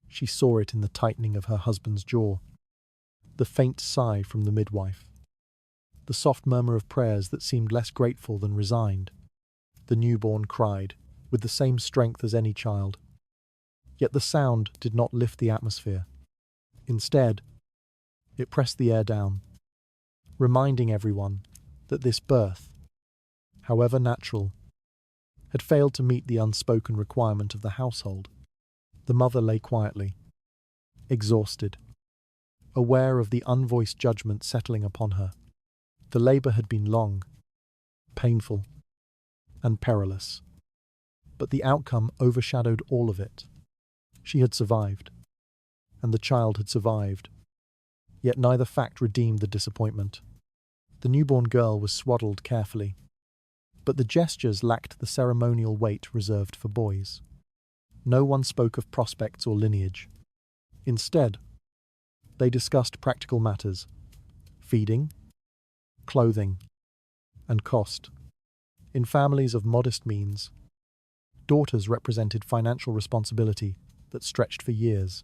She saw it in the tightening of her husband's jaw, the faint sigh from the midwife, the soft murmur of prayers that seemed less grateful than resigned. The newborn cried, with the same strength as any child. Yet the sound did not lift the atmosphere. Instead, it pressed the air down, reminding everyone that this birth, however natural, had failed to meet the unspoken requirement of the household. The mother lay quietly, exhausted, aware of the unvoiced judgment settling upon her. The labour had been long, painful, and perilous, but the outcome overshadowed all of it. She had survived, and the child had survived, yet neither fact redeemed the disappointment. The newborn girl was swaddled carefully, but the gestures lacked the ceremonial weight reserved for boys. No one spoke of prospects or lineage. Instead, they discussed practical matters: feeding, clothing, and cost. In families of modest means, daughters represented financial responsibility that stretched for years.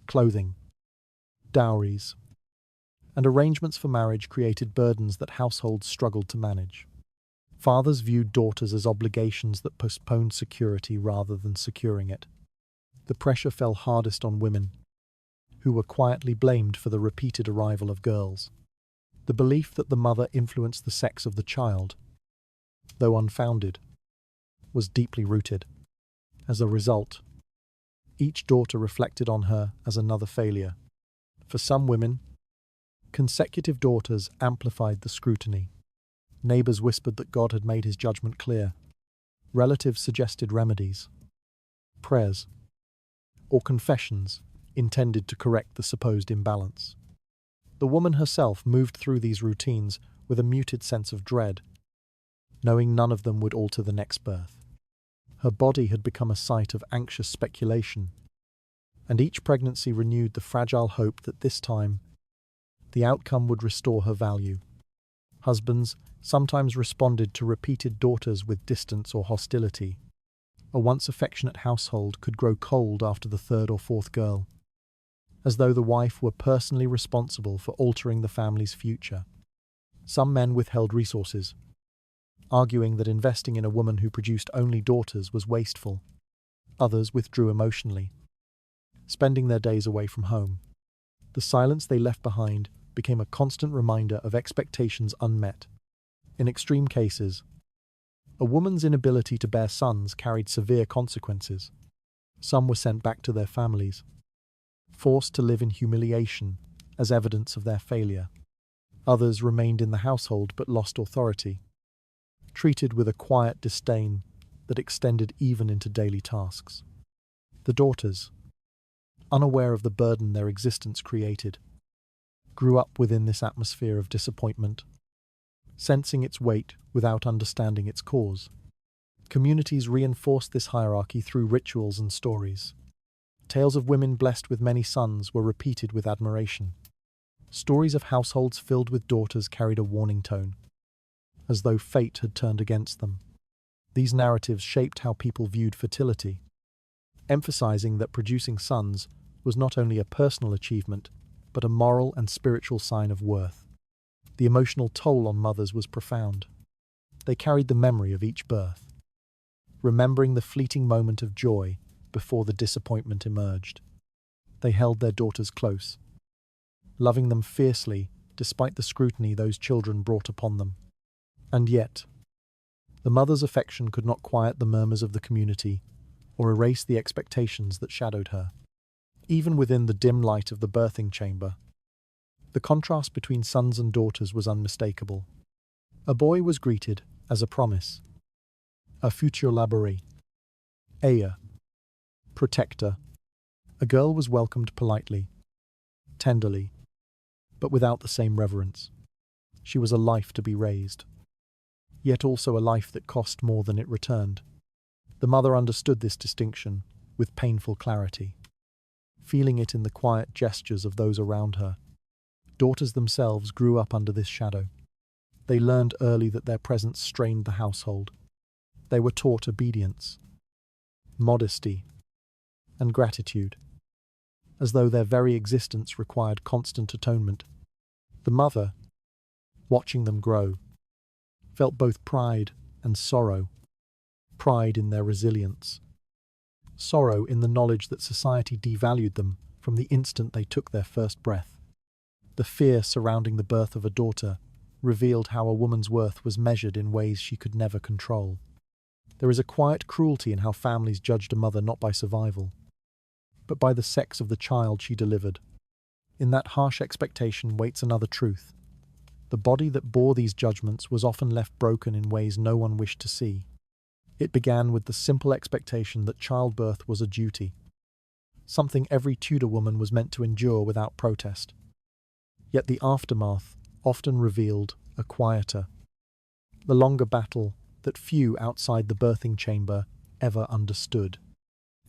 Clothing, dowries, and arrangements for marriage created burdens that households struggled to manage. Fathers viewed daughters as obligations that postponed security rather than securing it. The pressure fell hardest on women, who were quietly blamed for the repeated arrival of girls. The belief that the mother influenced the sex of the child, though unfounded, was deeply rooted. As a result, each daughter reflected on her as another failure. For some women, consecutive daughters amplified the scrutiny. Neighbours whispered that God had made his judgment clear. Relatives suggested remedies, prayers, or confessions intended to correct the supposed imbalance. The woman herself moved through these routines with a muted sense of dread, knowing none of them would alter the next birth. Her body had become a site of anxious speculation, and each pregnancy renewed the fragile hope that this time the outcome would restore her value. Husbands sometimes responded to repeated daughters with distance or hostility. A once affectionate household could grow cold after the third or fourth girl, as though the wife were personally responsible for altering the family's future. Some men withheld resources, arguing that investing in a woman who produced only daughters was wasteful. Others withdrew emotionally, spending their days away from home. The silence they left behind became a constant reminder of expectations unmet. In extreme cases, a woman's inability to bear sons carried severe consequences. Some were sent back to their families, forced to live in humiliation as evidence of their failure. Others remained in the household but lost authority, treated with a quiet disdain that extended even into daily tasks. The daughters, unaware of the burden their existence created, grew up within this atmosphere of disappointment, sensing its weight without understanding its cause. Communities reinforced this hierarchy through rituals and stories. Tales of women blessed with many sons were repeated with admiration. Stories of households filled with daughters carried a warning tone, as though fate had turned against them. These narratives shaped how people viewed fertility, emphasizing that producing sons was not only a personal achievement, but a moral and spiritual sign of worth. The emotional toll on mothers was profound. They carried the memory of each birth, remembering the fleeting moment of joy before the disappointment emerged. They held their daughters close, loving them fiercely despite the scrutiny those children brought upon them. And yet, the mother's affection could not quiet the murmurs of the community or erase the expectations that shadowed her. Even within the dim light of the birthing chamber, the contrast between sons and daughters was unmistakable. A boy was greeted as a promise, a futur labori, heir, protector. A girl was welcomed politely, tenderly, but without the same reverence. She was a life to be raised, yet also a life that cost more than it returned. The mother understood this distinction with painful clarity, feeling it in the quiet gestures of those around her. Daughters themselves grew up under this shadow. They learned early that their presence strained the household. They were taught obedience, modesty, and gratitude, as though their very existence required constant atonement. The mother, watching them grow, felt both pride and sorrow. Pride in their resilience, sorrow in the knowledge that society devalued them from the instant they took their first breath. The fear surrounding the birth of a daughter revealed how a woman's worth was measured in ways she could never control. There is a quiet cruelty in how families judged a mother not by survival, but by the sex of the child she delivered. In that harsh expectation waits another truth. The body that bore these judgments was often left broken in ways no one wished to see. It began with the simple expectation that childbirth was a duty, something every Tudor woman was meant to endure without protest. Yet the aftermath often revealed a quieter, the longer battle that few outside the birthing chamber ever understood.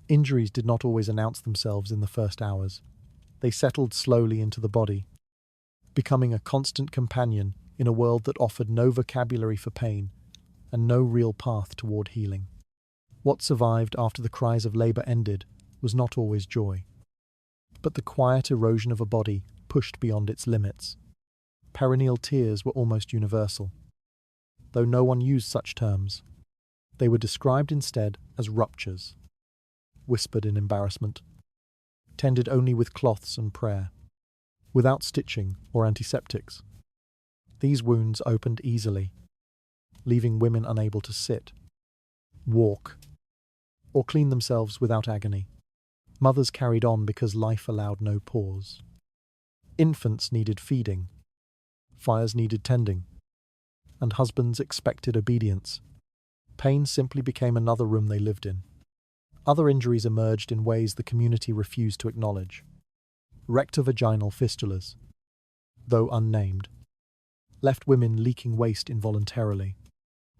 Injuries did not always announce themselves in the first hours. They settled slowly into the body, becoming a constant companion in a world that offered no vocabulary for pain and no real path toward healing. What survived after the cries of labour ended was not always joy, but the quiet erosion of a body pushed beyond its limits. Perineal tears were almost universal, though no one used such terms. They were described instead as ruptures, whispered in embarrassment, tended only with cloths and prayer, without stitching or antiseptics. These wounds opened easily, leaving women unable to sit, walk, or clean themselves without agony. Mothers carried on because life allowed no pause. Infants needed feeding, fires needed tending, and husbands expected obedience. Pain simply became another room they lived in. Other injuries emerged in ways the community refused to acknowledge. Rectovaginal fistulas, though unnamed, left women leaking waste involuntarily.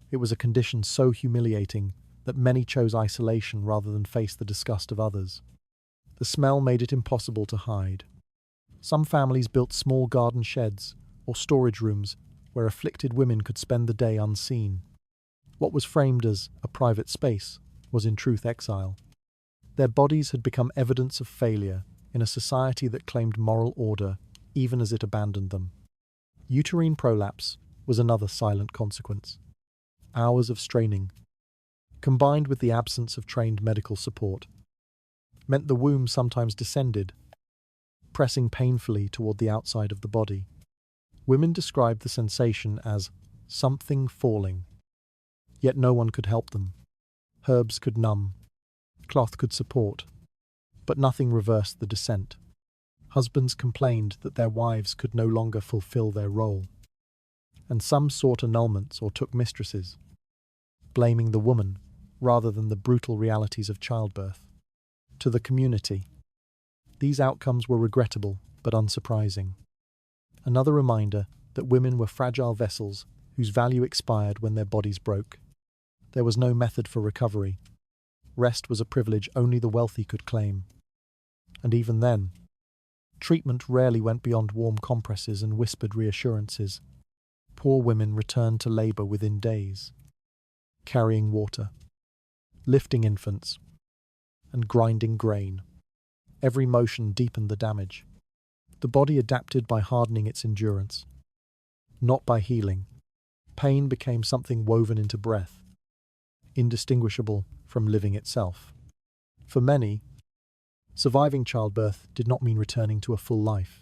It was a condition so humiliating that many chose isolation rather than face the disgust of others. The smell made it impossible to hide. Some families built small garden sheds or storage rooms where afflicted women could spend the day unseen. What was framed as a private space was in truth exile. Their bodies had become evidence of failure in a society that claimed moral order even as it abandoned them. Uterine prolapse was another silent consequence. Hours of straining, combined with the absence of trained medical support, meant the womb sometimes descended, pressing painfully toward the outside of the body. Women described the sensation as something falling, yet no one could help them. Herbs could numb, cloth could support, but nothing reversed the descent. Husbands complained that their wives could no longer fulfill their role, and some sought annulments or took mistresses, blaming the woman rather than the brutal realities of childbirth. To the community, these outcomes were regrettable but unsurprising. Another reminder that women were fragile vessels whose value expired when their bodies broke. There was no method for recovery. Rest was a privilege only the wealthy could claim. And even then, treatment rarely went beyond warm compresses and whispered reassurances. Poor women returned to labour within days, carrying water, lifting infants, and grinding grain. Every motion deepened the damage. The body adapted by hardening its endurance, not by healing. Pain became something woven into breath, indistinguishable from living itself. For many, surviving childbirth did not mean returning to a full life.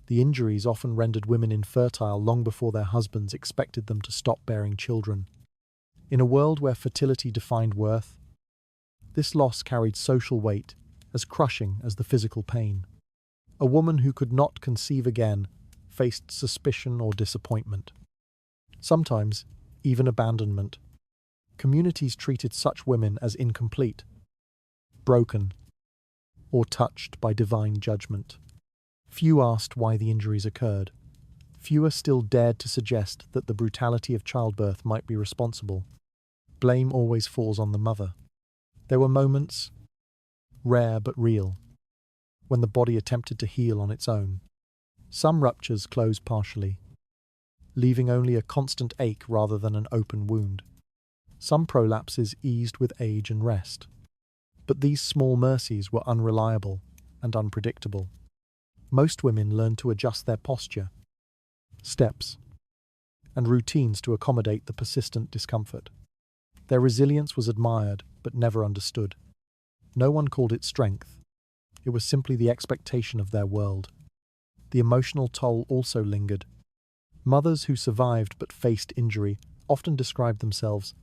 The injuries often rendered women infertile long before their husbands expected them to stop bearing children. In a world where fertility defined worth, this loss carried social weight as crushing as the physical pain. A woman who could not conceive again faced suspicion or disappointment, sometimes even abandonment. Communities treated such women as incomplete, broken, or touched by divine judgment. Few asked why the injuries occurred. Fewer still dared to suggest that the brutality of childbirth might be responsible. Blame always falls on the mother. There were moments, rare but real, when the body attempted to heal on its own. Some ruptures closed partially, leaving only a constant ache rather than an open wound. Some prolapses eased with age and rest. But these small mercies were unreliable and unpredictable. Most women learned to adjust their posture, steps, and routines to accommodate the persistent discomfort. Their resilience was admired but never understood. No one called it strength. It was simply the expectation of their world. The emotional toll also lingered. Mothers who survived but faced injury often described themselves,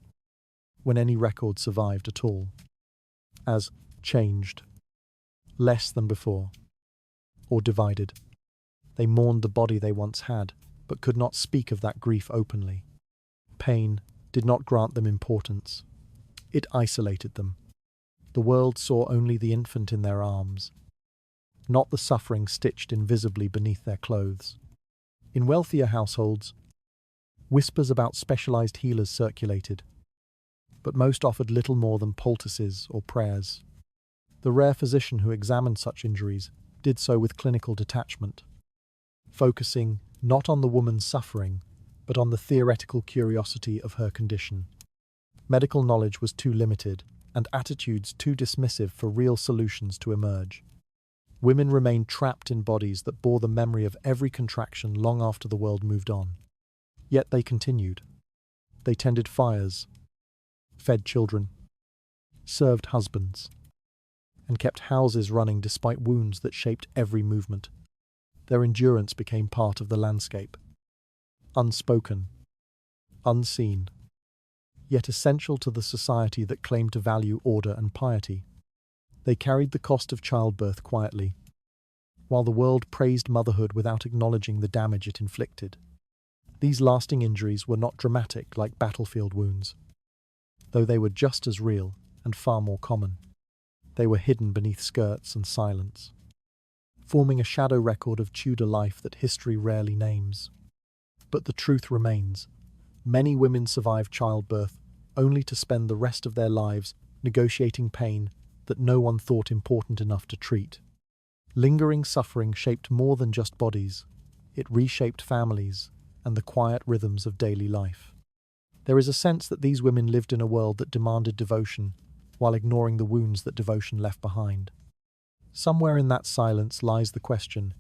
when any record survived at all, as changed. less than before, or divided. They mourned the body they once had, but could not speak of that grief openly. Pain did not grant them importance. It isolated them. The world saw only the infant in their arms, not the suffering stitched invisibly beneath their clothes. In wealthier households, whispers about specialized healers circulated, but most offered little more than poultices or prayers. The rare physician who examined such injuries did so with clinical detachment, focusing not on the woman's suffering, but on the theoretical curiosity of her condition. Medical knowledge was too limited, and attitudes too dismissive for real solutions to emerge. Women remained trapped in bodies that bore the memory of every contraction long after the world moved on. Yet they continued. They tended fires, fed children, served husbands, and kept houses running despite wounds that shaped every movement. Their endurance became part of the landscape, unspoken, unseen, yet essential to the society that claimed to value order and piety. They carried the cost of childbirth quietly, while the world praised motherhood without acknowledging the damage it inflicted. These lasting injuries were not dramatic like battlefield wounds, though they were just as real and far more common. They were hidden beneath skirts and silence, forming a shadow record of Tudor life that history rarely names. But the truth remains. Many women survive childbirth only to spend the rest of their lives negotiating pain that no one thought important enough to treat. Lingering suffering shaped more than just bodies. It reshaped families and the quiet rhythms of daily life. There is a sense that these women lived in a world that demanded devotion, while ignoring the wounds that devotion left behind. Somewhere in that silence lies the question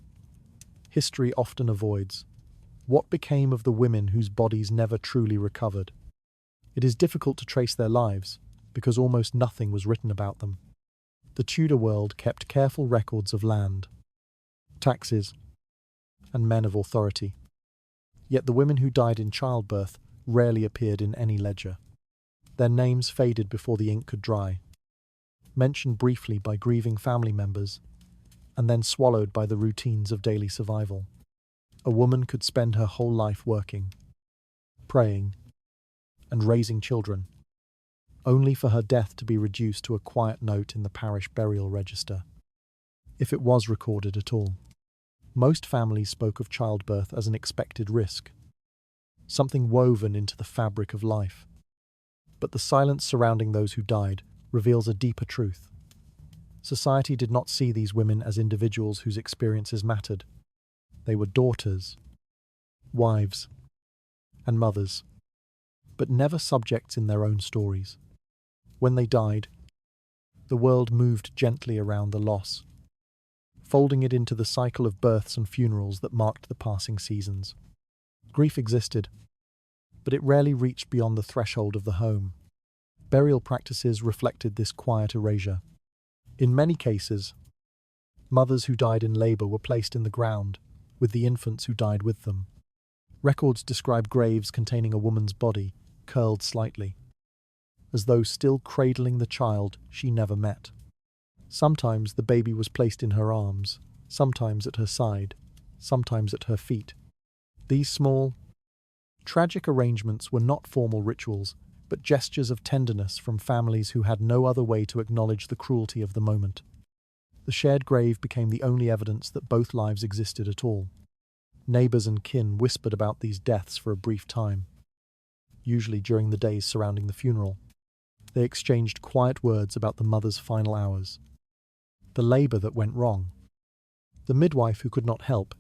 history often avoids: what became of the women whose bodies never truly recovered? It is difficult to trace their lives, because almost nothing was written about them. The Tudor world kept careful records of land, taxes, and men of authority. Yet the women who died in childbirth rarely appeared in any ledger. Their names faded before the ink could dry, mentioned briefly by grieving family members, and then swallowed by the routines of daily survival. A woman could spend her whole life working, praying, and raising children, only for her death to be reduced to a quiet note in the parish burial register, if it was recorded at all. Most families spoke of childbirth as an expected risk, something woven into the fabric of life. But the silence surrounding those who died reveals a deeper truth. Society did not see these women as individuals whose experiences mattered. They were daughters, wives, and mothers, but never subjects in their own stories. When they died, the world moved gently around the loss, folding it into the cycle of births and funerals that marked the passing seasons. Grief existed, but it rarely reached beyond the threshold of the home. Burial practices reflected this quiet erasure. In many cases, mothers who died in labor were placed in the ground, with the infants who died with them. Records describe graves containing a woman's body, curled slightly, as though still cradling the child she never met. Sometimes the baby was placed in her arms, sometimes at her side, sometimes at her feet. These small, tragic arrangements were not formal rituals, but gestures of tenderness from families who had no other way to acknowledge the cruelty of the moment. The shared grave became the only evidence that both lives existed at all. Neighbors and kin whispered about these deaths for a brief time, usually during the days surrounding the funeral. They exchanged quiet words about the mother's final hours, the labor that went wrong, the midwife who could not help,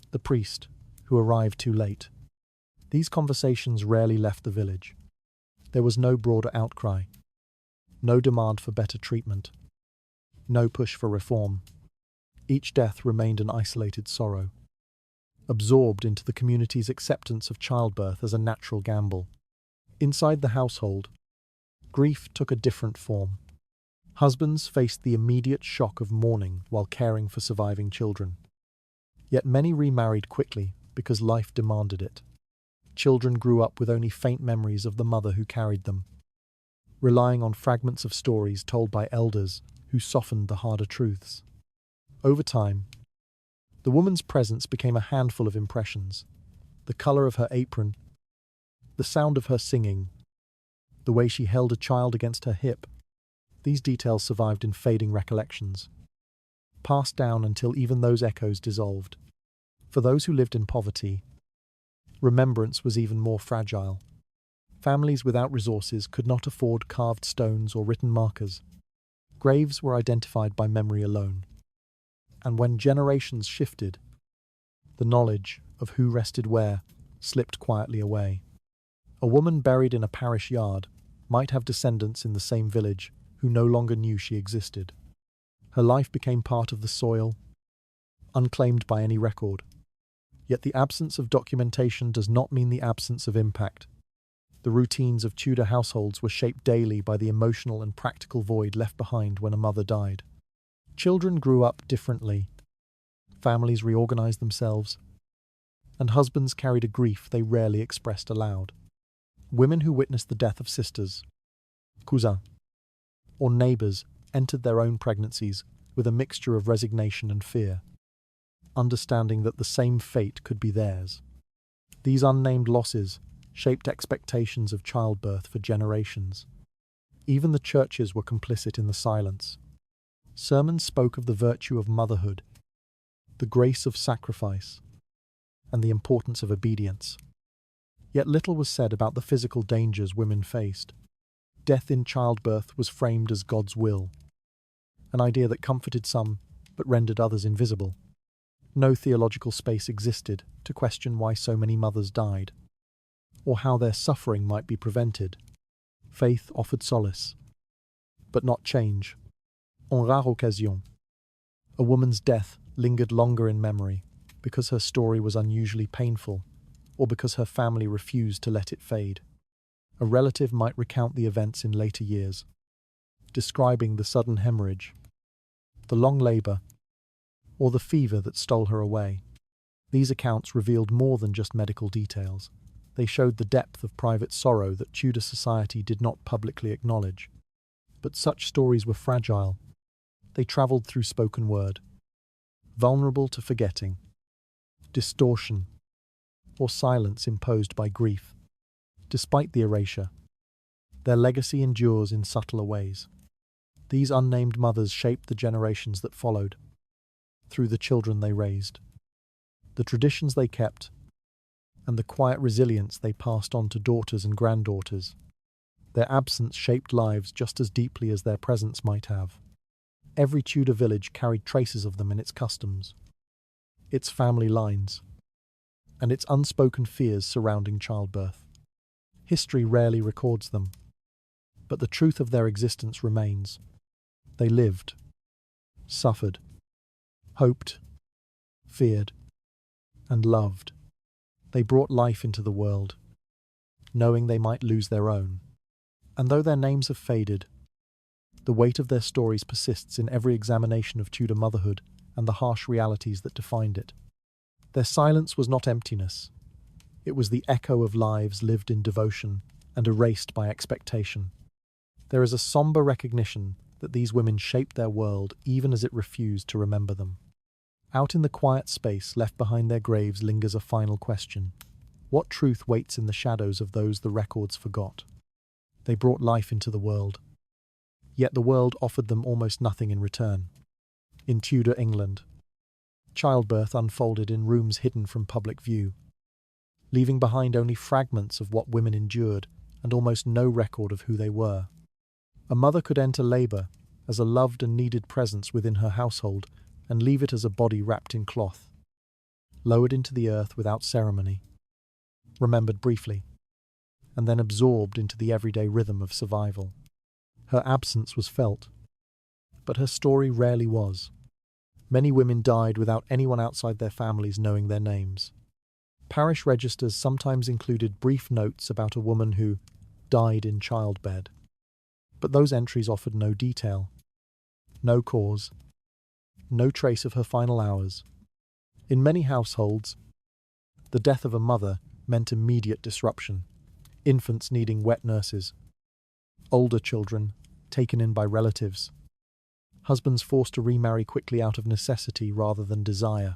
the priest who arrived too late. These conversations rarely left the village. There was no broader outcry, no demand for better treatment, no push for reform. Each death remained an isolated sorrow, absorbed into the community's acceptance of childbirth as a natural gamble. Inside the household, grief took a different form. Husbands faced the immediate shock of mourning while caring for surviving children. Yet many remarried quickly because life demanded it. Children grew up with only faint memories of the mother who carried them, relying on fragments of stories told by elders who softened the harder truths. Over time, the woman's presence became a handful of impressions. The color of her apron, the sound of her singing, the way she held a child against her hip. These details survived in fading recollections, passed down until even those echoes dissolved. For those who lived in poverty, remembrance was even more fragile. Families without resources could not afford carved stones or written markers. Graves were identified by memory alone. And when generations shifted, the knowledge of who rested where slipped quietly away. A woman buried in a parish yard might have descendants in the same village who no longer knew she existed. Her life became part of the soil, unclaimed by any record. Yet the absence of documentation does not mean the absence of impact. The routines of Tudor households were shaped daily by the emotional and practical void left behind when a mother died. Children grew up differently. Families reorganized themselves, and husbands carried a grief they rarely expressed aloud. Women who witnessed the death of sisters, cousins, or neighbors entered their own pregnancies with a mixture of resignation and fear, understanding that the same fate could be theirs. These unnamed losses shaped expectations of childbirth for generations. Even the churches were complicit in the silence. Sermons spoke of the virtue of motherhood, the grace of sacrifice, and the importance of obedience. Yet little was said about the physical dangers women faced. Death in childbirth was framed as God's will, an idea that comforted some but rendered others invisible. No theological space existed to question why so many mothers died, or how their suffering might be prevented. Faith offered solace, but not change. En rare occasion, a woman's death lingered longer in memory because her story was unusually painful, or because her family refused to let it fade. A relative might recount the events in later years, describing the sudden hemorrhage, the long labor, or the fever that stole her away. These accounts revealed more than just medical details. They showed the depth of private sorrow that Tudor society did not publicly acknowledge. But such stories were fragile. They travelled through spoken word, vulnerable to forgetting, distortion, or silence imposed by grief. Despite the erasure, their legacy endures in subtler ways. These unnamed mothers shaped the generations that followed, through the children they raised, the traditions they kept, and the quiet resilience they passed on to daughters and granddaughters. Their absence shaped lives just as deeply as their presence might have. Every Tudor village carried traces of them in its customs, its family lines, and its unspoken fears surrounding childbirth. History rarely records them, but the truth of their existence remains. They lived, suffered, hoped, feared, and loved. They brought life into the world, knowing they might lose their own. And though their names have faded, the weight of their stories persists in every examination of Tudor motherhood and the harsh realities that defined it. Their silence was not emptiness. It was the echo of lives lived in devotion and erased by expectation. There is a somber recognition that these women shaped their world even as it refused to remember them. Out in the quiet space left behind their graves lingers a final question. What truth waits in the shadows of those the records forgot? They brought life into the world, yet the world offered them almost nothing in return. In Tudor England, childbirth unfolded in rooms hidden from public view, leaving behind only fragments of what women endured and almost no record of who they were. A mother could enter labour as a loved and needed presence within her household and leave it as a body wrapped in cloth, lowered into the earth without ceremony, remembered briefly, and then absorbed into the everyday rhythm of survival. Her absence was felt, but her story rarely was. Many women died without anyone outside their families knowing their names. Parish registers sometimes included brief notes about a woman who died in childbed, but those entries offered no detail, no cause, no trace of her final hours. In many households, the death of a mother meant immediate disruption, infants needing wet nurses, older children taken in by relatives, husbands forced to remarry quickly out of necessity rather than desire.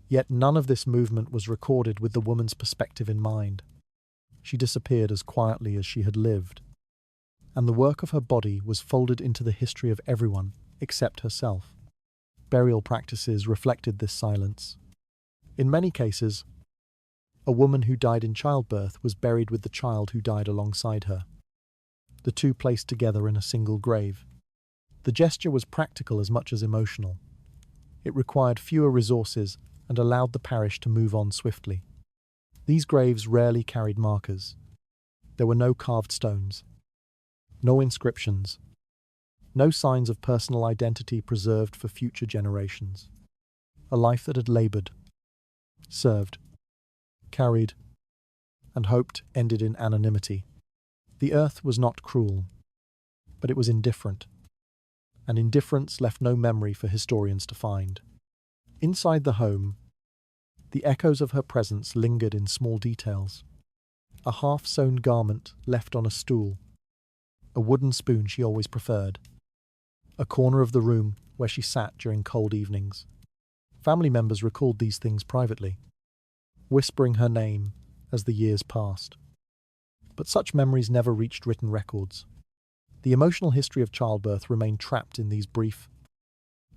Yet none of this movement was recorded with the woman's perspective in mind. She disappeared as quietly as she had lived, and the work of her body was folded into the history of everyone except herself. Burial practices reflected this silence. In many cases, a woman who died in childbirth was buried with the child who died alongside her, the two placed together in a single grave. The gesture was practical as much as emotional. It required fewer resources and allowed the parish to move on swiftly. These graves rarely carried markers. There were no carved stones, no inscriptions, no signs of personal identity preserved for future generations. A life that had laboured, served, carried, and hoped ended in anonymity. The earth was not cruel, but it was indifferent, and indifference left no memory for historians to find. Inside the home, the echoes of her presence lingered in small details. A half-sewn garment left on a stool, a wooden spoon she always preferred, a corner of the room where she sat during cold evenings. Family members recalled these things privately, whispering her name as the years passed. But such memories never reached written records. The emotional history of childbirth remained trapped in these brief,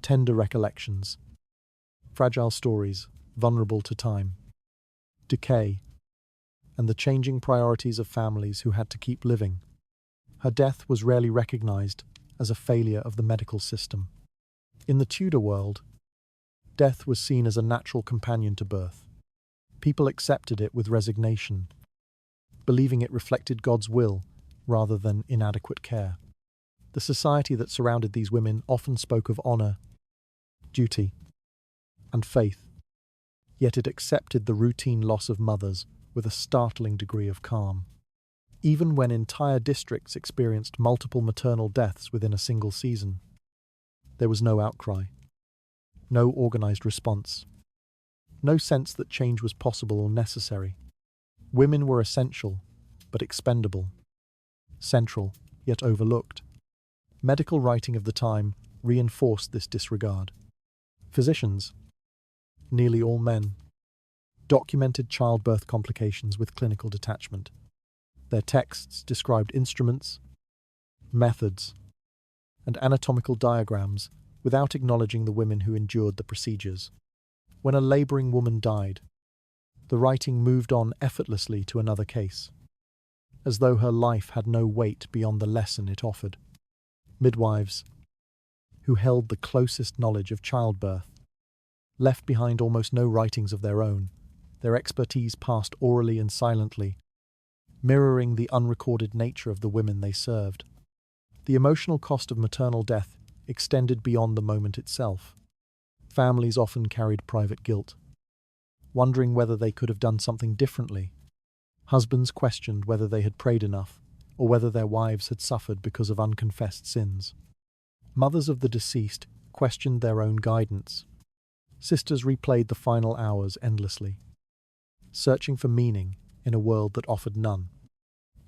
tender recollections, fragile stories, vulnerable to time, decay, and the changing priorities of families who had to keep living. Her death was rarely recognized as a failure of the medical system. In the Tudor world, death was seen as a natural companion to birth. People accepted it with resignation, believing it reflected God's will rather than inadequate care. The society that surrounded these women often spoke of honor, duty, and faith, yet it accepted the routine loss of mothers with a startling degree of calm. Even when entire districts experienced multiple maternal deaths within a single season, there was no outcry, no organized response, no sense that change was possible or necessary. Women were essential, but expendable, central, yet overlooked. Medical writing of the time reinforced this disregard. Physicians, nearly all men, documented childbirth complications with clinical detachment. Their texts described instruments, methods, and anatomical diagrams without acknowledging the women who endured the procedures. When a labouring woman died, the writing moved on effortlessly to another case, as though her life had no weight beyond the lesson it offered. Midwives, who held the closest knowledge of childbirth, left behind almost no writings of their own. Their expertise passed orally and silently, mirroring the unrecorded nature of the women they served. The emotional cost of maternal death extended beyond the moment itself. Families often carried private guilt, wondering whether they could have done something differently. Husbands questioned whether they had prayed enough, or whether their wives had suffered because of unconfessed sins. Mothers of the deceased questioned their own guidance. Sisters replayed the final hours endlessly, searching for meaning in a world that offered none.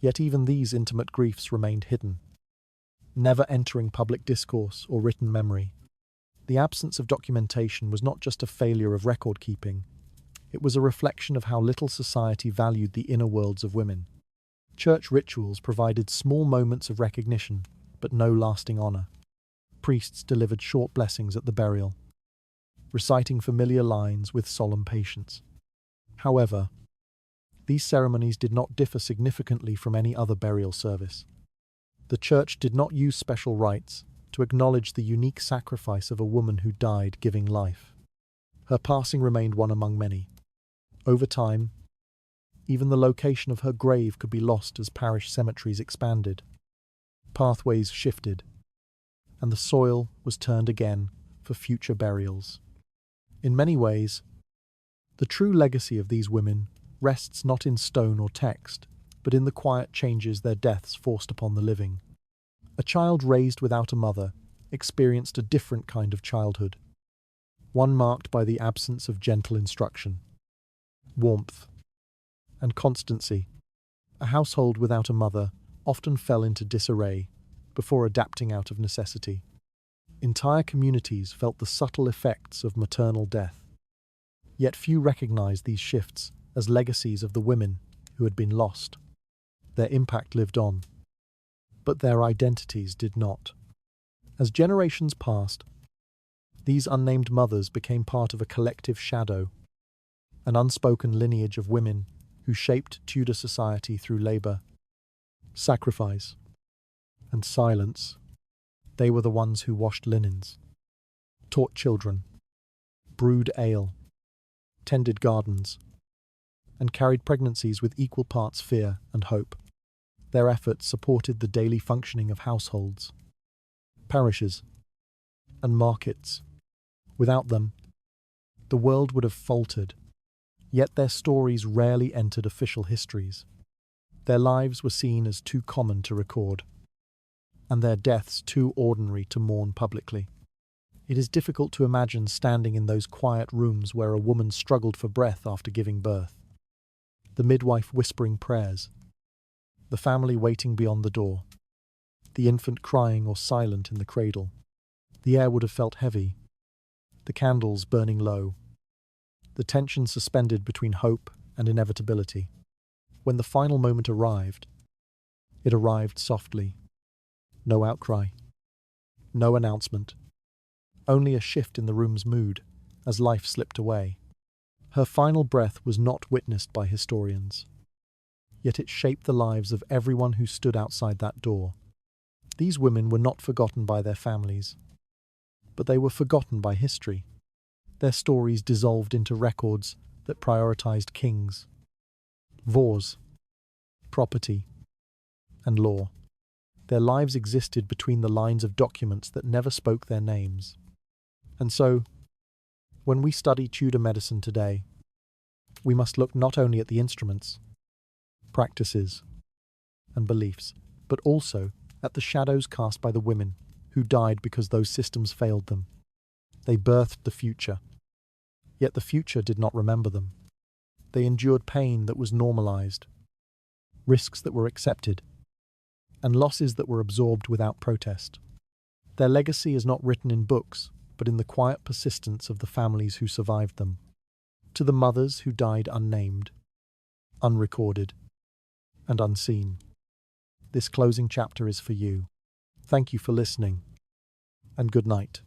Yet even these intimate griefs remained hidden, never entering public discourse or written memory. The absence of documentation was not just a failure of record-keeping, it was a reflection of how little society valued the inner worlds of women. Church rituals provided small moments of recognition, but no lasting honor. Priests delivered short blessings at the burial, reciting familiar lines with solemn patience. However, these ceremonies did not differ significantly from any other burial service. The Church did not use special rites to acknowledge the unique sacrifice of a woman who died giving life. Her passing remained one among many. Over time, even the location of her grave could be lost as parish cemeteries expanded. Pathways shifted, and the soil was turned again for future burials. In many ways, the true legacy of these women rests not in stone or text, but in the quiet changes their deaths forced upon the living. A child raised without a mother experienced a different kind of childhood, one marked by the absence of gentle instruction, warmth, and constancy. A household without a mother often fell into disarray before adapting out of necessity. entire communities felt the subtle effects of maternal death. Yet few recognized these shifts as legacies of the women who had been lost. Their impact lived on, but their identities did not. As generations passed, these unnamed mothers became part of a collective shadow, an unspoken lineage of women who shaped Tudor society through labor, sacrifice, and silence. They were the ones who washed linens, taught children, brewed ale, tended gardens, and carried pregnancies with equal parts fear and hope. Their efforts supported the daily functioning of households, parishes, and markets. Without them, the world would have faltered, yet their stories rarely entered official histories. Their lives were seen as too common to record, and their deaths too ordinary to mourn publicly. It is difficult to imagine standing in those quiet rooms where a woman struggled for breath after giving birth, the midwife whispering prayers, the family waiting beyond the door, the infant crying or silent in the cradle. The air would have felt heavy, the candles burning low, the tension suspended between hope and inevitability. When the final moment arrived, it arrived softly. No outcry, no announcement, only a shift in the room's mood as life slipped away. Her final breath was not witnessed by historians, yet it shaped the lives of everyone who stood outside that door. These women were not forgotten by their families, but they were forgotten by history. Their stories dissolved into records that prioritized kings, wars, property, and law. Their lives existed between the lines of documents that never spoke their names. And so, when we study Tudor medicine today, we must look not only at the instruments, practices, and beliefs, but also at the shadows cast by the women who died because those systems failed them. They birthed the future, yet the future did not remember them. They endured pain that was normalized, risks that were accepted, and losses that were absorbed without protest. Their legacy is not written in books, but in the quiet persistence of the families who survived them. To the mothers who died unnamed, unrecorded, and unseen, this closing chapter is for you. Thank you for listening, and good night.